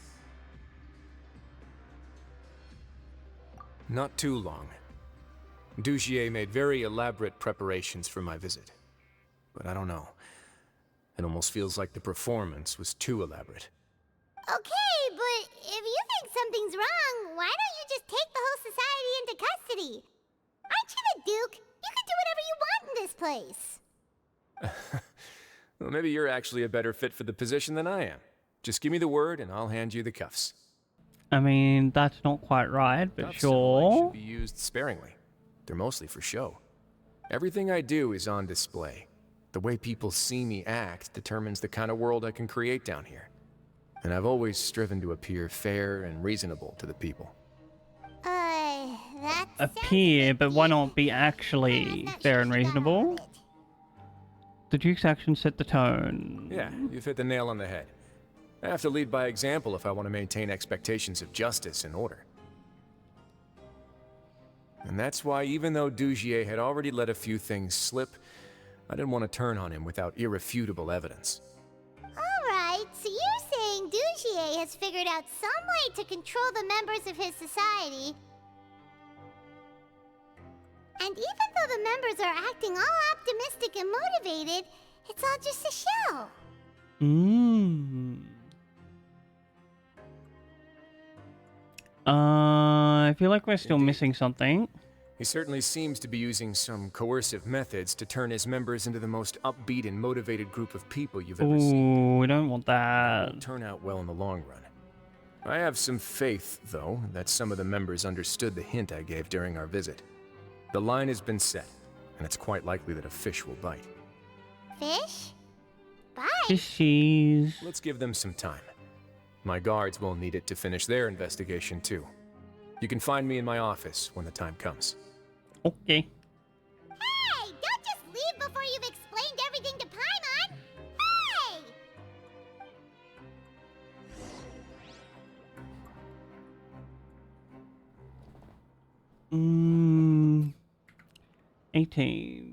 Not too long. Dugier made very elaborate preparations for my visit. But I don't know. It almost feels like the performance was too elaborate. Okay, but if you think something's wrong, why don't you just take the whole society into custody? Aren't you the Duke? You can do whatever you want in this place. Well, maybe you're actually a better fit for the position than I am. Just give me the word and I'll hand you the cuffs. I mean, that's not quite right, but Cuffs and the like sure. should be used sparingly. They're mostly for show. Everything I do is on display. The way people see me act determines the kind of world I can create down here. And I've always striven to appear fair and reasonable to the people. That Appear, but why not be actually fair and reasonable? The Duke's actions set the tone. Yeah, you've hit the nail on the head. I have to lead by example if I want to maintain expectations of justice and order. And that's why, even though Dugier had already let a few things slip, I didn't want to turn on him without irrefutable evidence. Alright, so you're saying Dugier has figured out some way to control the members of his society. And even though the members are acting all optimistic and motivated, it's all just a show. I feel like we're still missing something. He certainly seems to be using some coercive methods to turn his members into the most upbeat and motivated group of people you've ever seen. Ooh, we don't want that. It'll turn out well in the long run. I have some faith, though, that some of the members understood the hint I gave during our visit. The line has been set, and it's quite likely that a fish will bite. Fish? Bite? Fishies. Let's give them some time. My guards will need it to finish their investigation, too. You can find me in my office when the time comes. Okay. Hey! Don't just leave before you've explained everything to Paimon! Hey! 18.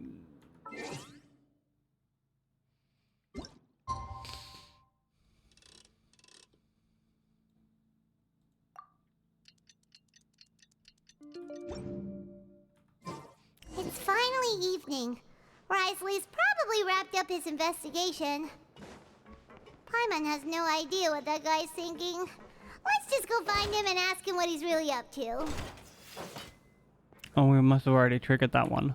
It's finally evening. Risley's probably wrapped up his investigation. Paimon has no idea what that guy's thinking. Let's just go find him and ask him what he's really up to. Oh, we must have already triggered that one.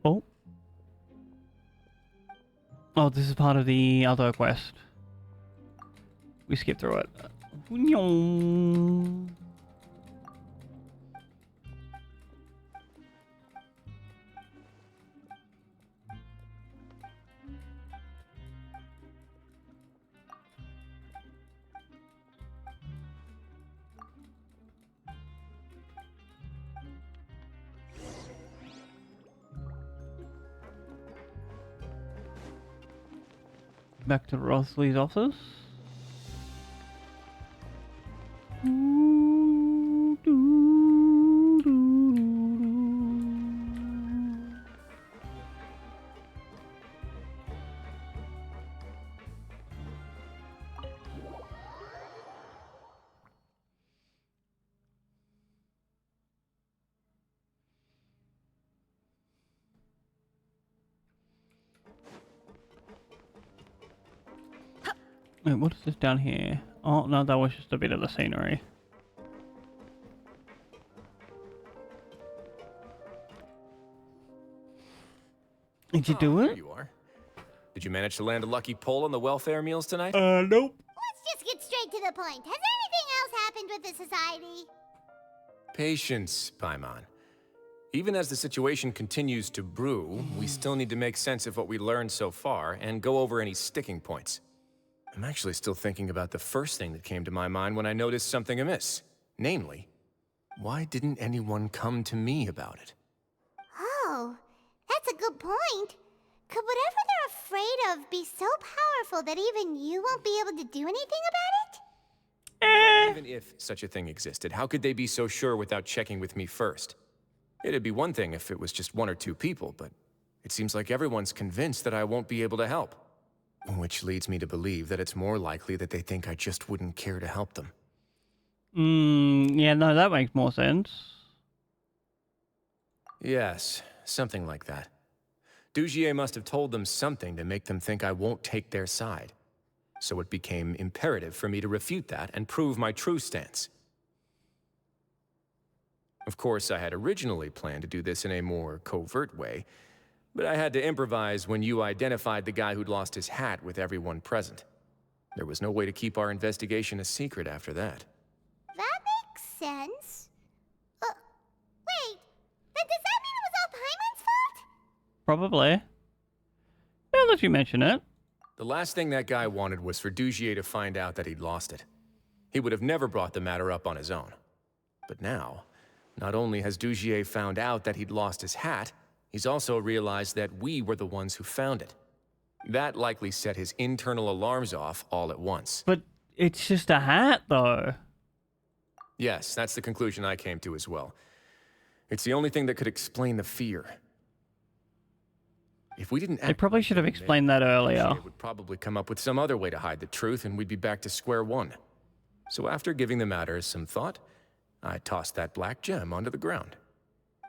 Oh. Oh, this is part of the other quest. We skipped through it. Back to Rosley's office. Wait, what is this down here? Oh, no, that was just a bit of the scenery. Did you do There it? you are. Did you manage to land a lucky pull on the welfare meals tonight? Nope. Let's just get straight to the point. Has anything else happened with the society? Patience, Paimon. Even as the situation continues to brew, we still need to make sense of what we learned so far and go over any sticking points. I'm actually still thinking about the first thing that came to my mind when I noticed something amiss. Namely, why didn't anyone come to me about it? Oh, that's a good point. Could whatever they're afraid of be so powerful that even you won't be able to do anything about it? Even if such a thing existed, how could they be so sure without checking with me first? It'd be one thing if it was just 1 or 2 people, but it seems like everyone's convinced that I won't be able to help. Which leads me to believe that it's more likely that they think I just wouldn't care to help them. Yeah, no, that makes more sense. Yes, something like that. Dugier must have told them something to make them think I won't take their side. So it became imperative for me to refute that and prove my true stance. Of course, I had originally planned to do this in a more covert way, but I had to improvise when you identified the guy who'd lost his hat with everyone present. There was no way to keep our investigation a secret after that. That makes sense. Wait, then does that mean it was all Paimon's fault? Probably. Now that you mention it. The last thing that guy wanted was for Dugier to find out that he'd lost it. He would have never brought the matter up on his own. But now, not only has Dugier found out that he'd lost his hat, he's also realized that we were the ones who found it. That likely set his internal alarms off all at once. But it's just a hat, though. Yes, that's the conclusion I came to as well. It's the only thing that could explain the fear. If we didn't act, They probably should have explained that earlier. Dugier would probably come up with some other way to hide the truth, and we'd be back to square one. So after giving the matter some thought, I tossed that black gem onto the ground.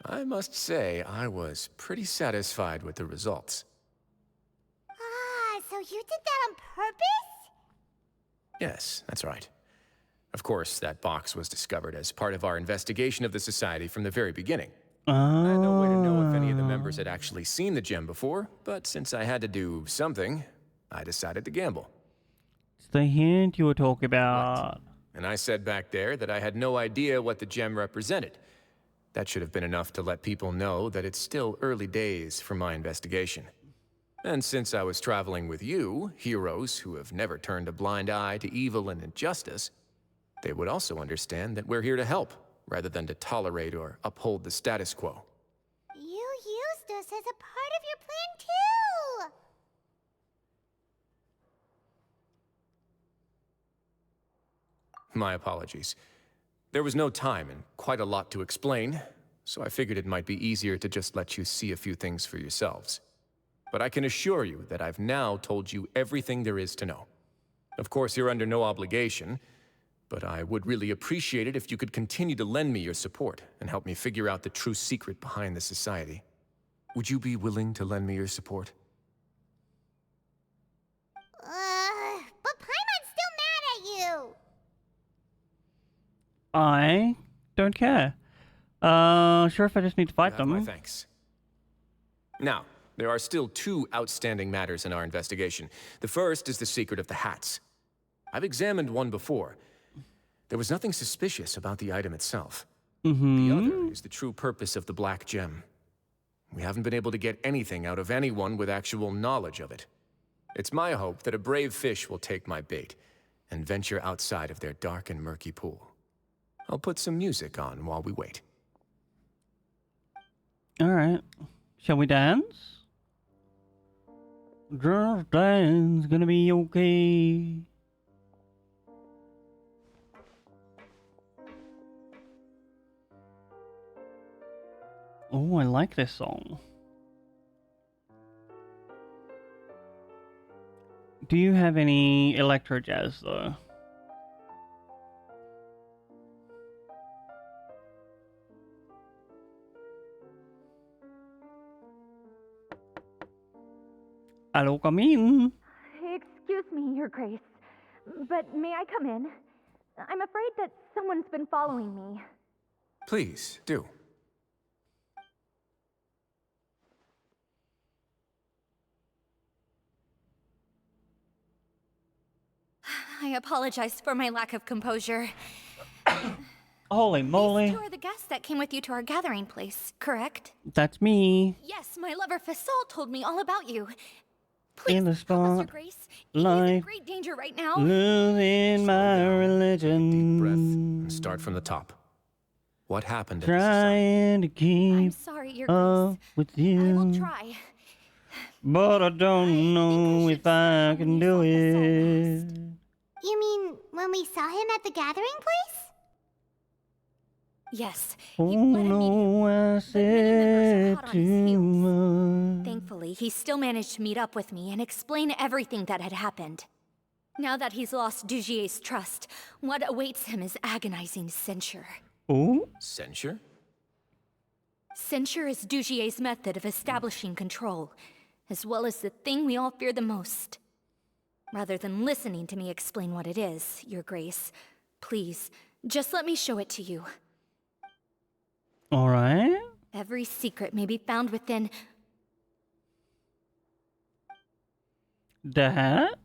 I must say, I was pretty satisfied with the results. Ah, so you did that on purpose? Yes, that's right. Of course, that box was discovered as part of our investigation of the Society from the very beginning. I had no way to know if any of the members had actually seen the gem before, but since I had to do something, I decided to gamble. It's the hint you were talking about. Right. And I said back there that I had no idea what the gem represented. That should have been enough to let people know that it's still early days for my investigation. And since I was traveling with you, heroes who have never turned a blind eye to evil and injustice, they would also understand that we're here to help, rather than to tolerate or uphold the status quo. You used us as a part of your plan, too! My apologies. There was no time and quite a lot to explain, so I figured it might be easier to just let you see a few things for yourselves. But I can assure you that I've now told you everything there is to know. Of course, you're under no obligation, but I would really appreciate it if you could continue to lend me your support and help me figure out the true secret behind the Society. Would you be willing to lend me your support? But Paimon's still mad at you! I don't care. Sure if I just need to fight them. My thanks. Now, there are still 2 outstanding matters in our investigation. The first is the secret of the hats. I've examined one before. There was nothing suspicious about the item itself. The other is the true purpose of the black gem. We haven't been able to get anything out of anyone with actual knowledge of it. It's my hope that a brave fish will take my bait and venture outside of their dark and murky pool. I'll put some music on while we wait. Alright. Shall we dance? Just dance, gonna be okay. Oh, I like this song. Do you have any electro jazz though? Hello, come in. Excuse me, Your Grace, but may I come in? I'm afraid that someone's been following me. Please, do. I apologize for my lack of composure. Holy moly. These 2 are the guests that came with you to our gathering place, correct? That's me. Yes, my lover Fasol told me all about you. Please, in the spot, Grace. life, in great danger right now. Losing my religion. Deep breath and start from the top. What happened? Trying to keep I'm sorry, Your up Grace. with you. I will try. But I don't know if I can do it. You mean When we saw him at the gathering place? Yes. Oh no, I said too much. Thankfully, he still managed to meet up with me and explain everything that had happened. Now that he's lost Dugier's trust, what awaits him is agonizing censure. Oh? Censure? Censure is Dugier's method of establishing control, as well as the thing we all fear the most. Rather than listening to me explain what it is, Your Grace, please, just let me show it to you. Alright. Every secret may be found within... That?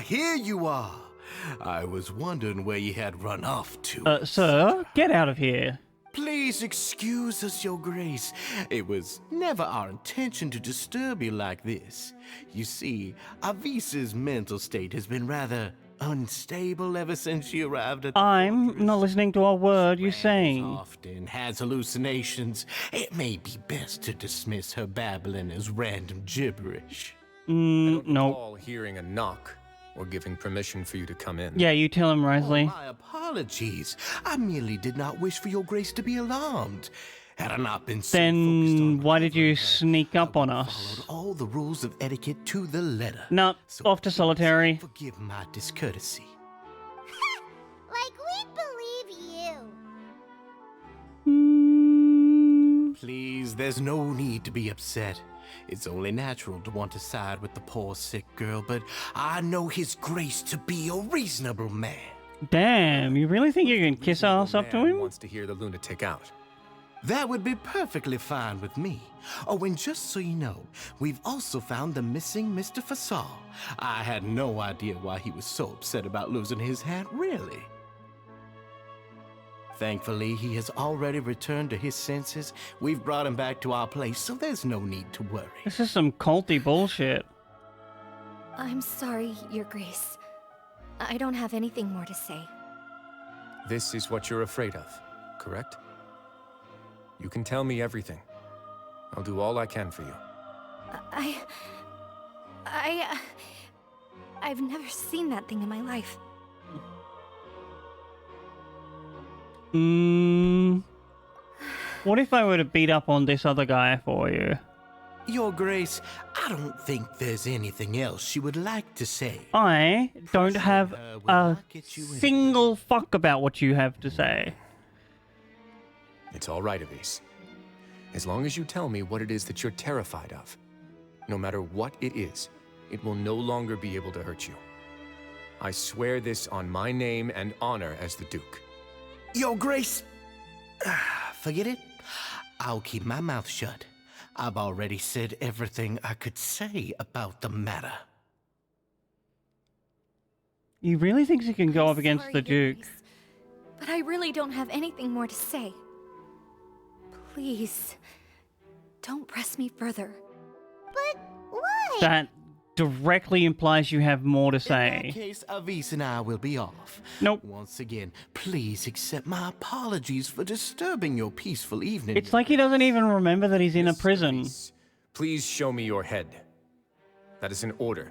Here you are. I was wondering where you had run off to. Sir, get out of here. Please excuse us, Your Grace. It was never our intention to disturb you like this. You see, Avisa's mental state has been rather unstable ever since she arrived at the I'm not listening to a word you're saying. often has hallucinations. It may be best to dismiss her babbling as random gibberish. No. Recall hearing a knock or giving permission for you to come in. Yeah, you tell him, Risley. My apologies. I merely did not wish for Your Grace to be alarmed. Had I not been so Then why did you sneak up on us? followed all the rules of etiquette to the letter. No, off to solitary. Forgive my discourtesy. Like we believe you. Please, there's no need to be upset. It's only natural to want to side with the poor sick girl, but I know His Grace to be a reasonable man. Damn, you really think you can kiss ass up to him? Wants to hear the lunatic out. That would be perfectly fine with me. Oh, and just so you know, we've also found the missing Mr. Fasal. I had no idea why he was so upset about losing his hat, really. Thankfully, he has already returned to his senses. We've brought him back to our place, so there's no need to worry. This is some culty bullshit. I'm sorry, Your Grace. I don't have anything more to say. This is what you're afraid of, correct? You can tell me everything. I'll do all I can for you. I've never seen that thing in my life. What if I were to beat up on this other guy for you? Your Grace, I don't think there's anything else she would like to say. I don't have a single fuck about what you have to say. It's all right, Avise. As long as you tell me what it is that you're terrified of, no matter what it is, it will no longer be able to hurt you. I swear this on my name and honor as the Duke. Your Grace, forget it. I'll keep my mouth shut. I've already said everything I could say about the matter. He really thinks he can go up against the Duke. But I really don't have anything more to say. Please, don't press me further. But why? That directly implies you have more to In say. that case, Avise and I will be off. Nope. Once again, please accept my apologies for disturbing your peaceful evening. It's like he doesn't even remember that he's in a prison. Please show me your head. That is an order.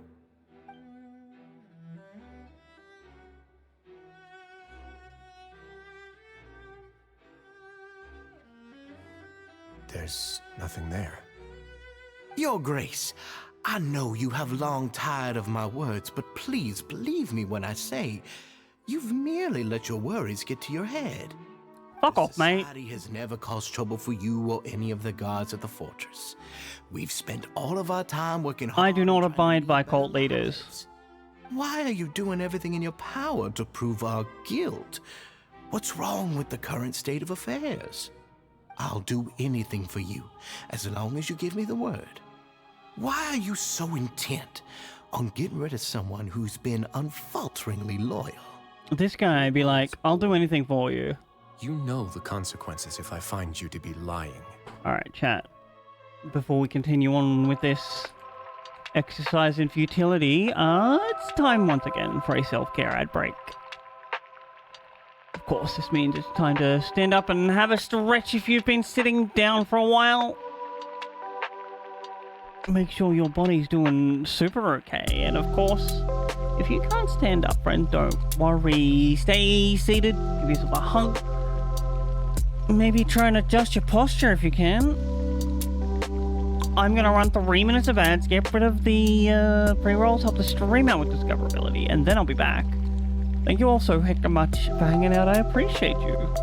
There's nothing there. Your Grace, I know you have long tired of my words, but please believe me when I say you've merely let your worries get to your head. Fuck off, mate. Society has never caused trouble for you or any of the guards at the fortress. We've spent all of our time working hard. I do not abide by cult leaders. Why are you doing everything in your power to prove our guilt? What's wrong with the current state of affairs? I'll do anything for you, as long as you give me the word. Why are you so intent on getting rid of someone who's been unfalteringly loyal? This guy be like, I'll do anything for you. You know the consequences if I find you to be lying. Alright, chat. Before we continue on with this exercise in futility, it's time once again for a self-care ad break. Of course, this means it's time to stand up and have a stretch if you've been sitting down for a while. make sure your body's doing super okay. And of course, if you can't stand up, friend, don't worry. Stay seated, give yourself a hug. Maybe try and adjust your posture if you can. I'm gonna run 3 minutes of ads, get rid of the pre-rolls, help the stream out with discoverability, and then I'll be back. Thank you all so hector much for hanging out. I appreciate you.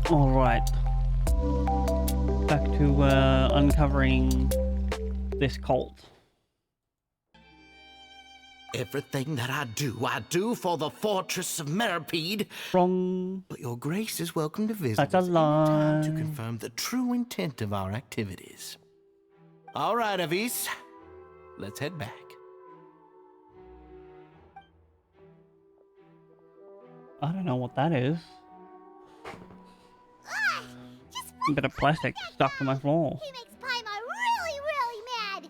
Alright. Back to uncovering this cult. Everything that I do for the Fortress of Meripede. Wrong. But your grace is welcome to visit That's a us lie. anytime to confirm the true intent of our activities. All right, Avis. Let's head back. I don't know what that is. A bit of plastic stuck to my floor. He makes Paimon really, really mad.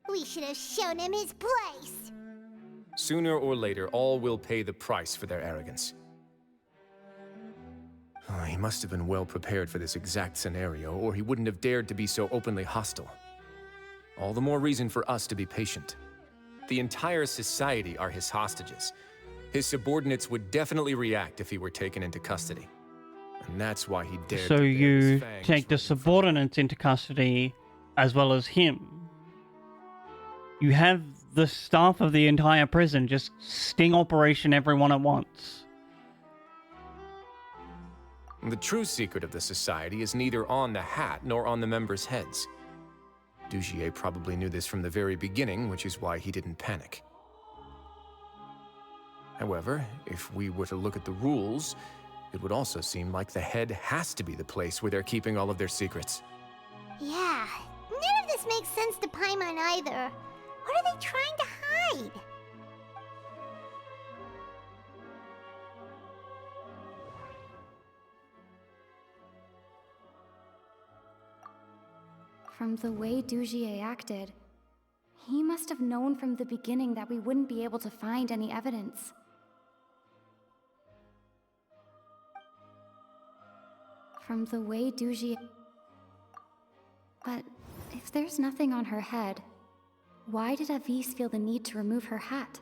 We should have shown him his place. Sooner or later, all will pay the price for their arrogance. Oh, he must have been well prepared for this exact scenario, or he wouldn't have dared to be so openly hostile. All the more reason for us to be patient. The entire society are his hostages. His subordinates would definitely react if he were taken into custody. And that's why he dared So to bare his you fangs take the subordinates into custody as well as him. You have the staff of the entire prison just sting operation everyone at once. The true secret of the society is neither on the hat nor on the members' heads. Dugier probably knew this from the very beginning, which is why he didn't panic. However, if we were to look at the rules, it would also seem like the head has to be the place where they're keeping all of their secrets. Yeah, none of this makes sense to Paimon either. What are they trying to hide? From the way Dugier acted, he must have known from the beginning that we wouldn't be able to find any evidence. From the way Dugier... But if there's nothing on her head, why did Avis feel the need to remove her hat?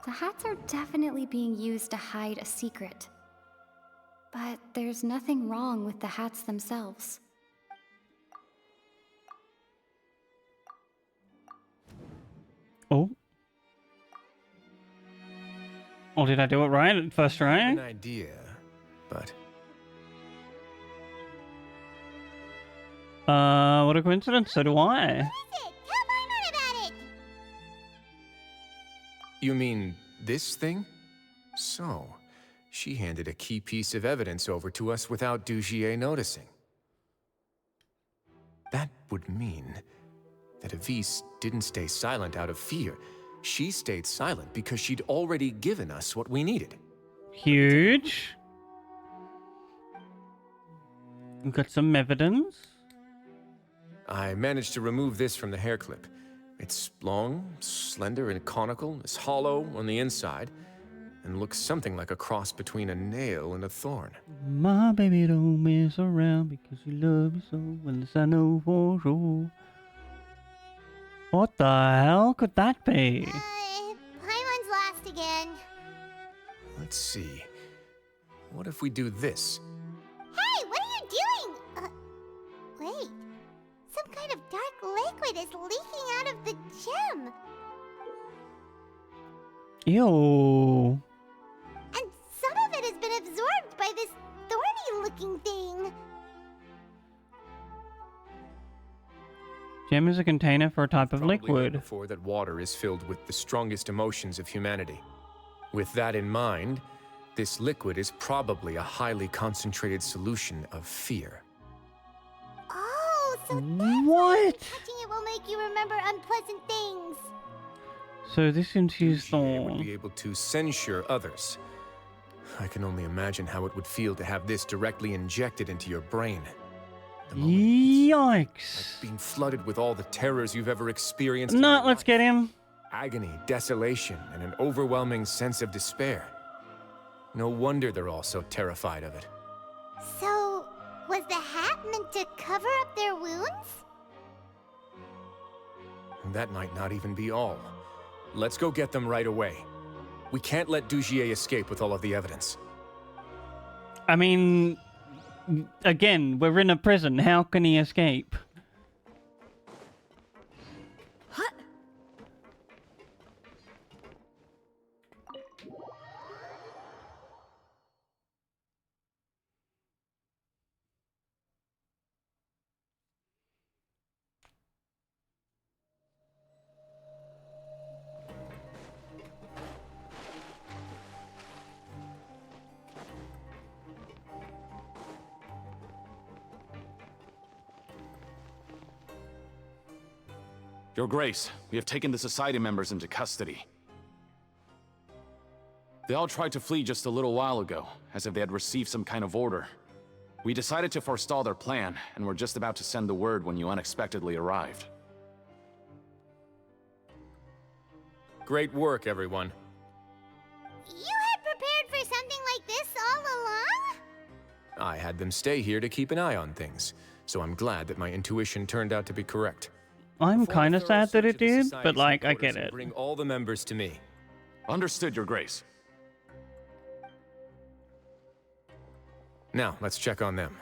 The hats are definitely being used to hide a secret. But there's nothing wrong with the hats themselves. Oh. Or did I do it right at first try? An idea, but... What a coincidence, so do I. You mean this thing? So, she handed a key piece of evidence over to us without Dugier noticing. That would mean that Avis didn't stay silent out of fear. She stayed silent because she'd already given us what we needed. Huge. We've got some evidence. I managed to remove this from the hair clip. It's long, slender, and conical. It's hollow on the inside, and looks something like a cross between a nail and a thorn. My baby don't mess around because you love me so, unless I know for sure. What the hell could that be? Paimon's lost again. Let's see. What if we do this? Hey, what are you doing? Wait. Some kind of dark liquid is leaking out of the gem. Ew. And some of it has been absorbed by this thorny-looking thing. Gem is a container for a type of Probably heard liquid. before that water is filled with the strongest emotions of humanity. With that in mind, this liquid is probably a highly concentrated solution of fear. Oh, so that's what? Touching it will make you remember unpleasant things. So this infused Dugier would thorn. be able to censure others. I can only imagine how it would feel to have this directly injected into your brain. Yikes. Being flooded with all the terrors you've ever experienced. No, let's get him. Agony, desolation, and an overwhelming sense of despair. No wonder they're all so terrified of it. So, was the hat meant to cover up their wounds? And that might not even be all. Let's go get them right away. We can't let Dugier escape with all of the evidence. I mean, again, we're in a prison. How can he escape? Your Grace, we have taken the Society members into custody. They all tried to flee just a little while ago, as if they had received some kind of order. We decided to forestall their plan, and were just about to send the word when you unexpectedly arrived. Great work, everyone. You had prepared for something like this all along? I had them stay here to keep an eye on things, so I'm glad that my intuition turned out to be correct. I'm kind of sad that it did, but like, I get it. Bring all the members to me. Understood, Your Grace. Now, let's check on them.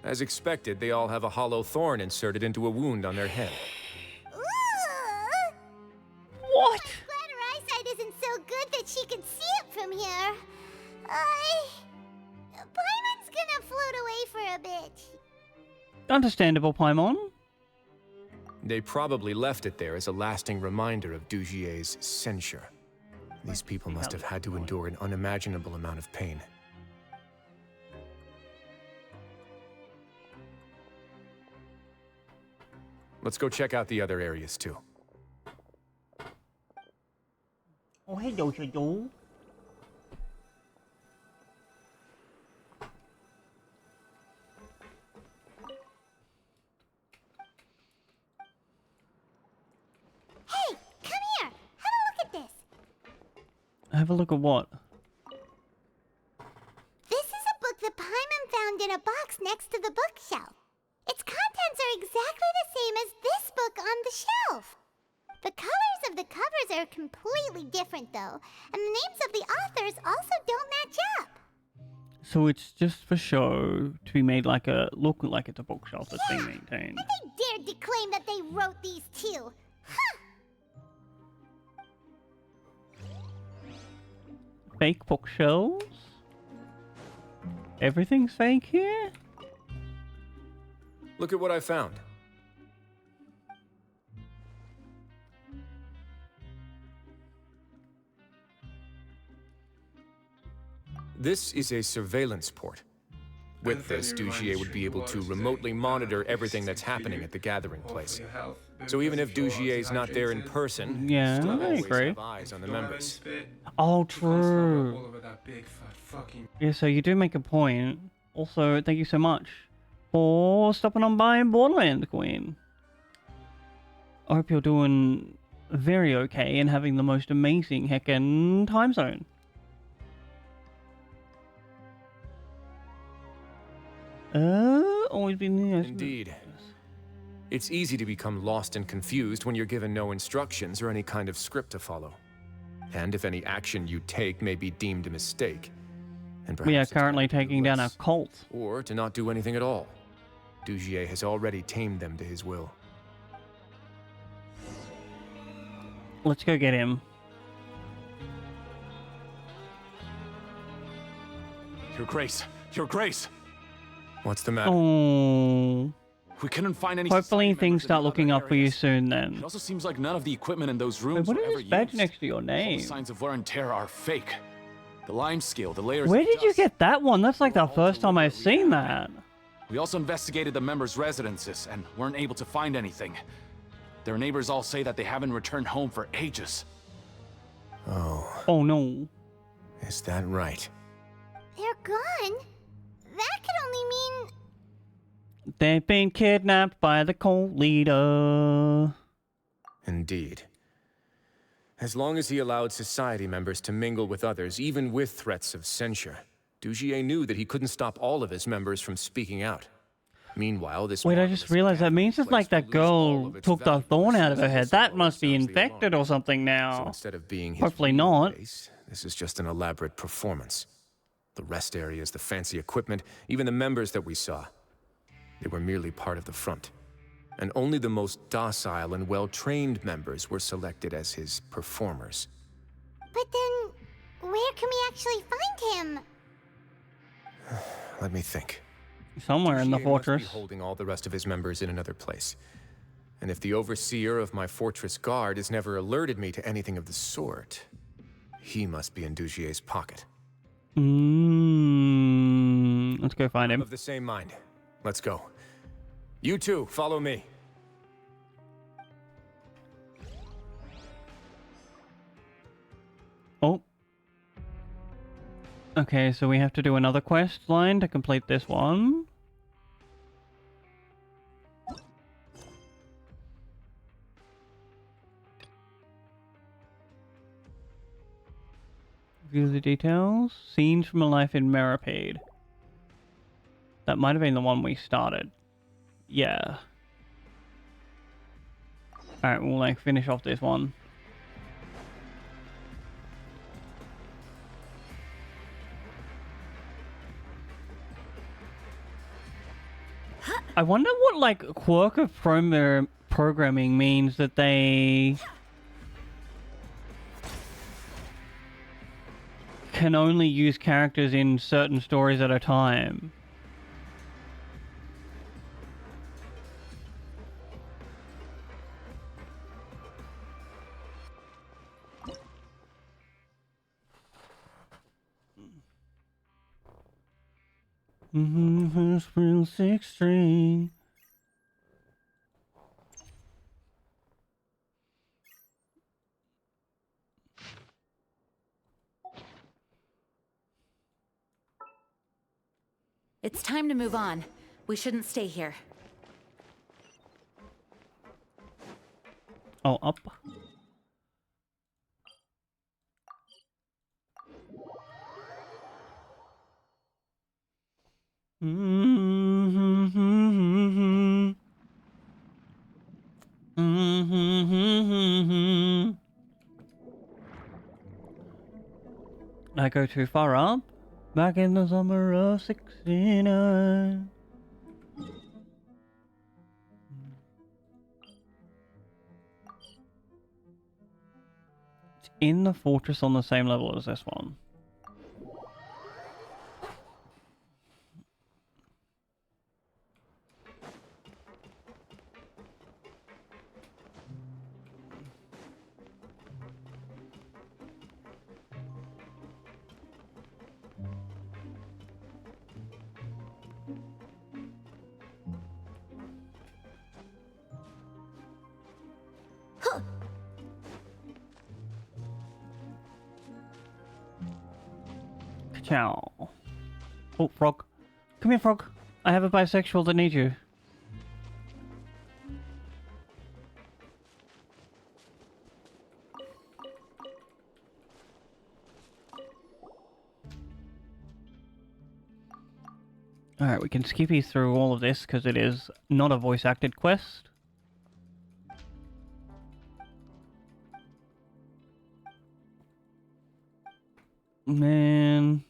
As expected, they all have a hollow thorn inserted into a wound on their head. What? I'm glad her eyesight isn't so good that she can see it from here. Paimon's gonna float away for a bit. Understandable, Paimon. They probably left it there as a lasting reminder of Dugier's censure. These people must have had to endure an unimaginable amount of pain. Let's go check out the other areas too. Oh, hello, hello. Hey, come here. Have a look at this. Have a look at what? This is a book that Paimon found in a box next to the bookshelf. Its contents are exactly the same as this book on the shelf. The colors of the covers are completely different, though, and the names of the authors also don't match up. So it's just for show to be made like a look like it's a bookshelf that's being maintained. And they dared to claim that they wrote these too. Huh. Fake bookshelves? Everything's fake here? Look at what I found. This is a surveillance port. With this, Dugier would be able to remotely monitor everything that's happening at the gathering place. So even if Dugier's not there in person, yeah, still I always agree. have eyes on the members. Oh, true. Yeah, so you do make a point. Also, thank you so much for stopping on by Borderland, Queen. I hope you're doing very okay and having the most amazing heckin' time zone. Always been here. Indeed. It's easy to become lost and confused when you're given no instructions or any kind of script to follow. And if any action you take may be deemed a mistake. And We are perhaps currently taking down a cult. or to not do anything at all. Dugier has already tamed them to his will. Let's go get him. Your Grace! Your Grace! What's the matter? Oh. We couldn't find any. Hopefully things start looking up for you soon then. It also seems like none of the equipment in those rooms Wait, what were is ever this badge used. next to your All name? the signs of wear and tear are fake. The lime scale, the layers. Where of did you dust. get that one? That's like the first time I've seen that. We also investigated the members' residences and weren't able to find anything. Their neighbors all say that they haven't returned home for ages. Oh. Oh no. Is that right? They're gone? That could only mean... They've been kidnapped by the cult leader. Indeed. As long as he allowed society members to mingle with others, even with threats of censure, Dugier knew that he couldn't stop all of his members from speaking out. Meanwhile, this Wait, I just realized that means it's like that girl took the thorn out of her head. That must be infected or something So now. instead of being his Hopefully real not. base, this is just an elaborate performance. The rest areas, the fancy equipment, even the members that we saw, they were merely part of the front. And only the most docile and well-trained members were selected as his performers. But then, where can we actually find him? Let me think. Somewhere in the Dugier fortress. must be holding all the rest of his members in another place. And if the overseer of my fortress guard has never alerted me to anything of the sort, he must be in Dugier's pocket. Let's go find him. Of the same mind. Let's go. You too, follow me. Oh. Okay, so we have to do another quest line to complete this one. View the details. Scenes from a life in Meripede. That might have been the one we started. Yeah. Alright, we'll like finish off this one. I wonder what like quirk of programming means that they can only use characters in certain stories at a time. Spring 6 string. It's time to move on. We shouldn't stay here. Oh, up. I go too far up. Back in the summer of '69. It's in the fortress on the same level as this one. Ciao. Oh, frog. Come here, frog. I have a bisexual that needs you. Alright, we can skippy through all of this because it is not a voice-acted quest. Man.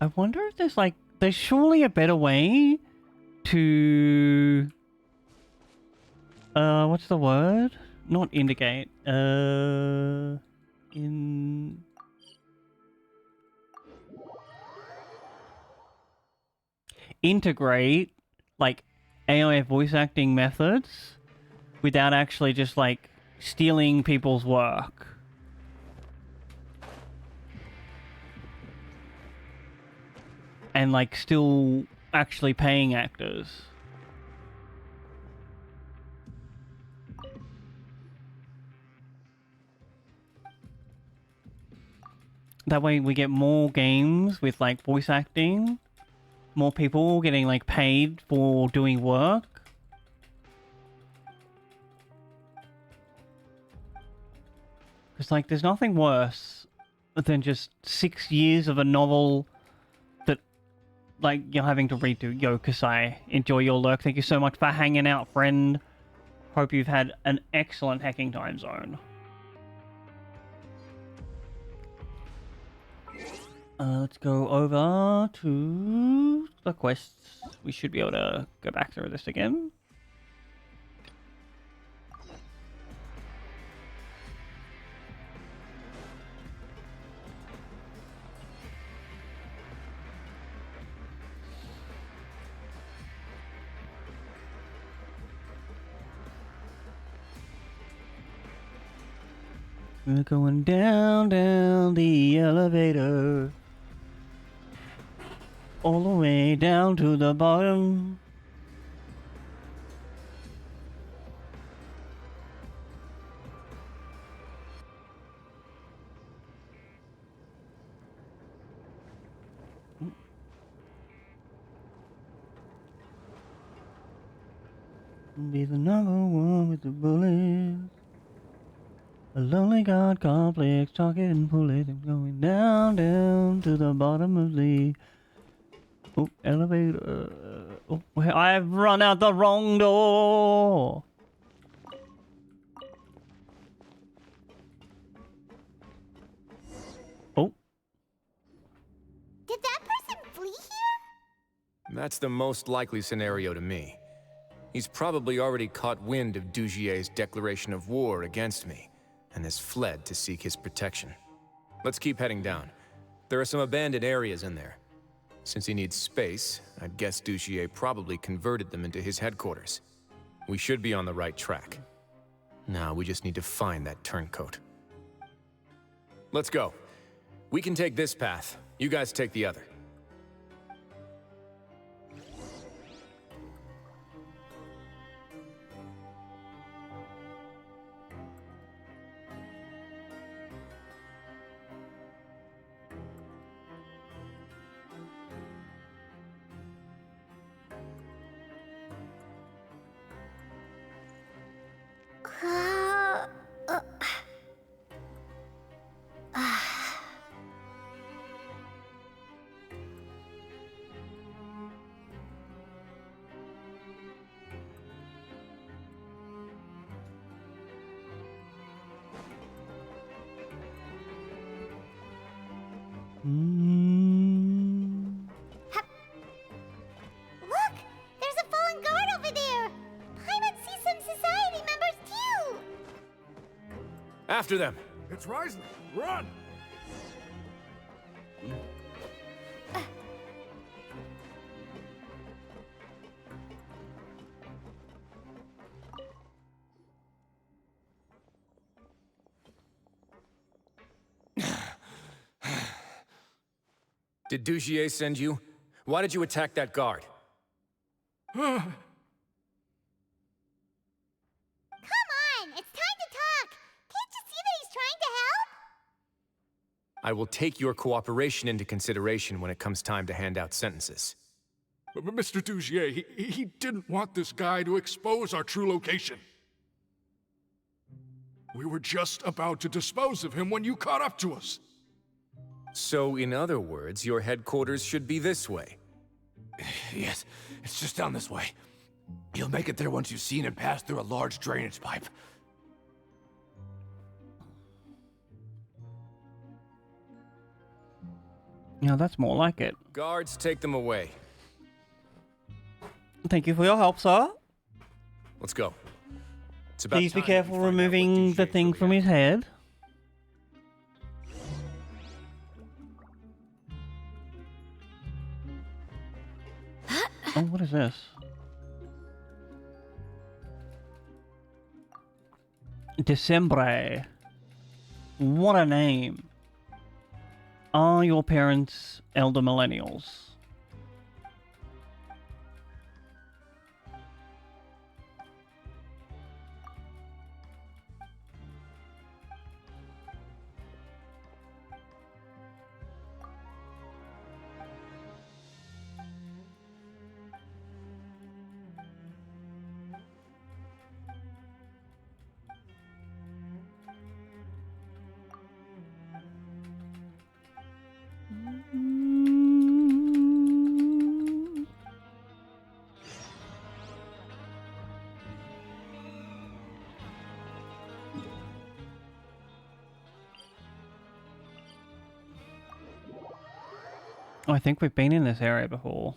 I wonder if there's like, there's surely a better way to, what's the word? Not indicate, integrate, like, AI voice acting methods without actually just, like, stealing people's work. And, like, still actually paying actors. That way we get more games with, like, voice acting. More people getting, like, paid for doing work. Because, like, there's nothing worse than just 6 years of a novel that, like, you're having to redo. Yo, Kasai, enjoy your lurk. Thank you so much for hanging out, friend. Hope you've had an excellent hacking time zone. Let's go over to the quests. We should be able to go back through this again. We're going down the elevator. All the way down to the bottom. Be the number one with the bullets. A lonely god complex, talking and pulling and going down to the bottom of the elevator. Oh, I've run out the wrong door. Oh. Did that person flee here? That's the most likely scenario to me. He's probably already caught wind of Dugier's declaration of war against me, and has fled to seek his protection. Let's keep heading down. There are some abandoned areas in there. Since he needs space, I'd guess Dugier probably converted them into his headquarters. We should be on the right track. Now we just need to find that turncoat. Let's go. We can take this path. You guys take the other. Look! There's a fallen guard over there! Paimon sees some society members too! After them! It's Risley! Run! Did Dugier send you? Why did you attack that guard? Come on! It's time to talk! Can't you see that he's trying to help? I will take your cooperation into consideration when it comes time to hand out sentences. But Mr. Dugier, he didn't want this guy to expose our true location. We were just about to dispose of him when you caught up to us. So, in other words, your headquarters should be this way. Yes, it's just down this way. You'll make it there once you've seen it pass through a large drainage pipe. Yeah, that's more like it. Guards, take them away. Thank you for your help, sir. Let's go. It's about Please be time careful removing the thing from his head. Oh, what is this? Decembre. What a name. Are your parents elder millennials? Oh, I think we've been in this area before.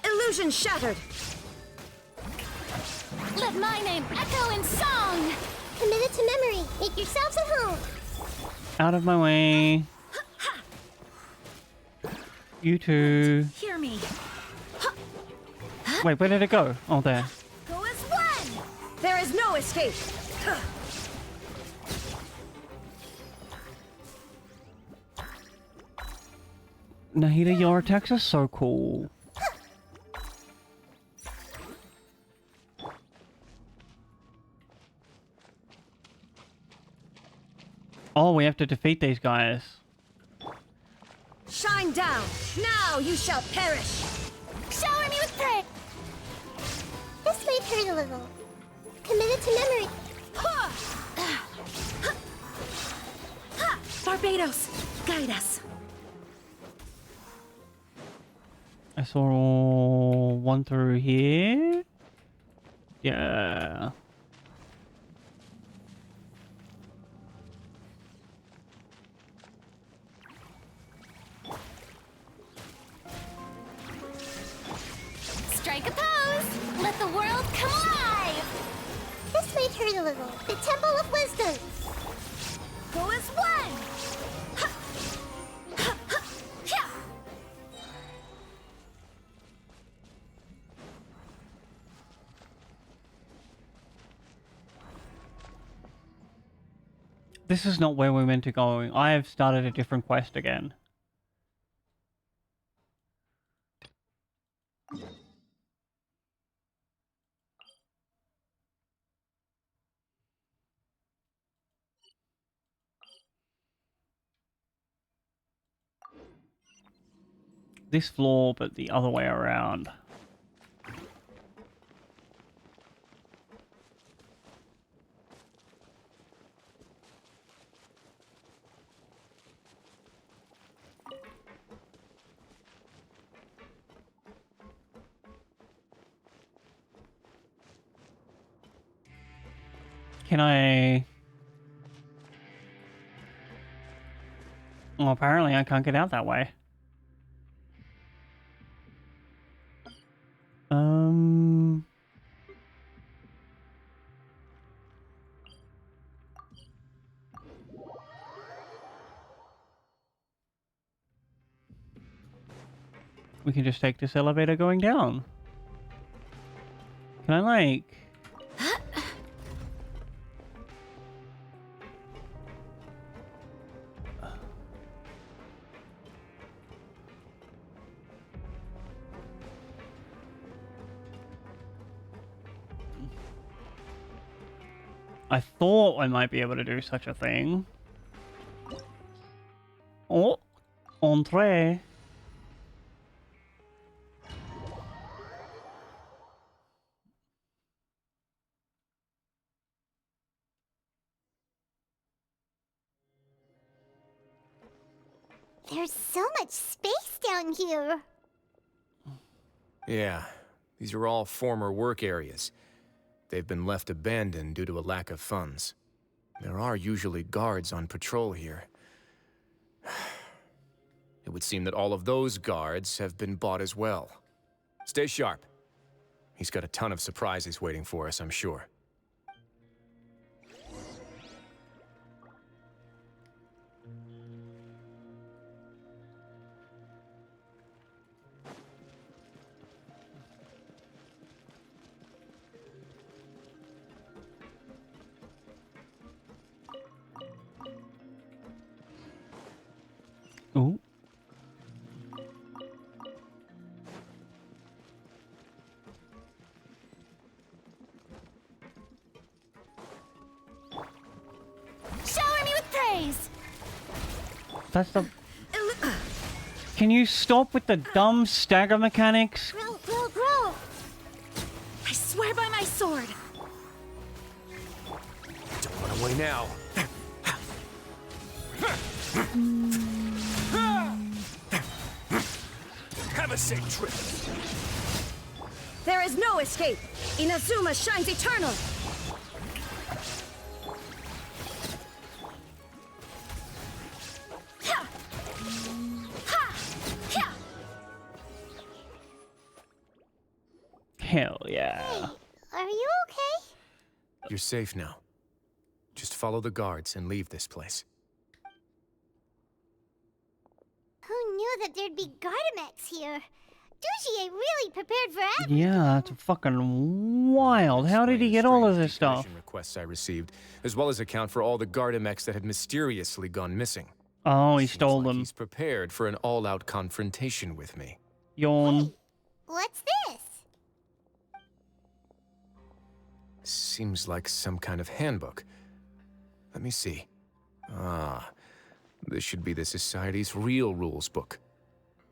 Illusion shattered! Let my name echo in song! Commit it to memory. Make yourselves at home. Out of my way. You two. Hear me. Wait, where did it go? Oh, there. Go as one! There is no escape! Nahida, your attacks are so cool. Oh, we have to defeat these guys. Shine down! Now you shall perish! Shower me with praise! This might hurt a little. Committed to memory. Barbados, guide us. I saw one through here. Yeah. Strike a pose! Let the world come alive! This might hurt a little. The Temple of Wisdom. Go as one! This is not where we're meant to go. I have started a different quest again. This floor, but the other way around. Can I... Well, apparently I can't get out that way. We can just take this elevator going down. Can I, like... I thought I might be able to do such a thing. Oh, entree. There's so much space down here. Yeah, these are all former work areas. They've been left abandoned due to a lack of funds. There are usually guards on patrol here. It would seem that all of those guards have been bought as well. Stay sharp. He's got a ton of surprises waiting for us, I'm sure. Oh. Shower me with praise! That's the... Can you stop with the dumb stagger mechanics? Grow, grow, grow! I swear by my sword! Don't run away now. Have a safe trip. There is no escape! Inazuma shines eternal! Hell yeah. Are you okay? You're safe now. Just follow the guards and leave this place. Who knew that there'd be Gardamex here? Dujier really prepared for everything. Yeah, it's fucking wild. How did he get all of this stuff? Requests I received, as well as account for all the Gardamex that had mysteriously gone missing. Oh, he stole them. He's prepared for an all-out confrontation with me. Yawn. What's this? Seems like some kind of handbook. Let me see. Ah, this should be the Society's real rules book.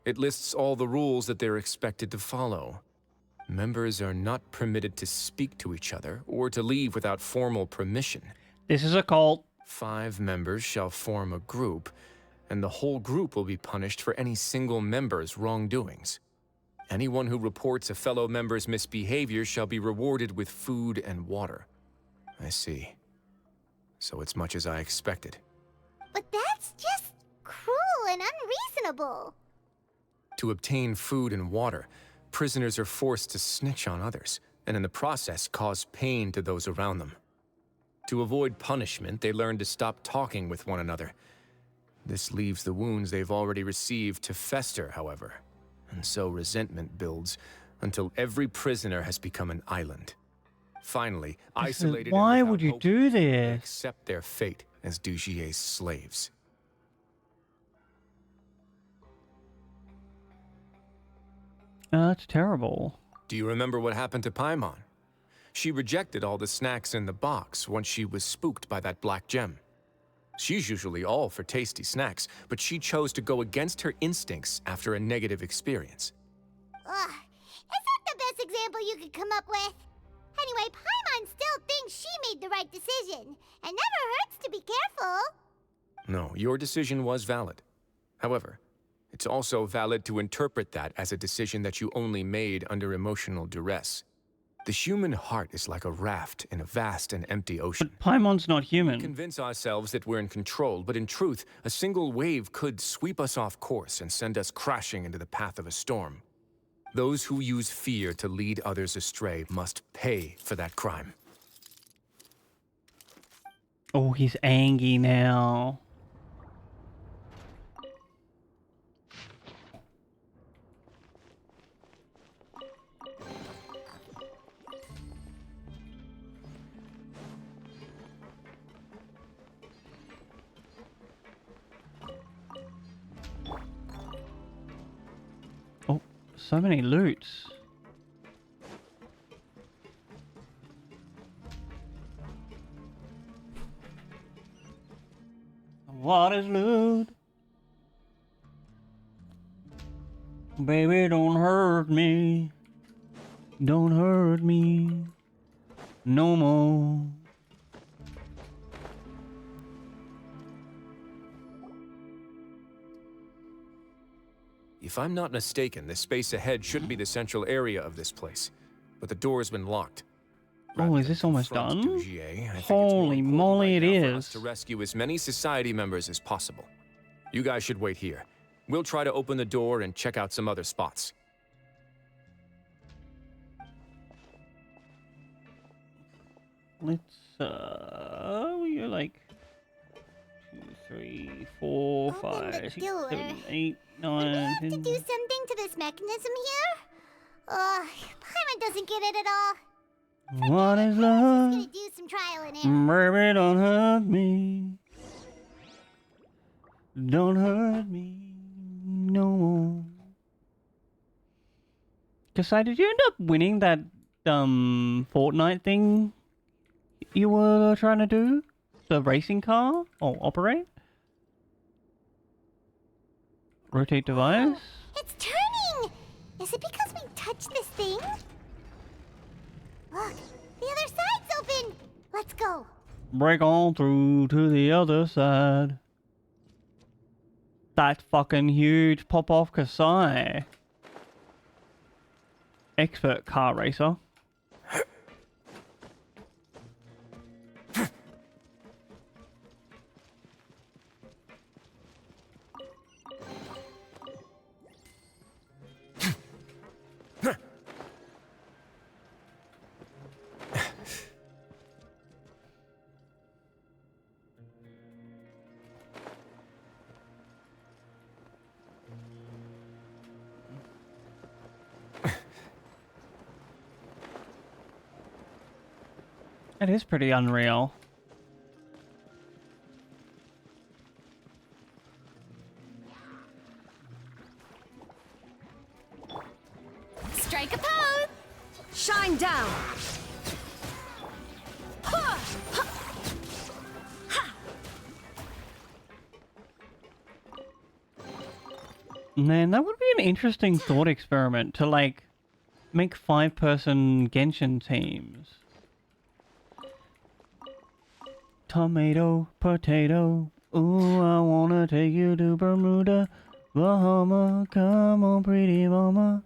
It lists all the rules that they're expected to follow. Members are not permitted to speak to each other or to leave without formal permission. This is a cult. 5 members shall form a group, and the whole group will be punished for any single member's wrongdoings. Anyone who reports a fellow member's misbehavior shall be rewarded with food and water. I see. So it's much as I expected. But that's just cruel and unreasonable. To obtain food and water, prisoners are forced to snitch on others, and in the process cause pain to those around them. To avoid punishment, they learn to stop talking with one another. This leaves the wounds they've already received to fester, however, and so resentment builds until every prisoner has become an island. Finally, isolated. Why would you do they this? accept their fate as Dujier's slaves. That's terrible. Do you remember what happened to Paimon? She rejected all the snacks in the box once she was spooked by that black gem. She's usually all for tasty snacks, but she chose to go against her instincts after a negative experience. Ugh, is that the best example you could come up with? Anyway, Paimon still thinks she made the right decision. It never hurts to be careful. No, your decision was valid. However, it's also valid to interpret that as a decision that you only made under emotional duress. The human heart is like a raft in a vast and empty ocean. But Paimon's not human. We convince ourselves that we're in control, but in truth, a single wave could sweep us off course and send us crashing into the path of a storm. Those who use fear to lead others astray must pay for that crime. Oh, he's angry now. Oh, so many loots. What is loot? Baby, don't hurt me. Don't hurt me no more. If I'm not mistaken, the space ahead should be the central area of this place, but the door's been locked. Oh, is this almost done? Dujier, I think Holy moly, it is. to rescue as many society members as possible. You guys should wait here. We'll try to open the door and check out some other spots. Let's, we're like 2, 3, 4, 5, 6, 7, 8, 9, To 10. do something to this mechanism here? Paimon doesn't get it at all. What is love? Gonna do some trial and error. Baby, don't hurt me. Don't hurt me no more. Kasai, did you end up winning that Fortnite thing you were trying to do? The racing car? Or operate? Rotate device? It's turning! Is it because we touched this thing? Look, the other side's open! Let's go. Break on through to the other side. That fucking huge pop-off Kasai. Expert car racer. It is pretty unreal. Strike a pose! Shine down! Ha! Ha! Ha! Man, that would be an interesting thought experiment to, like, make 5-person Genshin teams. Tomato, potato, ooh, I wanna take you to Bermuda, Bahama, come on, pretty mama.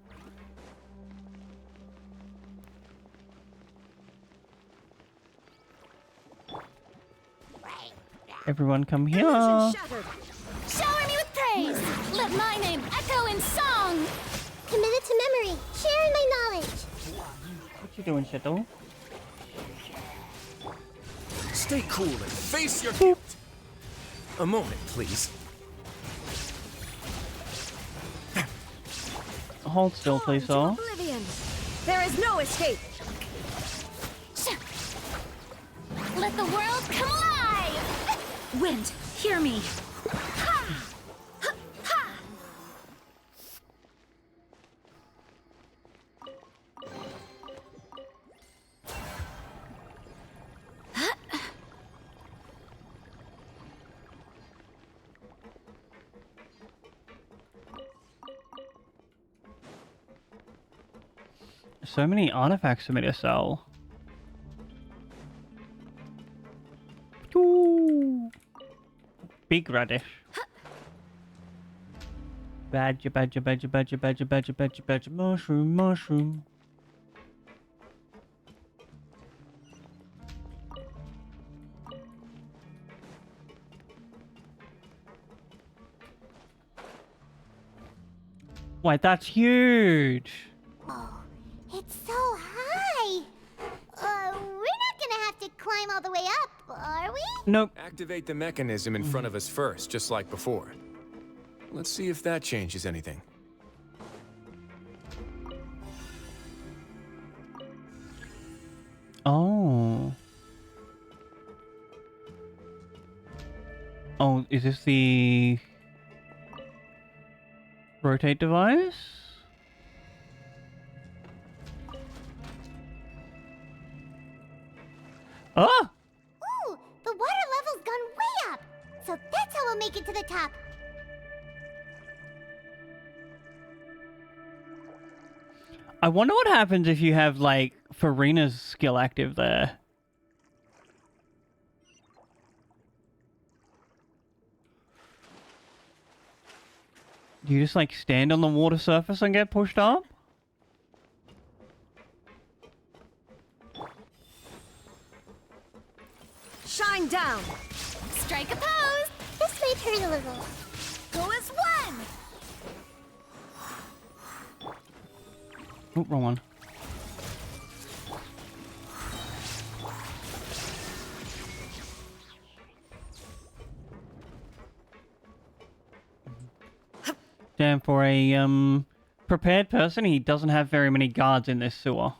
Everyone come here. Shattered. Shower me with praise! Let my name echo in song! Committed to memory, sharing my knowledge. What you doing, Shadow? Stay cool and face your guilt. A moment, please. Hold still, please, all. Oblivion! There is no escape! Let the world come alive! Wind, hear me! Ha! Ha! Ha! So many artifacts for me to sell. Ooh. Big radish. Badger, badger, badger, badger, badger, badger, badger, badger, mushroom, mushroom. Wait, that's huge. Oh, it's so high. We're not gonna have to climb all the way up, are we? Nope. Activate the mechanism in front of us first, just like before. Let's see if that changes anything. Oh. Oh, is this the rotate device? Ah! Ooh, the water level's gone way up. So that's how we'll make it to the top. I wonder what happens if you have, like, Farina's skill active there. Do you just, like, stand on the water surface and get pushed up? Shine down! Strike a pose. This might hurt a little. Go as one! Oh, wrong one. Damn, for a, prepared person, he doesn't have very many guards in this sewer.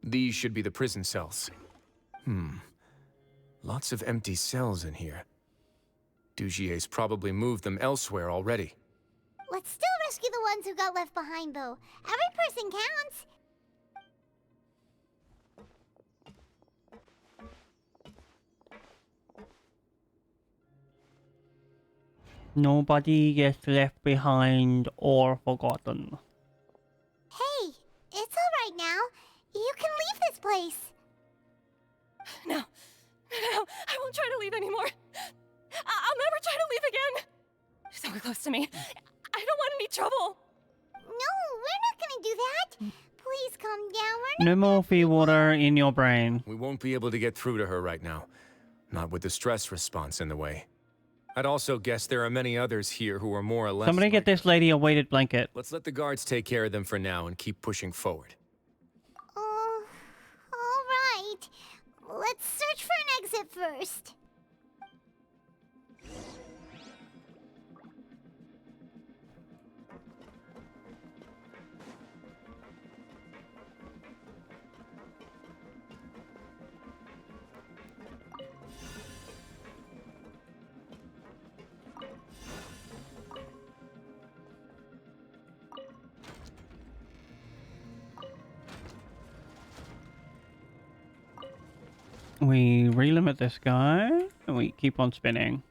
These should be the prison cells. Lots of empty cells in here. Dugier's probably moved them elsewhere already. Let's still rescue the ones who got left behind, though. Every person counts. Nobody gets left behind or forgotten. Hey, it's all right now. You can leave this place. No. No, I won't try to leave anymore. I'll never try to leave again. So close to me. I don't want any trouble. No, we're not gonna do that. Please calm down. No more fee water in your brain. We won't be able to get through to her right now. Not with the stress response in the way. I'd also guess there are many others here who are more or less... Somebody get this lady a weighted blanket. Let's let the guards take care of them for now and keep pushing forward. All right. Let's search for an exit first. We relimit this guy, and we keep on spinning.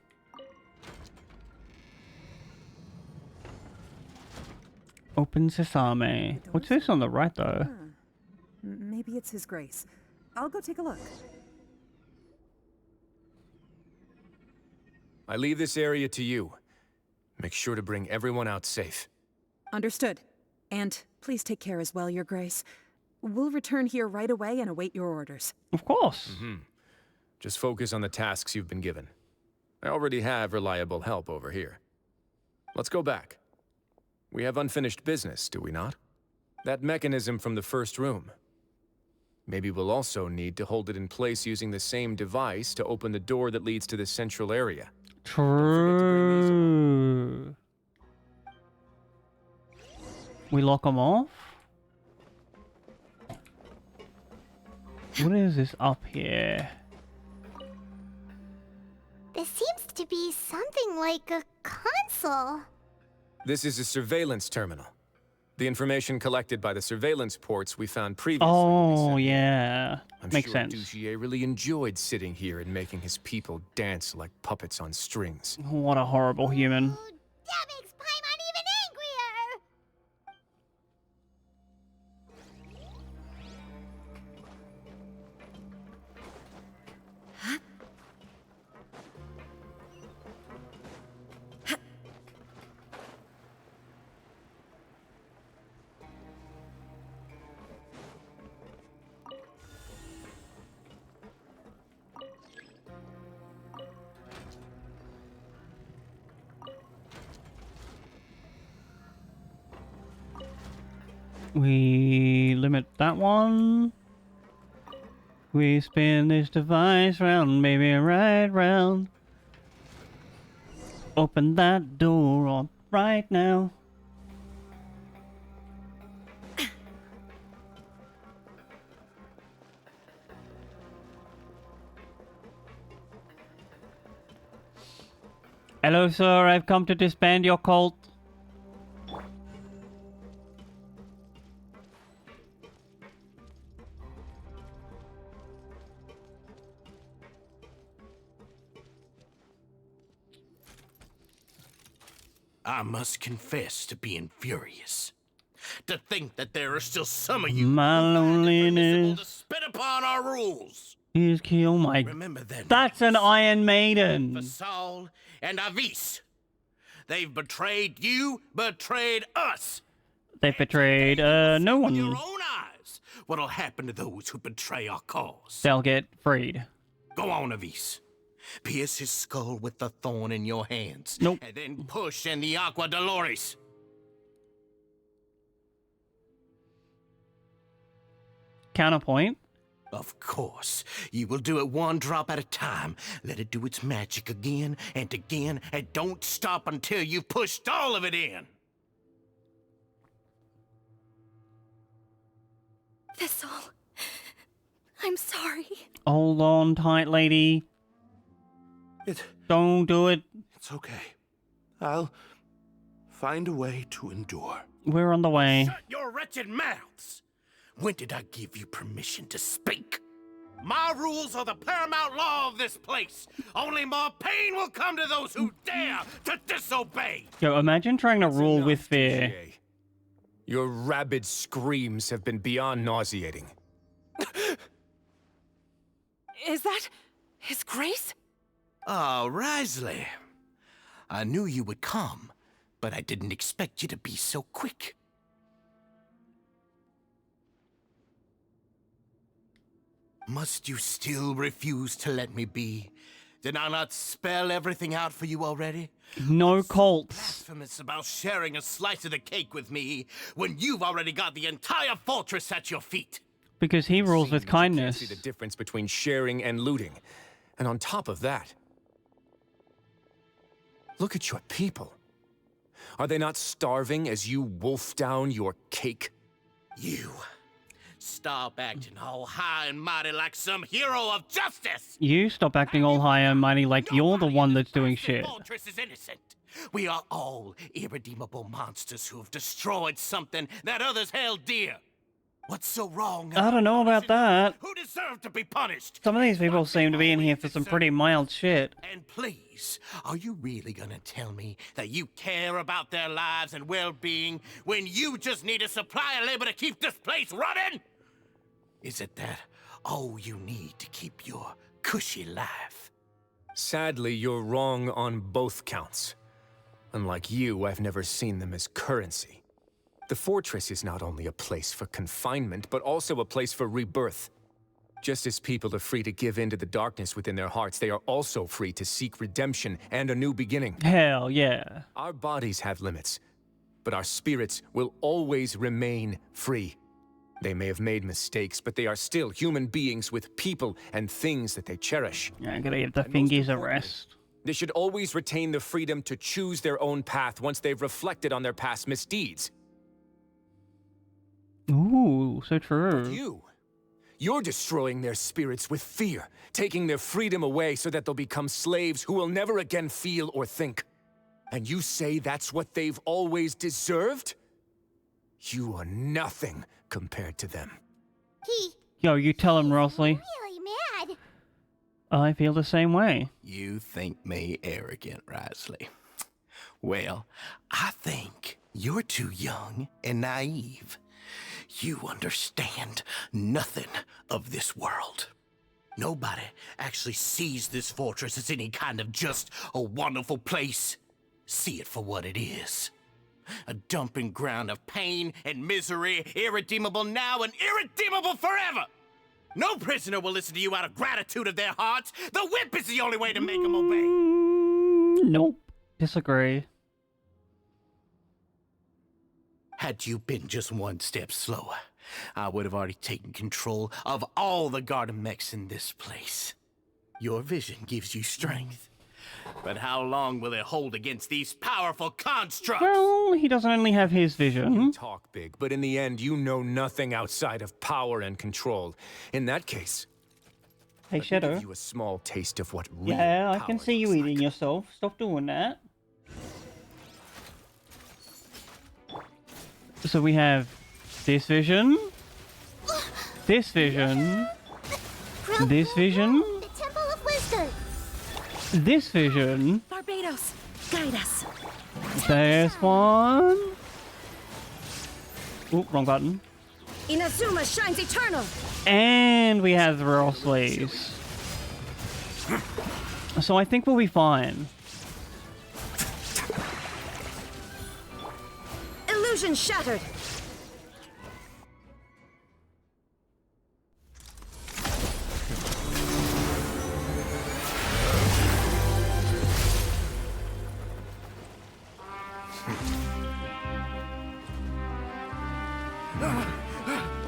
Open Sesame. What's this on the right, though? Maybe it's His Grace. I'll go take a look. I leave this area to you. Make sure to bring everyone out safe. Understood. And please take care as well, Your Grace. We'll return here right away and await your orders. Of course. Just focus on the tasks you've been given. I already have reliable help over here. Let's go back. We have unfinished business, do we not? That mechanism from the first room. Maybe we'll also need to hold it in place using the same device to open the door that leads to the central area. True. We lock them off? What is this up here? This seems to be something like a console. This is a surveillance terminal. The information collected by the surveillance ports we found previously. Oh, yeah. Makes sure sense. Duchier really enjoyed sitting here and making his people dance like puppets on strings. What a horrible human. That makes Paimon even angrier! We limit that one. We spin this device round, baby, right round. Open that door up right now. Hello, sir. I've come to disband your cult. I must confess to being furious. To think that there are still some of you My loneliness to spit upon our rules. is kill my. Remember then. That's an Iron Maiden. Fasal and Avis. They've betrayed you, betrayed us. They betrayed no With your one. own eyes, what'll happen to those who betray our cause? They'll get freed. Go on, Avis. Pierce his skull with the thorn in your hands. Nope. And then push in the Aqua Dolores. Counterpoint. Of course. You will do it one drop at a time. Let it do its magic again and again, and don't stop until you've pushed all of it in. Thistle. I'm sorry. Hold on tight, lady. Don't do it. It's okay. I'll find a way to endure. We're on the way. Shut your wretched mouths! When did I give you permission to speak? My rules are the paramount law of this place. Only more pain will come to those who dare to disobey. Yo, imagine trying to rule with fear. Duchier. Your rabid screams have been beyond nauseating. Is that His Grace? Oh, Risley. I knew you would come, but I didn't expect you to be so quick. Must you still refuse to let me be? Did I not spell everything out for you already? No cults. Blasphemous about sharing a slice of the cake with me when you've already got the entire fortress at your feet. Because he rules with kindness. See the difference between sharing and looting. And on top of that, look at your people. Are they not starving as you wolf down your cake? You. Stop acting all high and mighty like some hero of justice! You stop acting all high and mighty like you're the one that's doing shit. Fortress is innocent. We are all irredeemable monsters who have destroyed something that others held dear. What's so wrong? I don't know about that. Who deserve to be punished? Some of these people seem to be in here for some pretty mild shit. And please, are you really gonna tell me that you care about their lives and well-being when you just need a supply of labor to keep this place running? Is it that all you need to keep your cushy life? Sadly, you're wrong on both counts. Unlike you, I've never seen them as currency. The fortress is not only a place for confinement, but also a place for rebirth. Just as people are free to give in to the darkness within their hearts, they are also free to seek redemption and a new beginning. Hell yeah. Our bodies have limits, but our spirits will always remain free. They may have made mistakes, but they are still human beings with people and things that they cherish. Yeah, I'm gonna give the fingies a rest. They should always retain the freedom to choose their own path once they've reflected on their past misdeeds. Ooh, so true. You're destroying their spirits with fear, taking their freedom away so that they'll become slaves who will never again feel or think. And you say that's what they've always deserved? You are nothing compared to them. Yo, you tell him, Rossley. Really mad. I feel the same way. You think me arrogant, Risley. Well, I think you're too young and naive. You understand nothing of this world. Nobody actually sees this fortress as any kind of just a wonderful place. See it for what it is. A dumping ground of pain and misery, irredeemable now and irredeemable forever. No prisoner will listen to you out of gratitude of their hearts. The whip is the only way to make them obey. Nope. Disagree. Had you been just one step slower, I would have already taken control of all the garden mechs in this place. Your vision gives you strength. But how long will it hold against these powerful constructs? Well, he doesn't only have his vision. You talk big, but in the end, you know nothing outside of power and control. In that case, Hey, let me Shadow. give you a small taste of what real Yeah, I power can see you eating yourself. Stop doing that. So we have this vision, this vision, this vision, The Temple of Wisdom. this vision, Barbados, guide us. this one. Oop, wrong button. Inazuma shines eternal. And we have the Rossleys. So I think we'll be fine. Illusion shattered.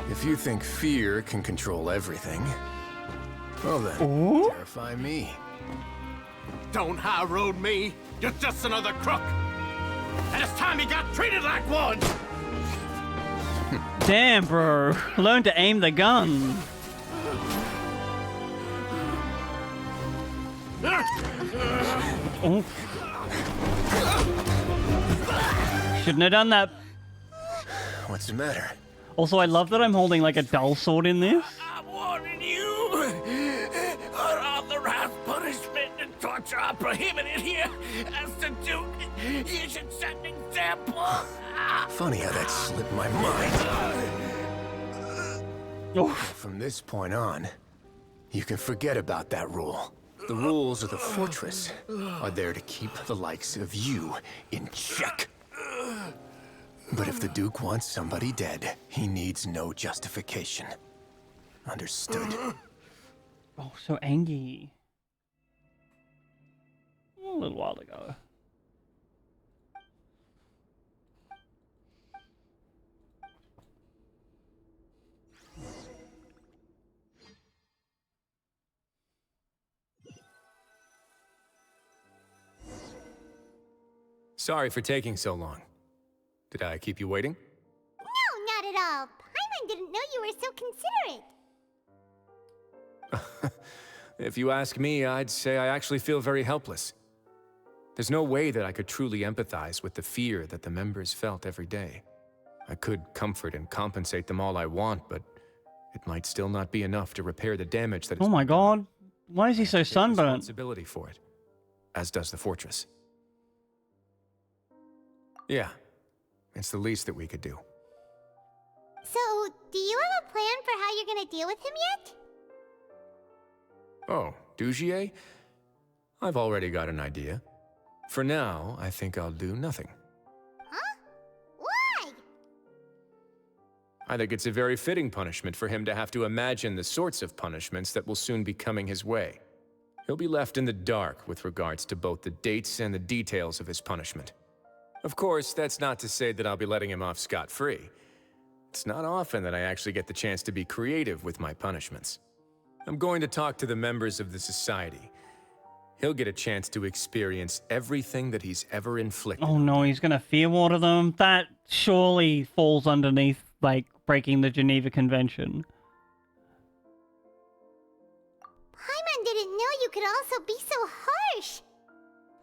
If you think fear can control everything, well then, Ooh. terrify me. Don't high road me. You're just another crook. And it's time you got treated like one. Damn, bro. Learn to aim the gun. Oh. Shouldn't have done that. What's the matter? Also, I love that I'm holding like a dull sword in this. I'm warning you. Unauthorized punishment and torture are prohibited here. As the Duke, you should set an example. Funny how that slipped my mind. From this point on, you can forget about that rule. The rules of the fortress are there to keep the likes of you in check. But if the Duke wants somebody dead, he needs no justification. Understood? Oh, so angry. A little while ago. Sorry for taking so long. Did I keep you waiting? No, not at all. Paimon didn't know you were so considerate. If you ask me, I'd say I actually feel very helpless. There's no way that I could truly empathize with the fear that the members felt every day. I could comfort and compensate them all I want, but it might still not be enough to repair the damage that has Oh my been done. god. Why is he so Take sunburnt? responsibility for it, as does the fortress. Yeah, it's the least that we could do. So, do you have a plan for how you're gonna deal with him yet? Oh, Dugier? I've already got an idea. For now, I think I'll do nothing. Huh? Why? I think it's a very fitting punishment for him to have to imagine the sorts of punishments that will soon be coming his way. He'll be left in the dark with regards to both the dates and the details of his punishment. Of course, that's not to say that I'll be letting him off scot-free. It's not often that I actually get the chance to be creative with my punishments. I'm going to talk to the members of the society. He'll get a chance to experience everything that he's ever inflicted. Oh no, he's gonna fear water them? That surely falls underneath, like, breaking the Geneva Convention. Paimon didn't know you could also be so harsh.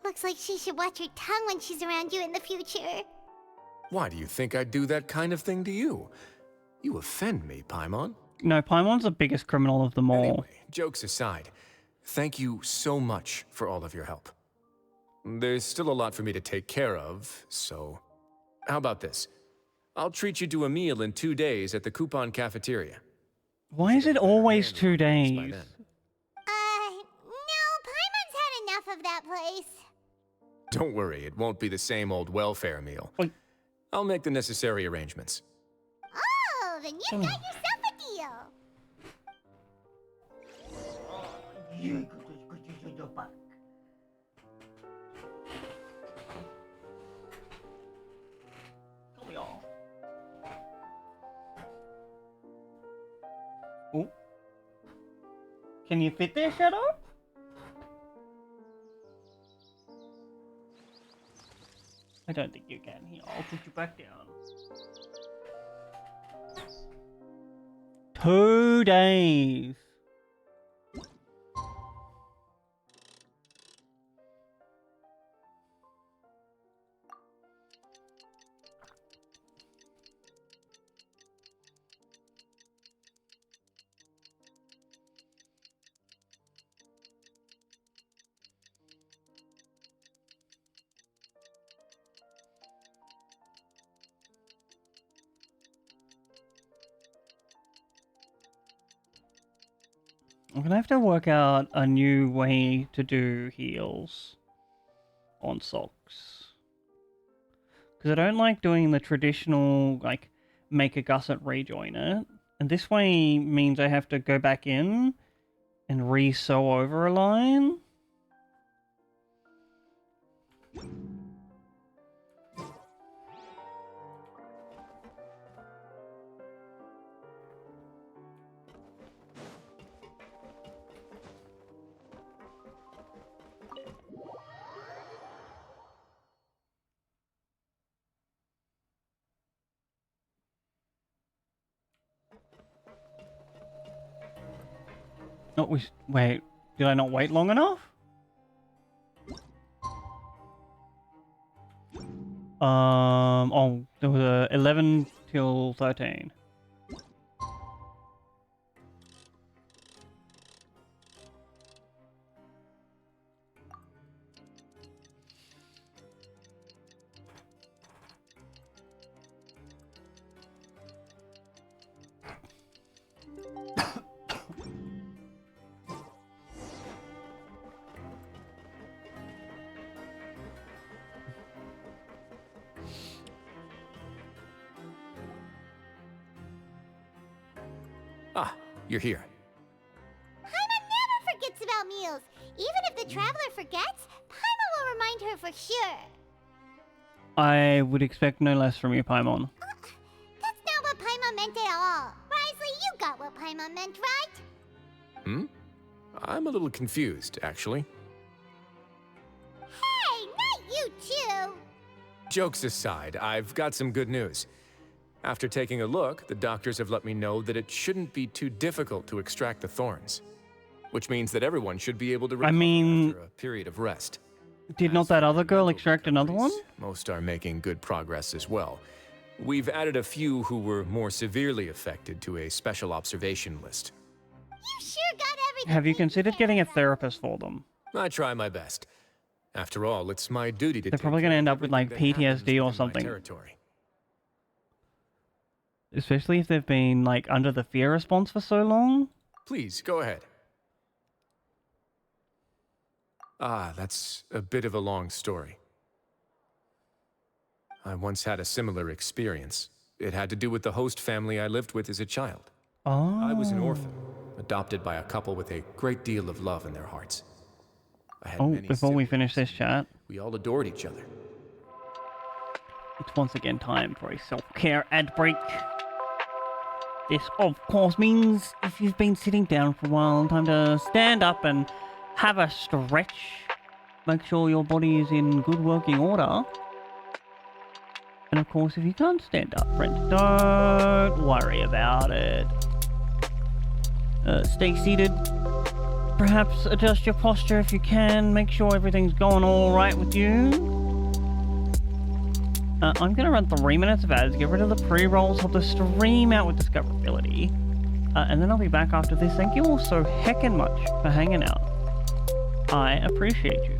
Looks like she should watch her tongue when she's around you in the future. Why do you think I'd do that kind of thing to you? You offend me, Paimon. No, Paimon's the biggest criminal of them all. Anyway, jokes aside, thank you so much for all of your help. There's still a lot for me to take care of, so... How about this? I'll treat you to a meal in 2 days at the Coupon Cafeteria. Why is it always 2 days? No, Paimon's had enough of that place. Don't worry, it won't be the same old welfare meal. I'll make the necessary arrangements. Oh, then you got yourself a deal. Oh. Can you fit there, Shadow? I don't think you can. Here, I'll put you back down. 2 days. I'm gonna have to work out a new way to do heals on socks. Because I don't like doing the traditional, like, make a gusset, rejoin it. And this way means I have to go back in and re-sew over a line. Oh, wait, did I not wait long enough? Oh, there was a 11 till 13. Ah, you're here. Paimon never forgets about meals. Even if the traveler forgets, Paimon will remind her for sure. I would expect no less from you, Paimon. That's not what Paimon meant at all. Risley, you got what Paimon meant, right? Hmm? I'm a little confused, actually. Hey, not you too. Jokes aside, I've got some good news. After taking a look, the doctors have let me know that it shouldn't be too difficult to extract the thorns. Which means that everyone should be able to recover after a period of rest. Did not that other girl extract another one? Most are making good progress as well. We've added a few who were more severely affected to a special observation list. You sure got everything. Have you considered getting a therapist for them? I try my best. After all, it's my duty to They're probably going to end up with like PTSD or something. Territory. Especially if they've been like under the fear response for so long. Please, go ahead. Ah, that's a bit of a long story. I once had a similar experience. It had to do with the host family I lived with as a child. Oh. I was an orphan, adopted by a couple with a great deal of love in their hearts. I had many before we finish this chat, we all adored each other. It's once again time for a self-care ad break. This, of course, means if you've been sitting down for a while, time to stand up and have a stretch. Make sure your body is in good working order. And of course, if you can't stand up, friends, don't worry about it. Stay seated. Perhaps adjust your posture if you can. Make sure everything's going all right with you. I'm going to run 3 minutes of ads, get rid of the pre-rolls, help the stream out with discoverability. And then I'll be back after this. Thank you all so heckin' much for hanging out. I appreciate you.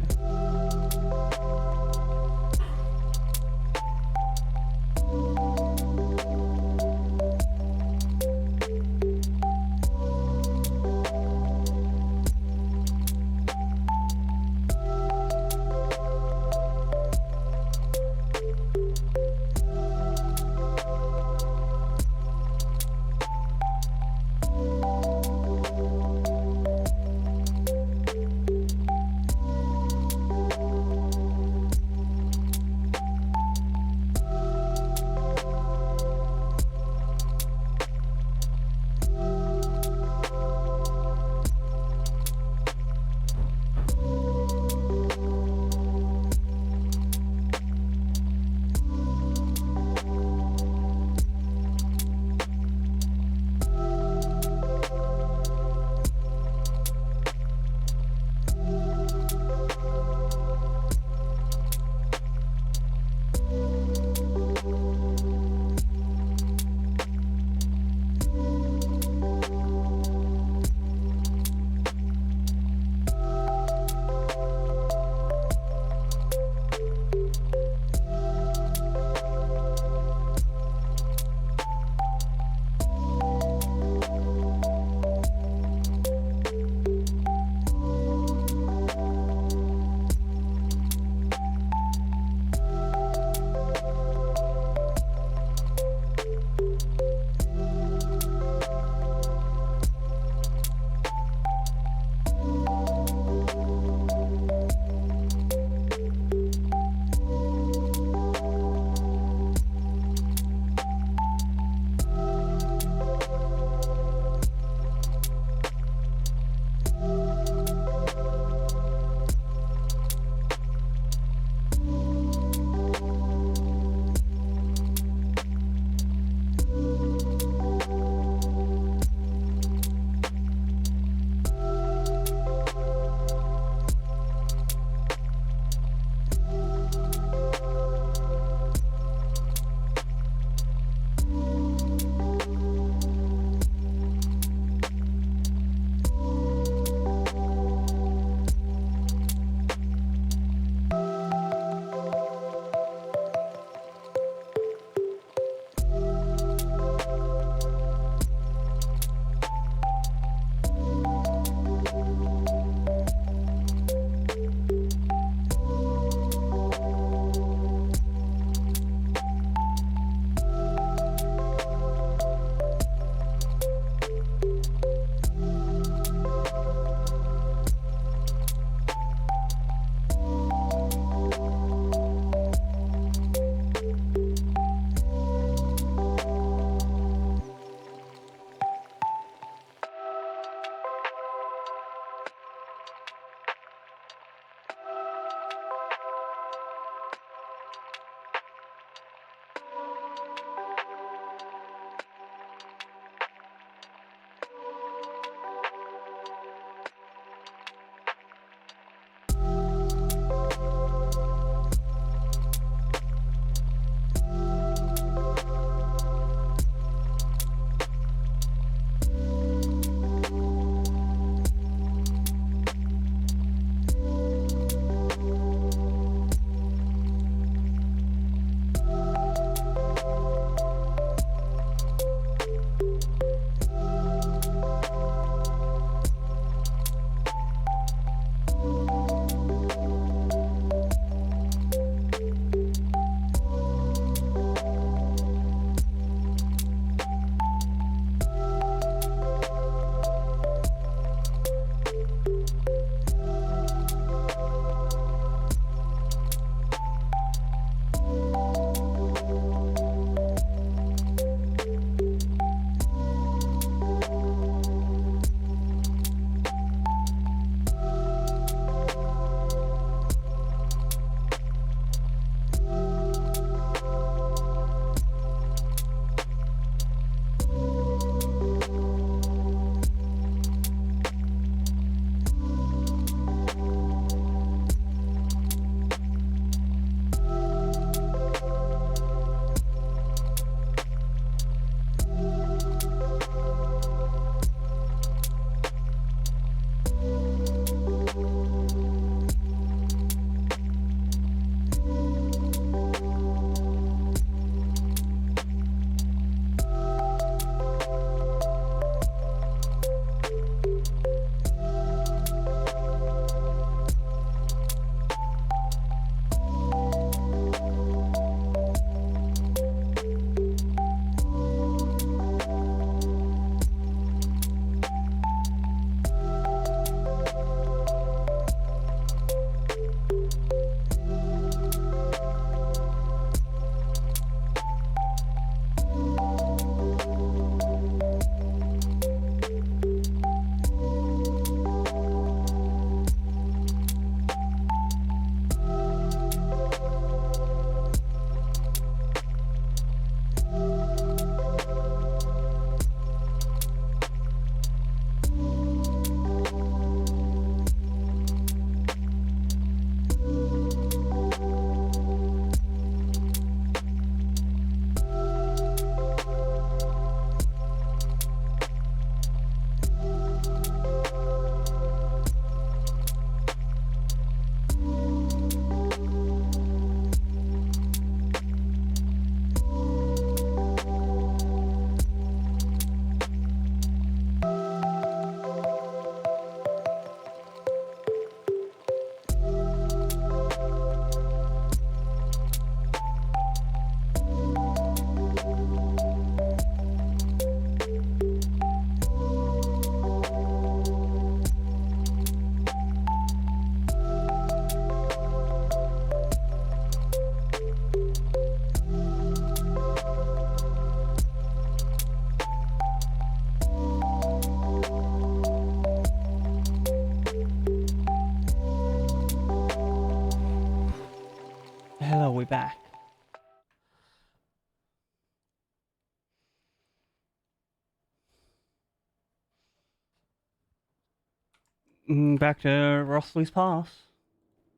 Back to Rossley's Pass.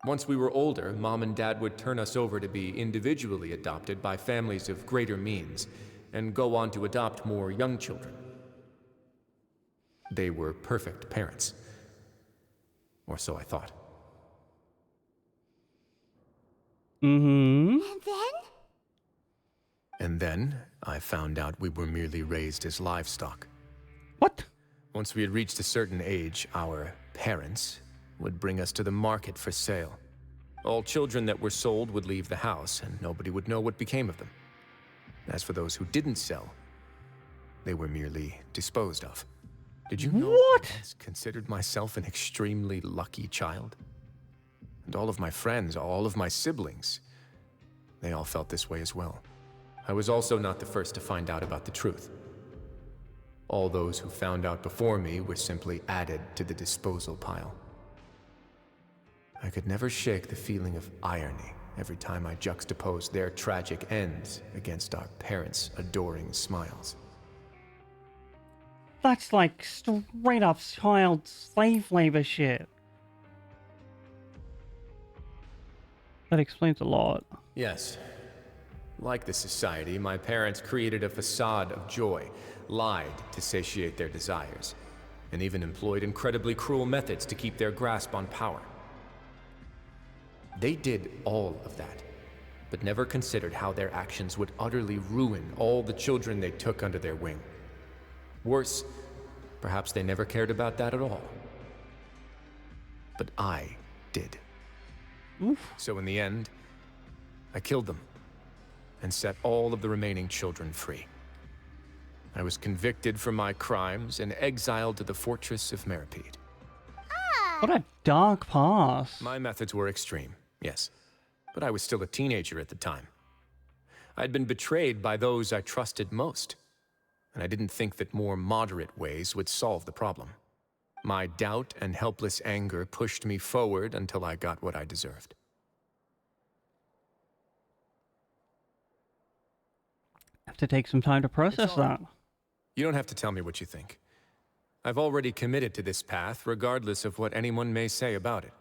Once we were older, Mom and Dad would turn us over to be individually adopted by families of greater means, and go on to adopt more young children. They were perfect parents. Or so I thought. Mm-hmm. And then? And then, I found out we were merely raised as livestock. What? Once we had reached a certain age, our parents would bring us to the market for sale. All children that were sold would leave the house, and nobody would know what became of them. As for those who didn't sell, they were merely disposed of. Did you know I once considered myself an extremely lucky child? And all of my friends, all of my siblings, they all felt this way as well. I was also not the first to find out about the truth. All those who found out before me were simply added to the disposal pile. I could never shake the feeling of irony every time I juxtaposed their tragic ends against our parents' adoring smiles. That's like straight up child slave labor shit. That explains a lot. Yes. Like the society, my parents created a facade of joy, lied to satiate their desires, and even employed incredibly cruel methods to keep their grasp on power. They did all of that, but never considered how their actions would utterly ruin all the children they took under their wing. Worse, perhaps they never cared about that at all. But I did. Oof. So in the end, I killed them and set all of the remaining children free. I was convicted for my crimes and exiled to the fortress of Meripede. What a dark past. My methods were extreme, yes, but I was still a teenager at the time. I'd been betrayed by those I trusted most, and I didn't think that more moderate ways would solve the problem. My doubt and helpless anger pushed me forward until I got what I deserved. Have to take some time to process that. You don't have to tell me what you think. I've already committed to this path, regardless of what anyone may say about it.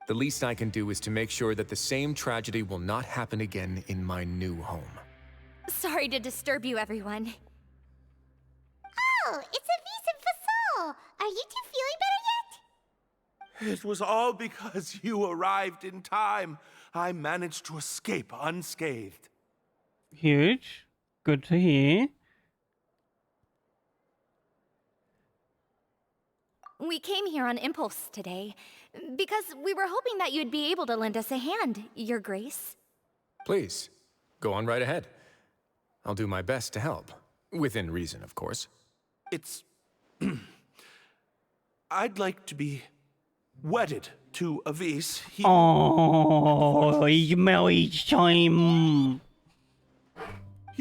The least I can do is to make sure that the same tragedy will not happen again in my new home. Sorry to disturb you, everyone. Oh, it's a Visa Fasol. Are you two feeling better yet? It was all because you arrived in time. I managed to escape unscathed. Huge. Good to hear. We came here on impulse today, because we were hoping that you'd be able to lend us a hand, Your Grace. Please, go on right ahead. I'll do my best to help. Within reason, of course. It's... I'd like to be wedded to Avis. Oh, marriage time.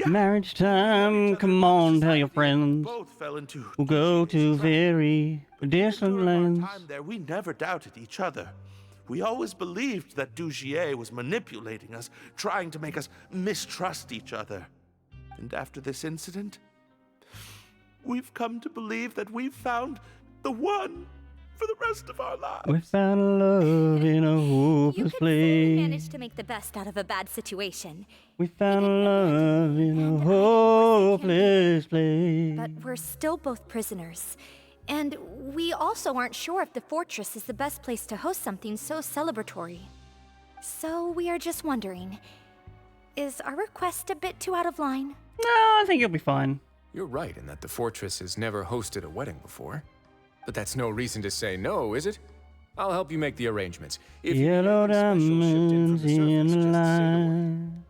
Marriage time. Come on, tell your friends. Both fell into We'll go to very distant lands. time there. We never doubted each other. We always believed that Dugier was manipulating us, trying to make us mistrust each other. And after this incident, we've come to believe that we've found the one for the rest of our lives. We found love in a hopeless We place. managed to make the best out of a bad situation. We found love in a hopeless place. But we're still both prisoners. And we also aren't sure if the fortress is the best place to host something so celebratory. So we are just wondering, is our request a bit too out of line? No, I think you'll be fine. You're right in that the fortress has never hosted a wedding before. But that's no reason to say no, is it? I'll help you make the arrangements. If Yellow diamonds in the line.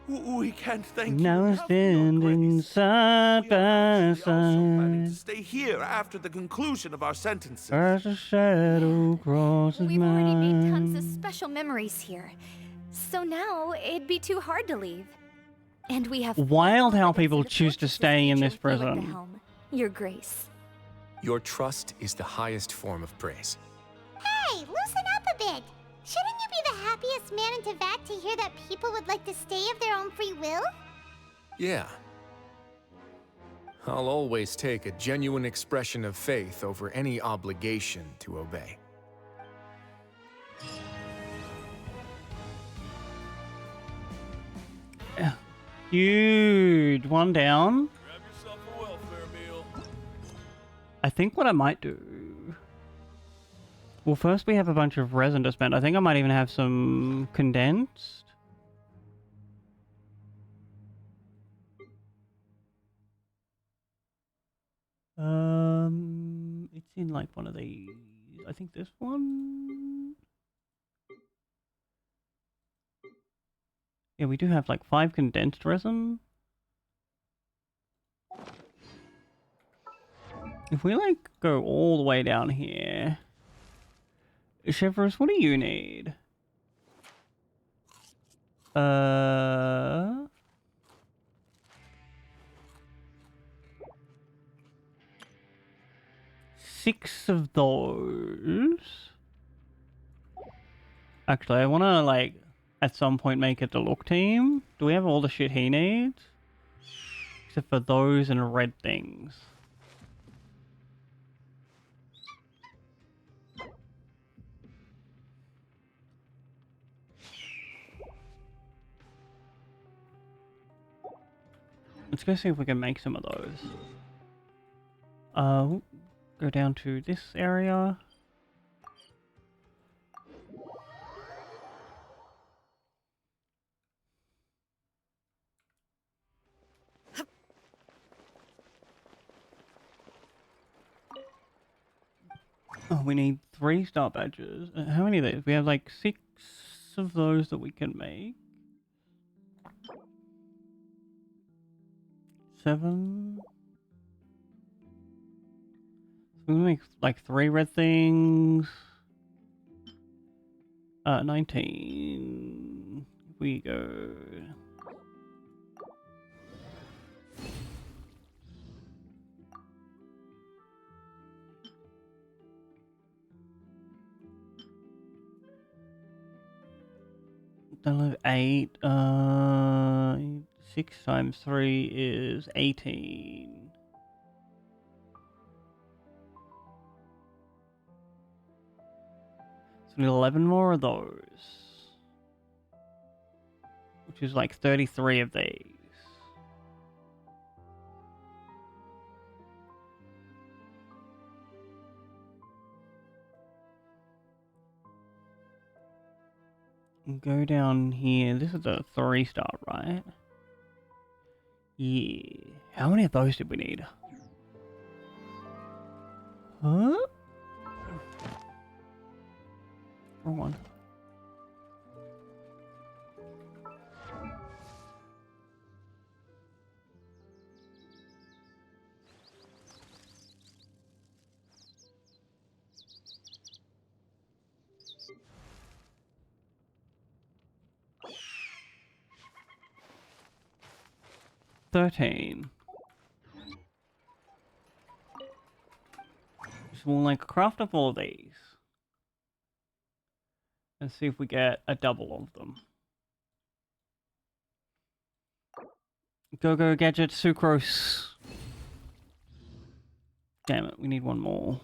We can't thank Now you. we're standing side by side. Stay here after the conclusion of our sentences. As a shadow crosses We've already made tons of mine. special memories here. So now it'd be too hard to leave. And we have Wild how people choose to stay in this you at the prison. helm, Your Grace. Your trust is the highest form of praise. Hey, loosen up a bit. Shouldn't you be the happiest man in Tevat to hear that people would like to stay of their own free will? Yeah. I'll always take a genuine expression of faith over any obligation to obey. Huge. One down. Grab yourself a welfare meal. I think what I might do... Well, first we have a bunch of resin to spend. I think I might even have some condensed. It's in like one of these. I think this one. Yeah, we do have like 5 condensed resin. If we like go all the way down here, Shivers, what do you need? Six of those. Actually, I want to, like, at some point make it a look team. Do we have all the shit he needs? Except for those and red things. Let's go see if we can make some of those. Go down to this area. Oh, we need 3 star badges. How many of these? We have like 6 of those that we can make. 7. We make like 3 red things. 19. We go. That'll 8. 6 times 3 is 18. So we need 11 more of those. Which is like 33 of these. Go down here. This is a 3 star, right? Yeah. How many of those did we need? Huh? Wrong one. $13. So we'll like craft up all of these. And see if we get a double of them. Go gadget sucrose. Damn it, we need one more.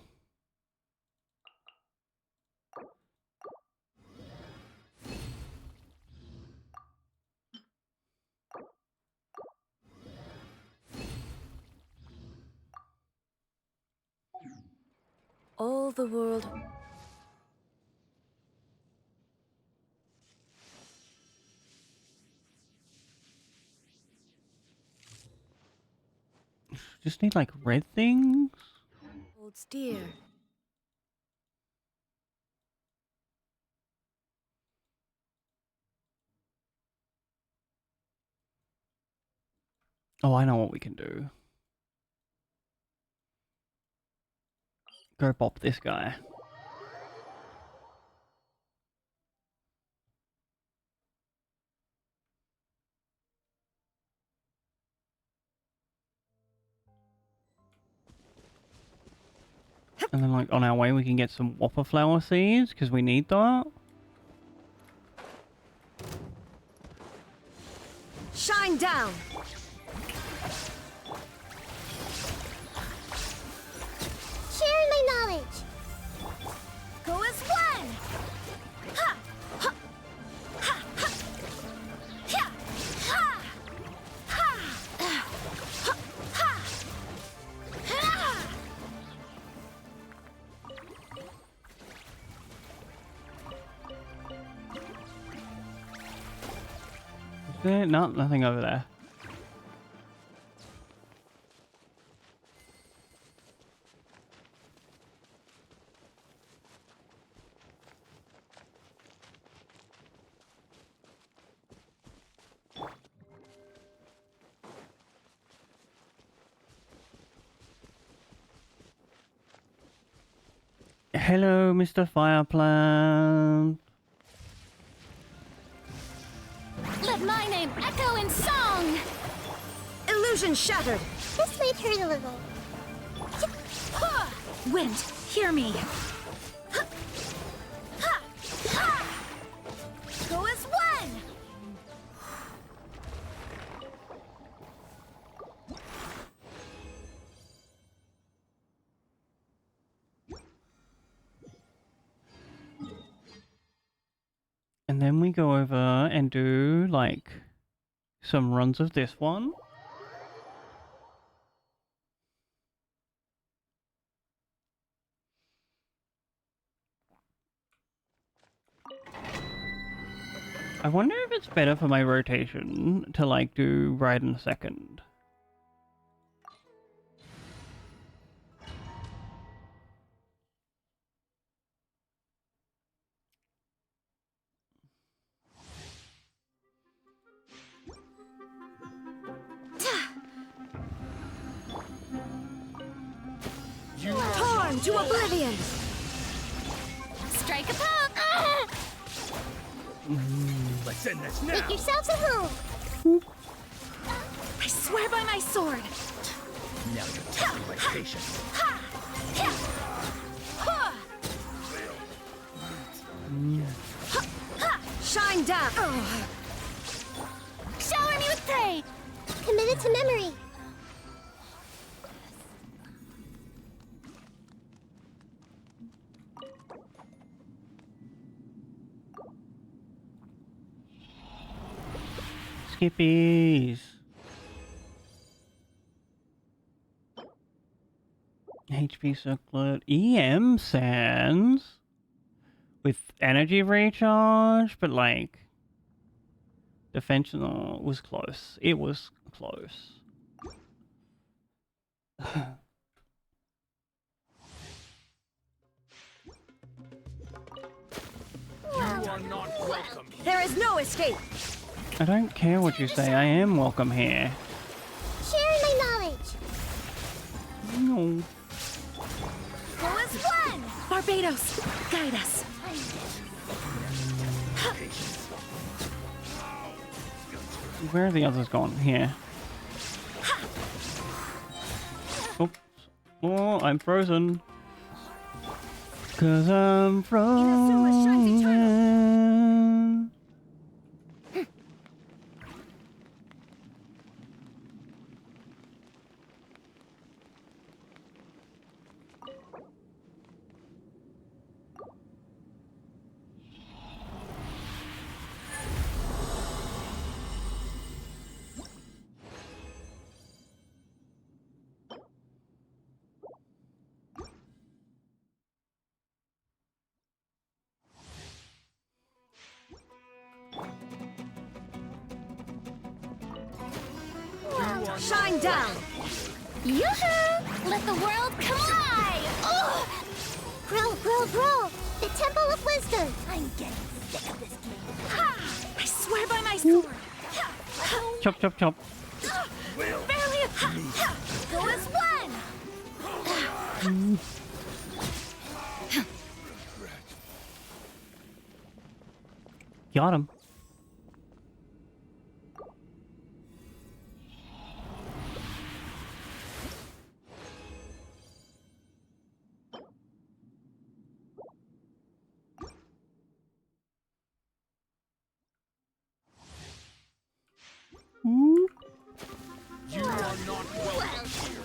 All the world. Just need like red things. Holds dear. Oh, I know what we can do. Go bop this guy. And then like on our way we can get some whopper flower seeds because we need that. Shine down. No, nothing over there. Hello, Mr. Fireplant. Let my name echo in song! Illusion shattered! This might hurt a little. Wind, hear me! Go as one! And then we go over and do, like, some runs of this one. I wonder if it's better for my rotation to, like, do right in a second. Torn to oblivion! Strike a pop! Let's end this now. Make yourselves at home. I swear by my sword! Now you're testing my patience. Shine down! Shower me with prey! Committed to memory. Skippies. HP circlet. EM sands. With energy recharge, but like... Defensional was close. It was close. You are not welcome. There is no escape! I don't care what you say, I am welcome here. Sharing my knowledge. No. Go as one! Barbados, guide us. Where are the others gone? Here. Oops. Oh, I'm frozen. 'Cause I'm frozen. Shine down! Yoo-hoo! Let the world come alive! Oh! Grow, grow, grow! The Temple of Wisdom! I'm getting sick of this game. I swear by my sword! Chop, chop, chop. Barely Go as one! Got him. You are not welcome here.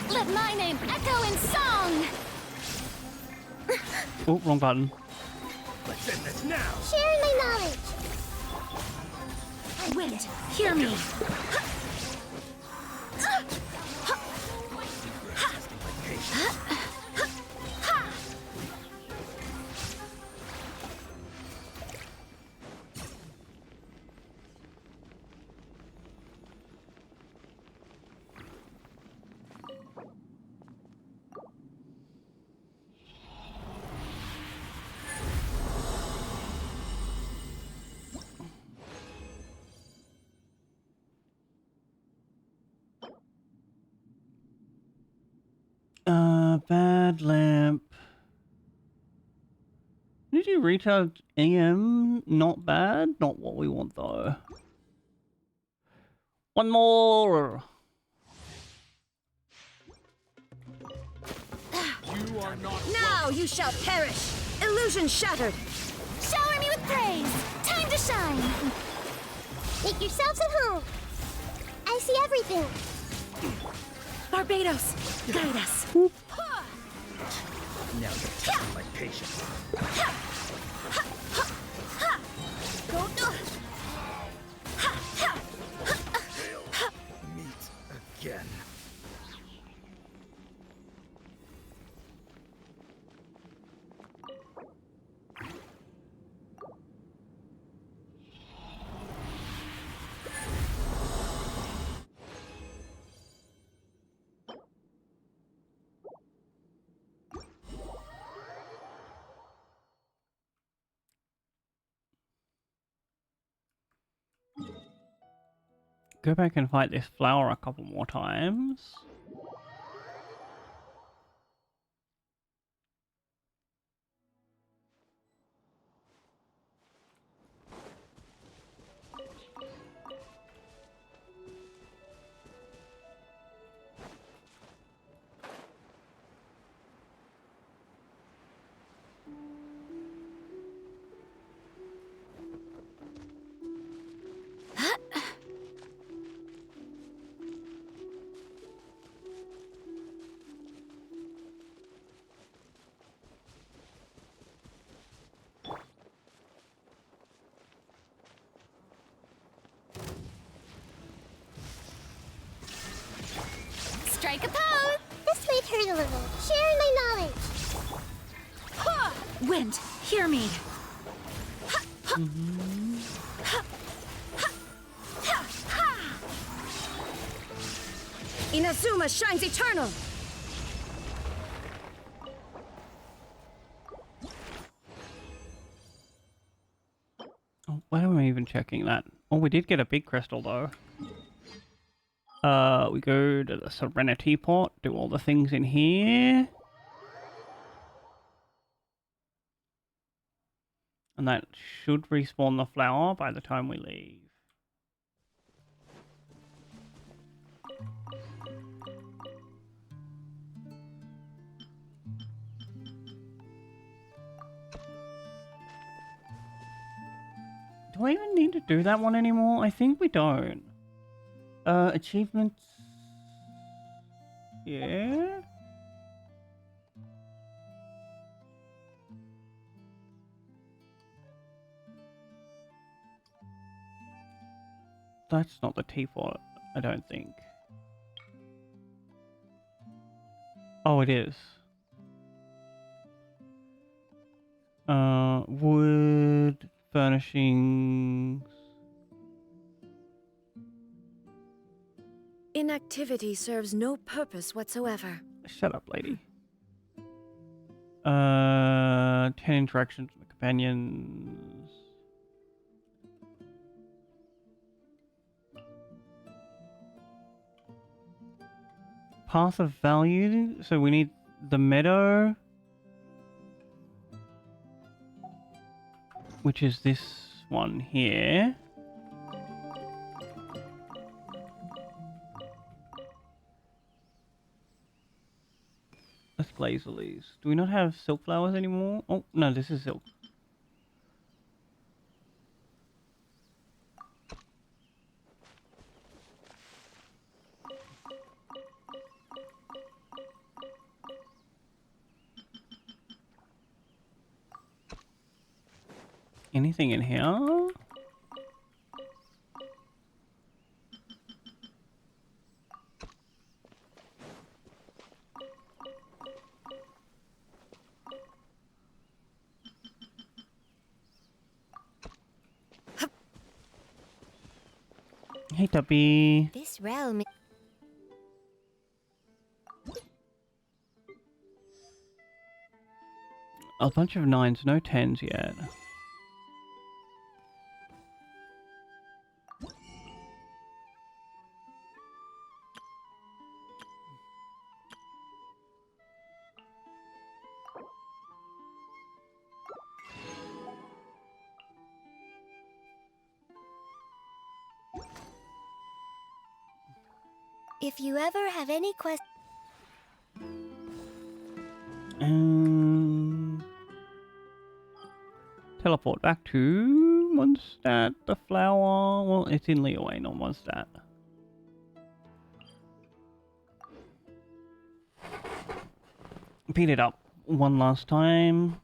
Let my name echo in song! Oh, wrong button. Let's end this now. Sharing my knowledge. Wind, hear me! Bad lamp. Did you recharge EM? Not bad. Not what we want though. One more. You are not. Now you shall perish. Illusion shattered. Shower me with praise. Time to shine. Make yourselves at home. I see everything. Barbados, guide us. Now you're testing my patience. Meet again. Go back and fight this flower a couple more times. Strike a pose. This might hurt a little. Sharing my knowledge. Wind, hear me. Inazuma shines eternal. Oh, why am I even checking that? Oh, we did get a big crystal though. We go to the Serenity Pot, do all the things in here. And that should respawn the flower by the time we leave. Do I even need to do that one anymore? I think we don't. Achievements. Yeah. That's not the teapot, I don't think. Oh, it is. Wood, furnishings. Inactivity serves no purpose whatsoever. Shut up, lady. 10 interactions with companions. Path of value. So we need the meadow, which is this one here. Let's blaze all these. Do we not have silk flowers anymore? Oh, no, this is silk. Anything in here? Hey, Tuppy. This realm. A bunch of 9s, no 10s yet. If you ever have any questions... Teleport back to Mondstadt, the flower. Well, it's in Liyue, not Mondstadt. Beat it up one last time.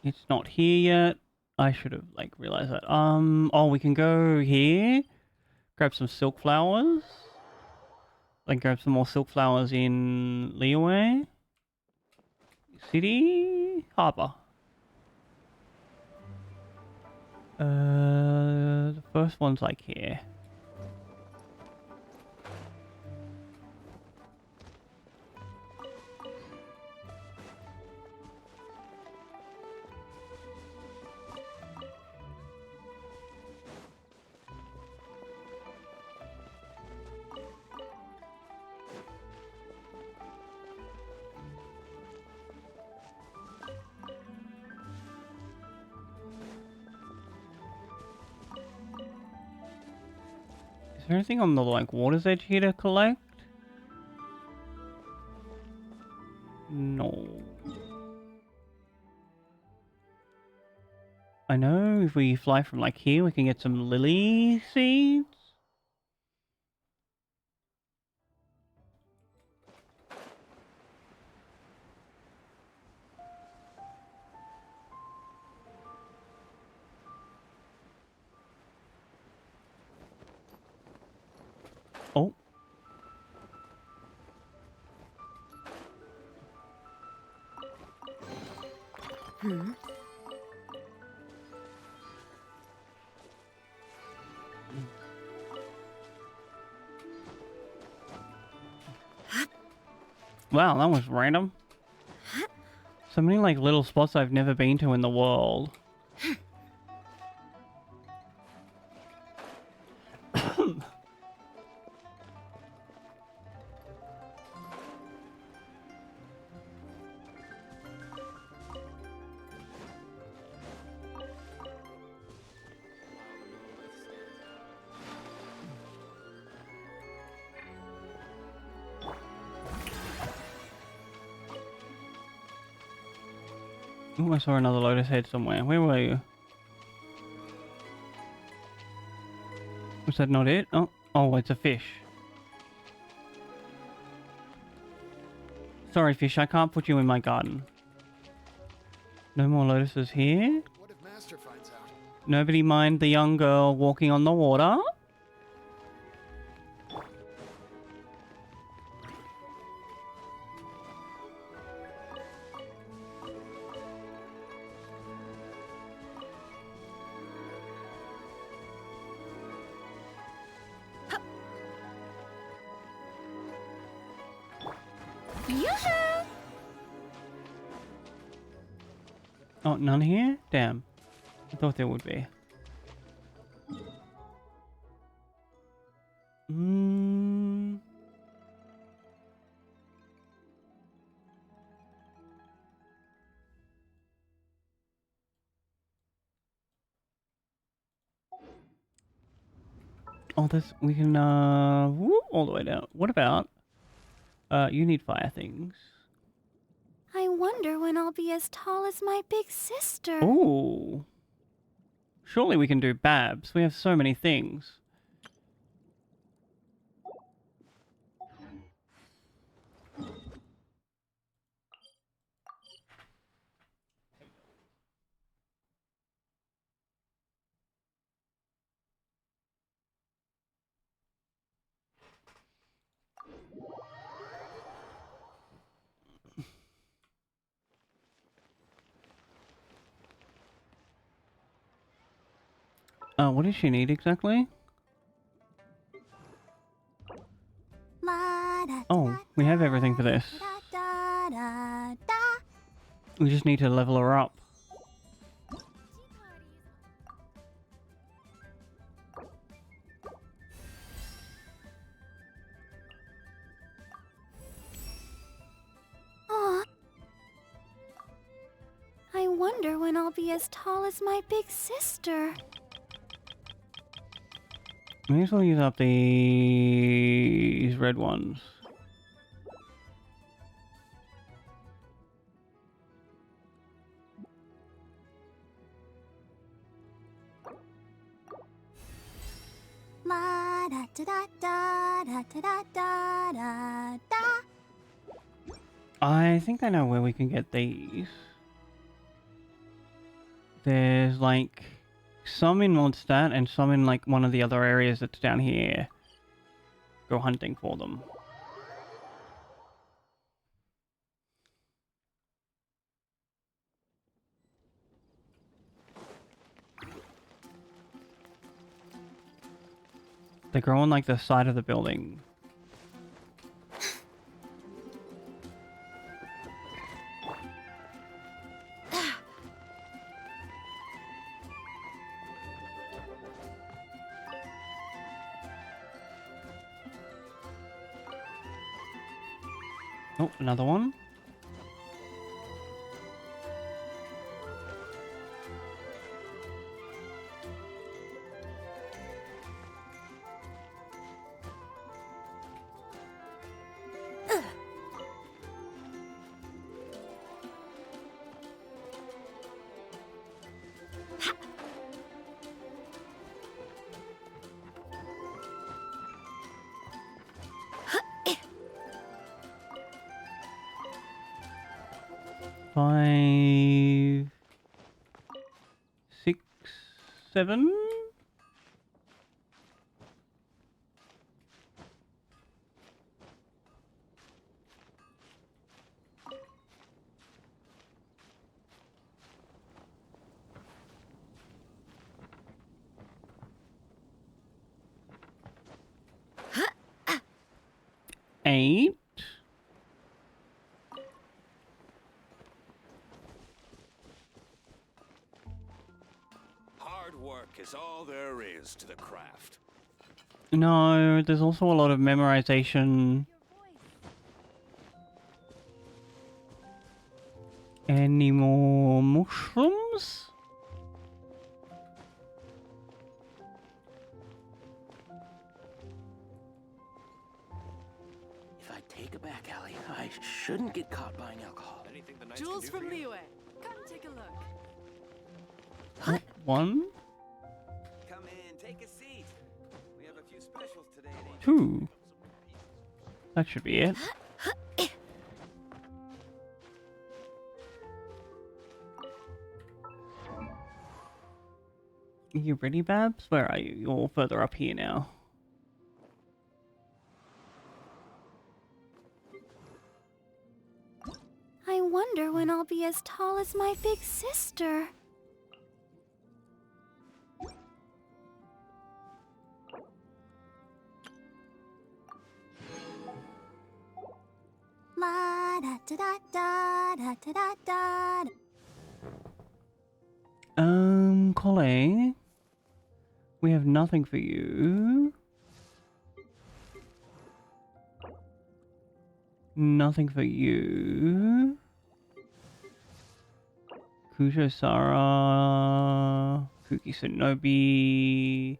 It's not here yet. I should have like realized that. Oh, we can go here. Grab some silk flowers. Then grab some more silk flowers in Liyue. City Harbor. The first one's like here. Is there anything on the like water's edge here to collect? No. I know if we fly from like here, we can get some lily seeds. Oh. Hmm. Wow, that was random. So many like little spots I've never been to in the world. Ooh, I saw another lotus head somewhere. Where were you? Was that not it? Oh, oh, it's a fish. Sorry, fish, I can't put you in my garden. No more lotuses here. What if Master finds out? Nobody mind the young girl walking on the water. Yoo-hoo! Oh, none here? Damn. I thought there would be. Oh, this we can whoop, all the way down. What about you need fire things. I wonder when I'll be as tall as my big sister. Ooh. Surely we can do Babs. We have so many things. What does she need exactly? Oh, we have everything for this. We just need to level her up. Aw. I wonder when I'll be as tall as my big sister. May as well use up these red ones. I think I know where we can get these. There's like some in Mondstadt and some in like one of the other areas that's down here. Go hunting for them. They grow on like the side of the building. Oh, another one. Five, 6, 7. Eight. Hard work is all there is to the craft. No, there's also a lot of memorization. Any more mushrooms? If I take a back alley, I shouldn't get caught buying alcohol. Anything the knights Jules can do from for you? Liyue. Come take a look. Oh, one, Come in, take a seat. We have a few specials today. 2. That should be it. Are you ready, Babs? Where are you? You're further up here now. I wonder when I'll be as tall as my big sister. Colleen, we have nothing for you. Nothing for you. Kujo Sara, Kuki Shinobi.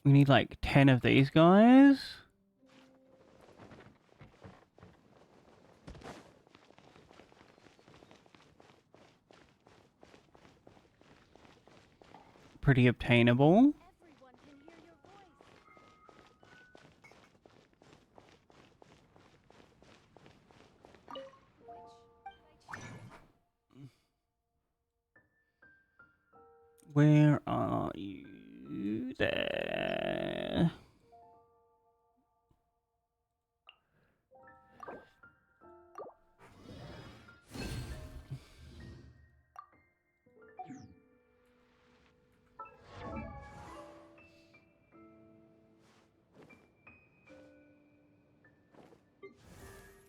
We need like 10 of these guys. Pretty obtainable. Where are you? there.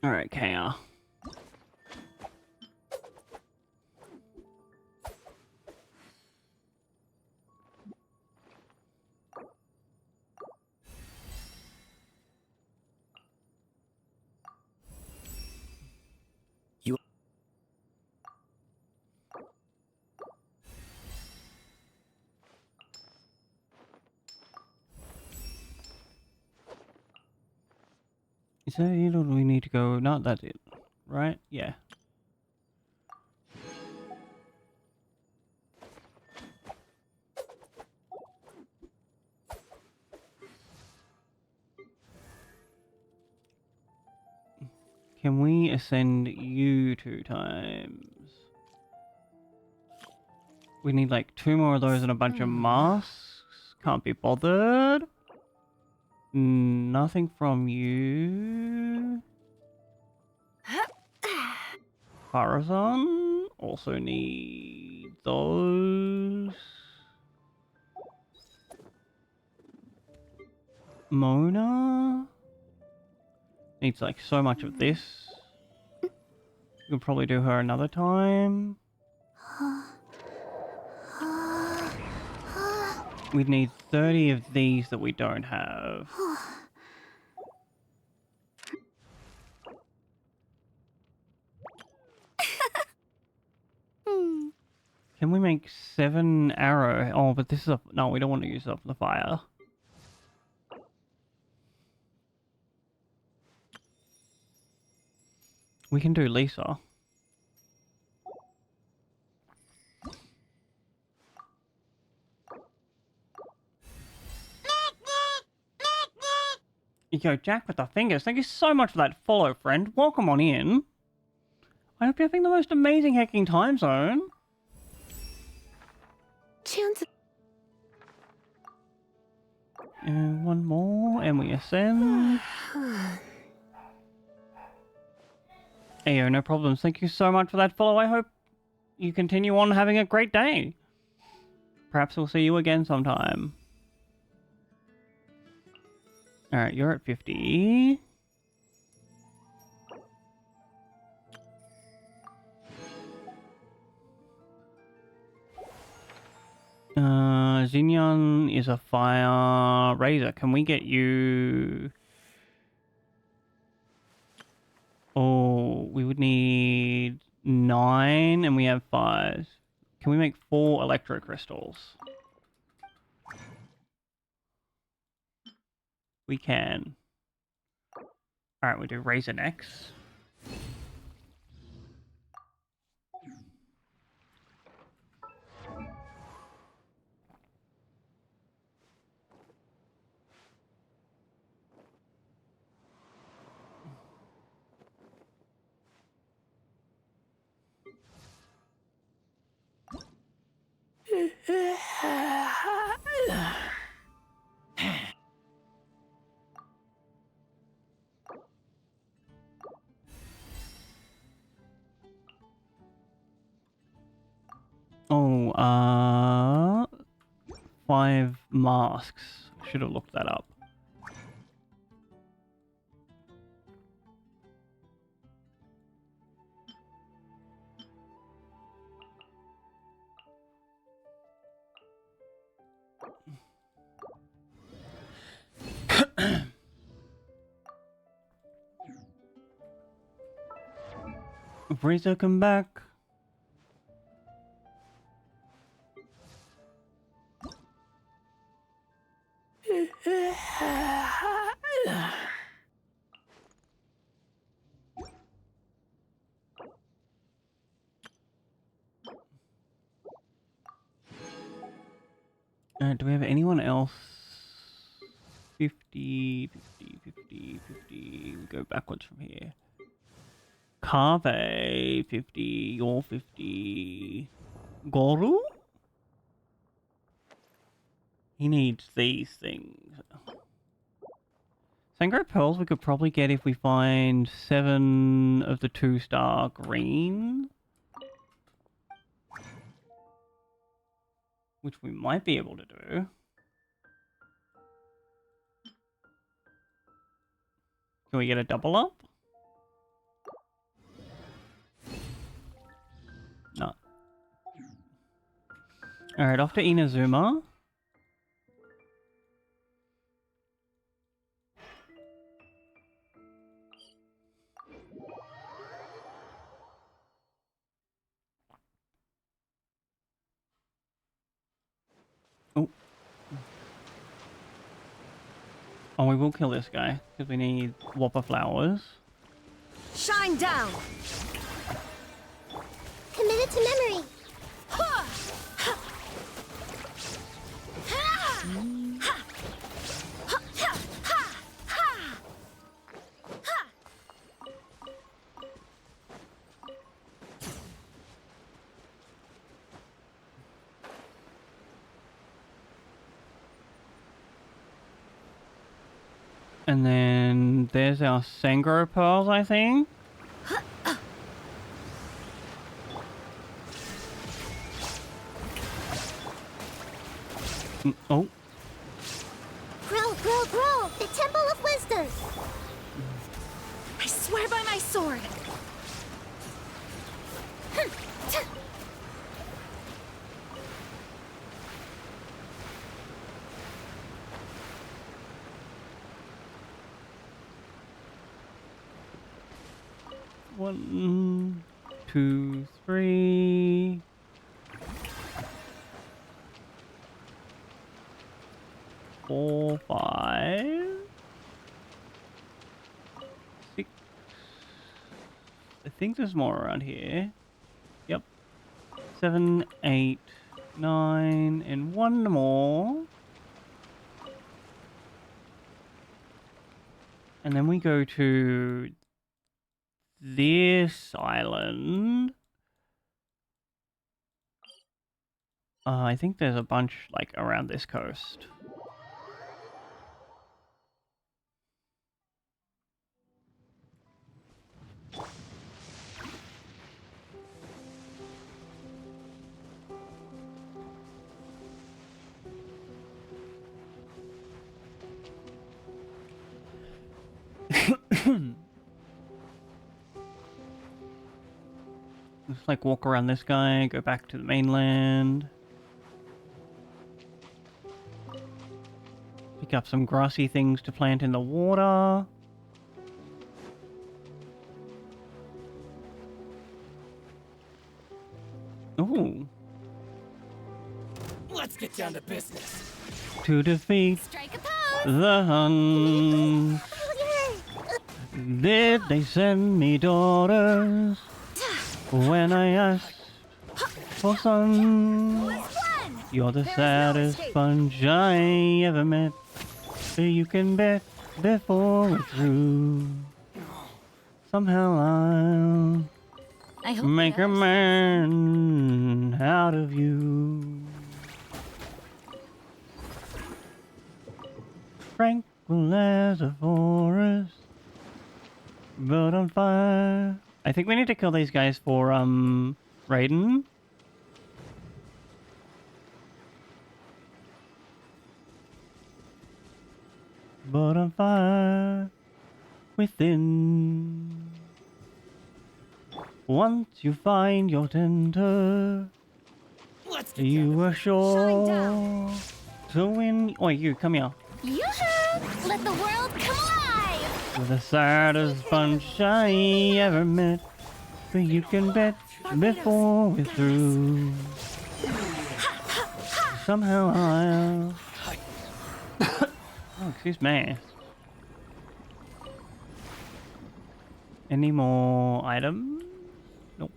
Alright, Kaya. Is that it, or do we need to go? No, that's it. Right? Yeah. Can we ascend you 2 times? We need like 2 more of those and a bunch of masks. Can't be bothered. Nothing from you. Parazon. Also need those. Mona. Needs like so much of this. We could probably do her another time. We'd need 30 of these that we don't have. Can we make 7 arrow? Oh, but this is a... No, we don't want to use up the fire. We can do Lisa. Yo, Jack with the fingers, thank you so much for that follow, friend. Welcome on in. I hope you're having the most amazing hacking time zone. Chance. And one more, and we ascend. Ayo, no problems. Thank you so much for that follow. I hope you continue on having a great day. Perhaps we'll see you again sometime. Alright, you're at 50. Xinyan is a fire razor. Can we get you... Oh, we would need 9 and we have 5. Can we make 4 electro crystals? We can. Alright, we do razor next. Oh, 5 masks. Should have looked that up. Razor, come back. Do we have anyone else? 50, 50, 50, 50. We go backwards from here. Carve, 50. You're 50. Goru? He needs these things. Sangro pearls we could probably get if we find 7 of the 2-star green. Which we might be able to do. Can we get a double up? No. Alright, off to Inazuma. Oh. Oh, we will kill this guy, because we need Whopper flowers. Shine down! Committed to memory. And then there's our Sangro pearls, I think. Oh. Grow, grow, grow! The Temple of Wisdom! I swear by my sword! One, 2, 3. 4, 5, 6. I think there's more around here. Yep. 7, 8, 9, and 1 more. And then we go to this island. I think there's a bunch like around this coast. Just like walk around this guy, go back to the mainland. Pick up some grassy things to plant in the water. Ooh. Let's get down to business. To defeat the Huns. Did they send me daughters when I asked for sons? You're the saddest sponge I ever met. So you can bet before we're through. Somehow I'll make a man out of you. Tranquil as a forest, but on fire. I think we need to kill these guys for Raiden. But on fire within. Once you find your tender, you are sure to win. Oh, you come here. Yoo-hoo! Let the world come alive! You're the saddest bunch I ever met, but you can bet before we're through. Somehow I'll. Oh, excuse me. Any more items? Nope.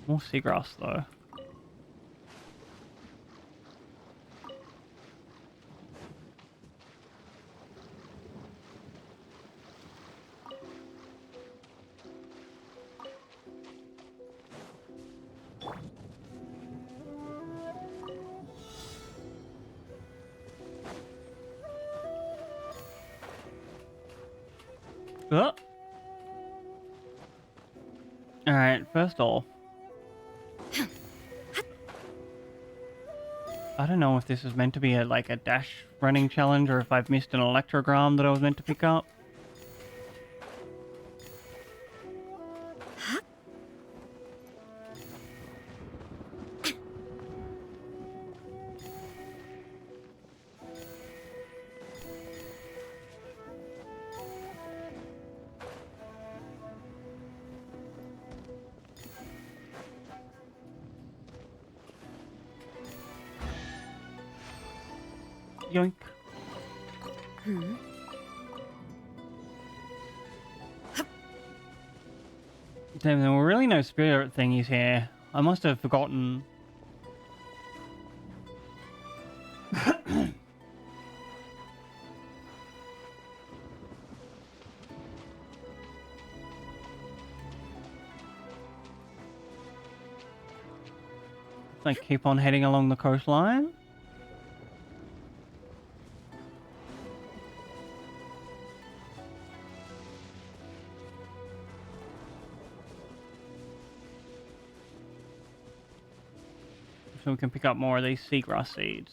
More seagrass though. Oh. Alright, first off. I don't know if this is meant to be like a dash running challenge or if I've missed an electrogram that I was meant to pick up. Yoink. Damn, there were really no spirit thingies here. I must have forgotten. Like, keep on heading along the coastline. So we can pick up more of these seagrass seeds.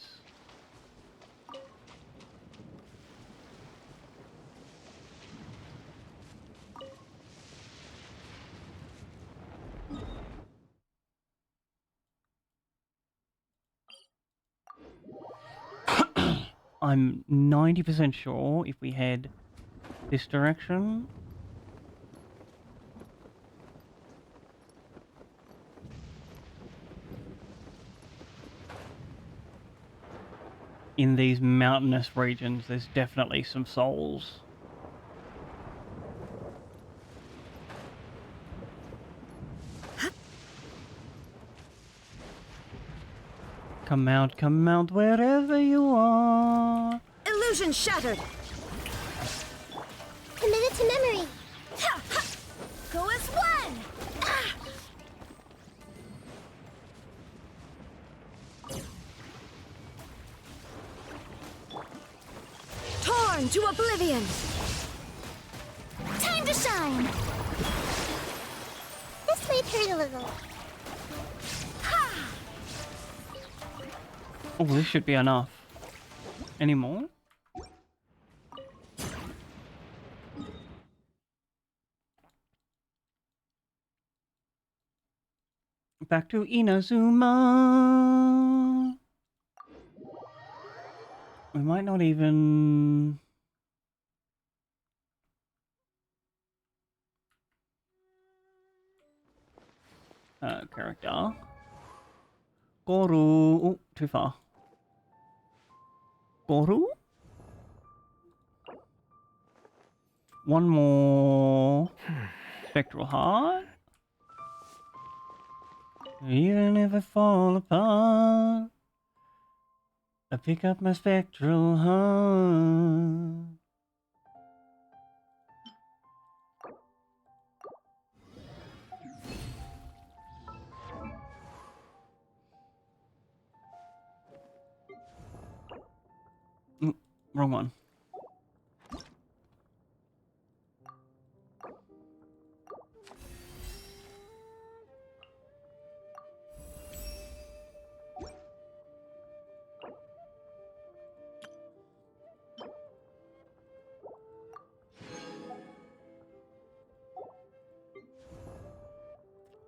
I'm 90% sure if we head this direction. In these mountainous regions, there's definitely some souls. Come out wherever you are. Illusion shattered. Committed to memory. Go as one. Torn to oblivion. Time to shine. This might hurt a little. Oh, this should be enough. Any more? Back to Inazuma. We might not even... character. Goru. Oh, too far. Goru? One more spectral heart. Even if I fall apart, I pick up my spectral heart. Wrong one.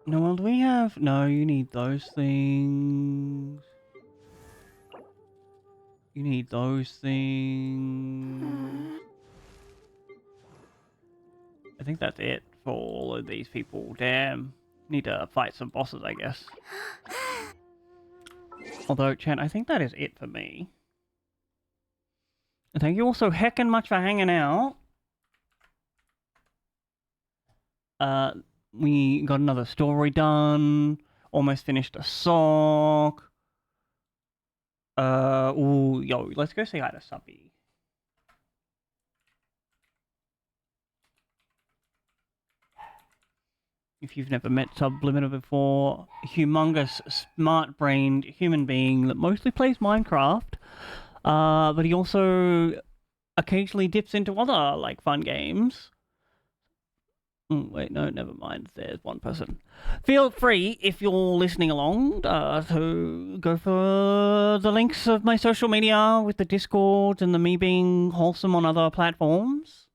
No, well, do we have... No, you need those things. You need those things. I think that's it for all of these people. Damn. Need to fight some bosses, I guess. Although, Chen, I think that is it for me. And thank you all so heckin' much for hanging out. We got another story done. Almost finished a sock. Ooh, yo, let's go say hi to Suppy. If you've never met Subliminal before, humongous, smart-brained human being that mostly plays Minecraft, but he also occasionally dips into other, like, fun games. Wait, no, never mind. There's one person. Feel free, if you're listening along, to go for the links of my social media with the Discord and the me being wholesome on other platforms.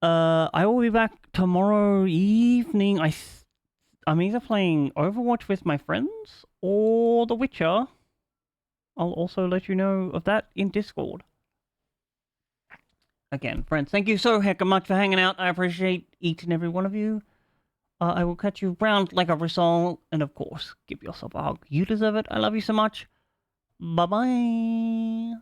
I will be back tomorrow evening. I'm either playing Overwatch with my friends or The Witcher. I'll also let you know of that in Discord. Again, friends, thank you so hecka much for hanging out. I appreciate each and every one of you. I will catch you round like a result. And of course, give yourself a hug. You deserve it. I love you so much. Bye-bye.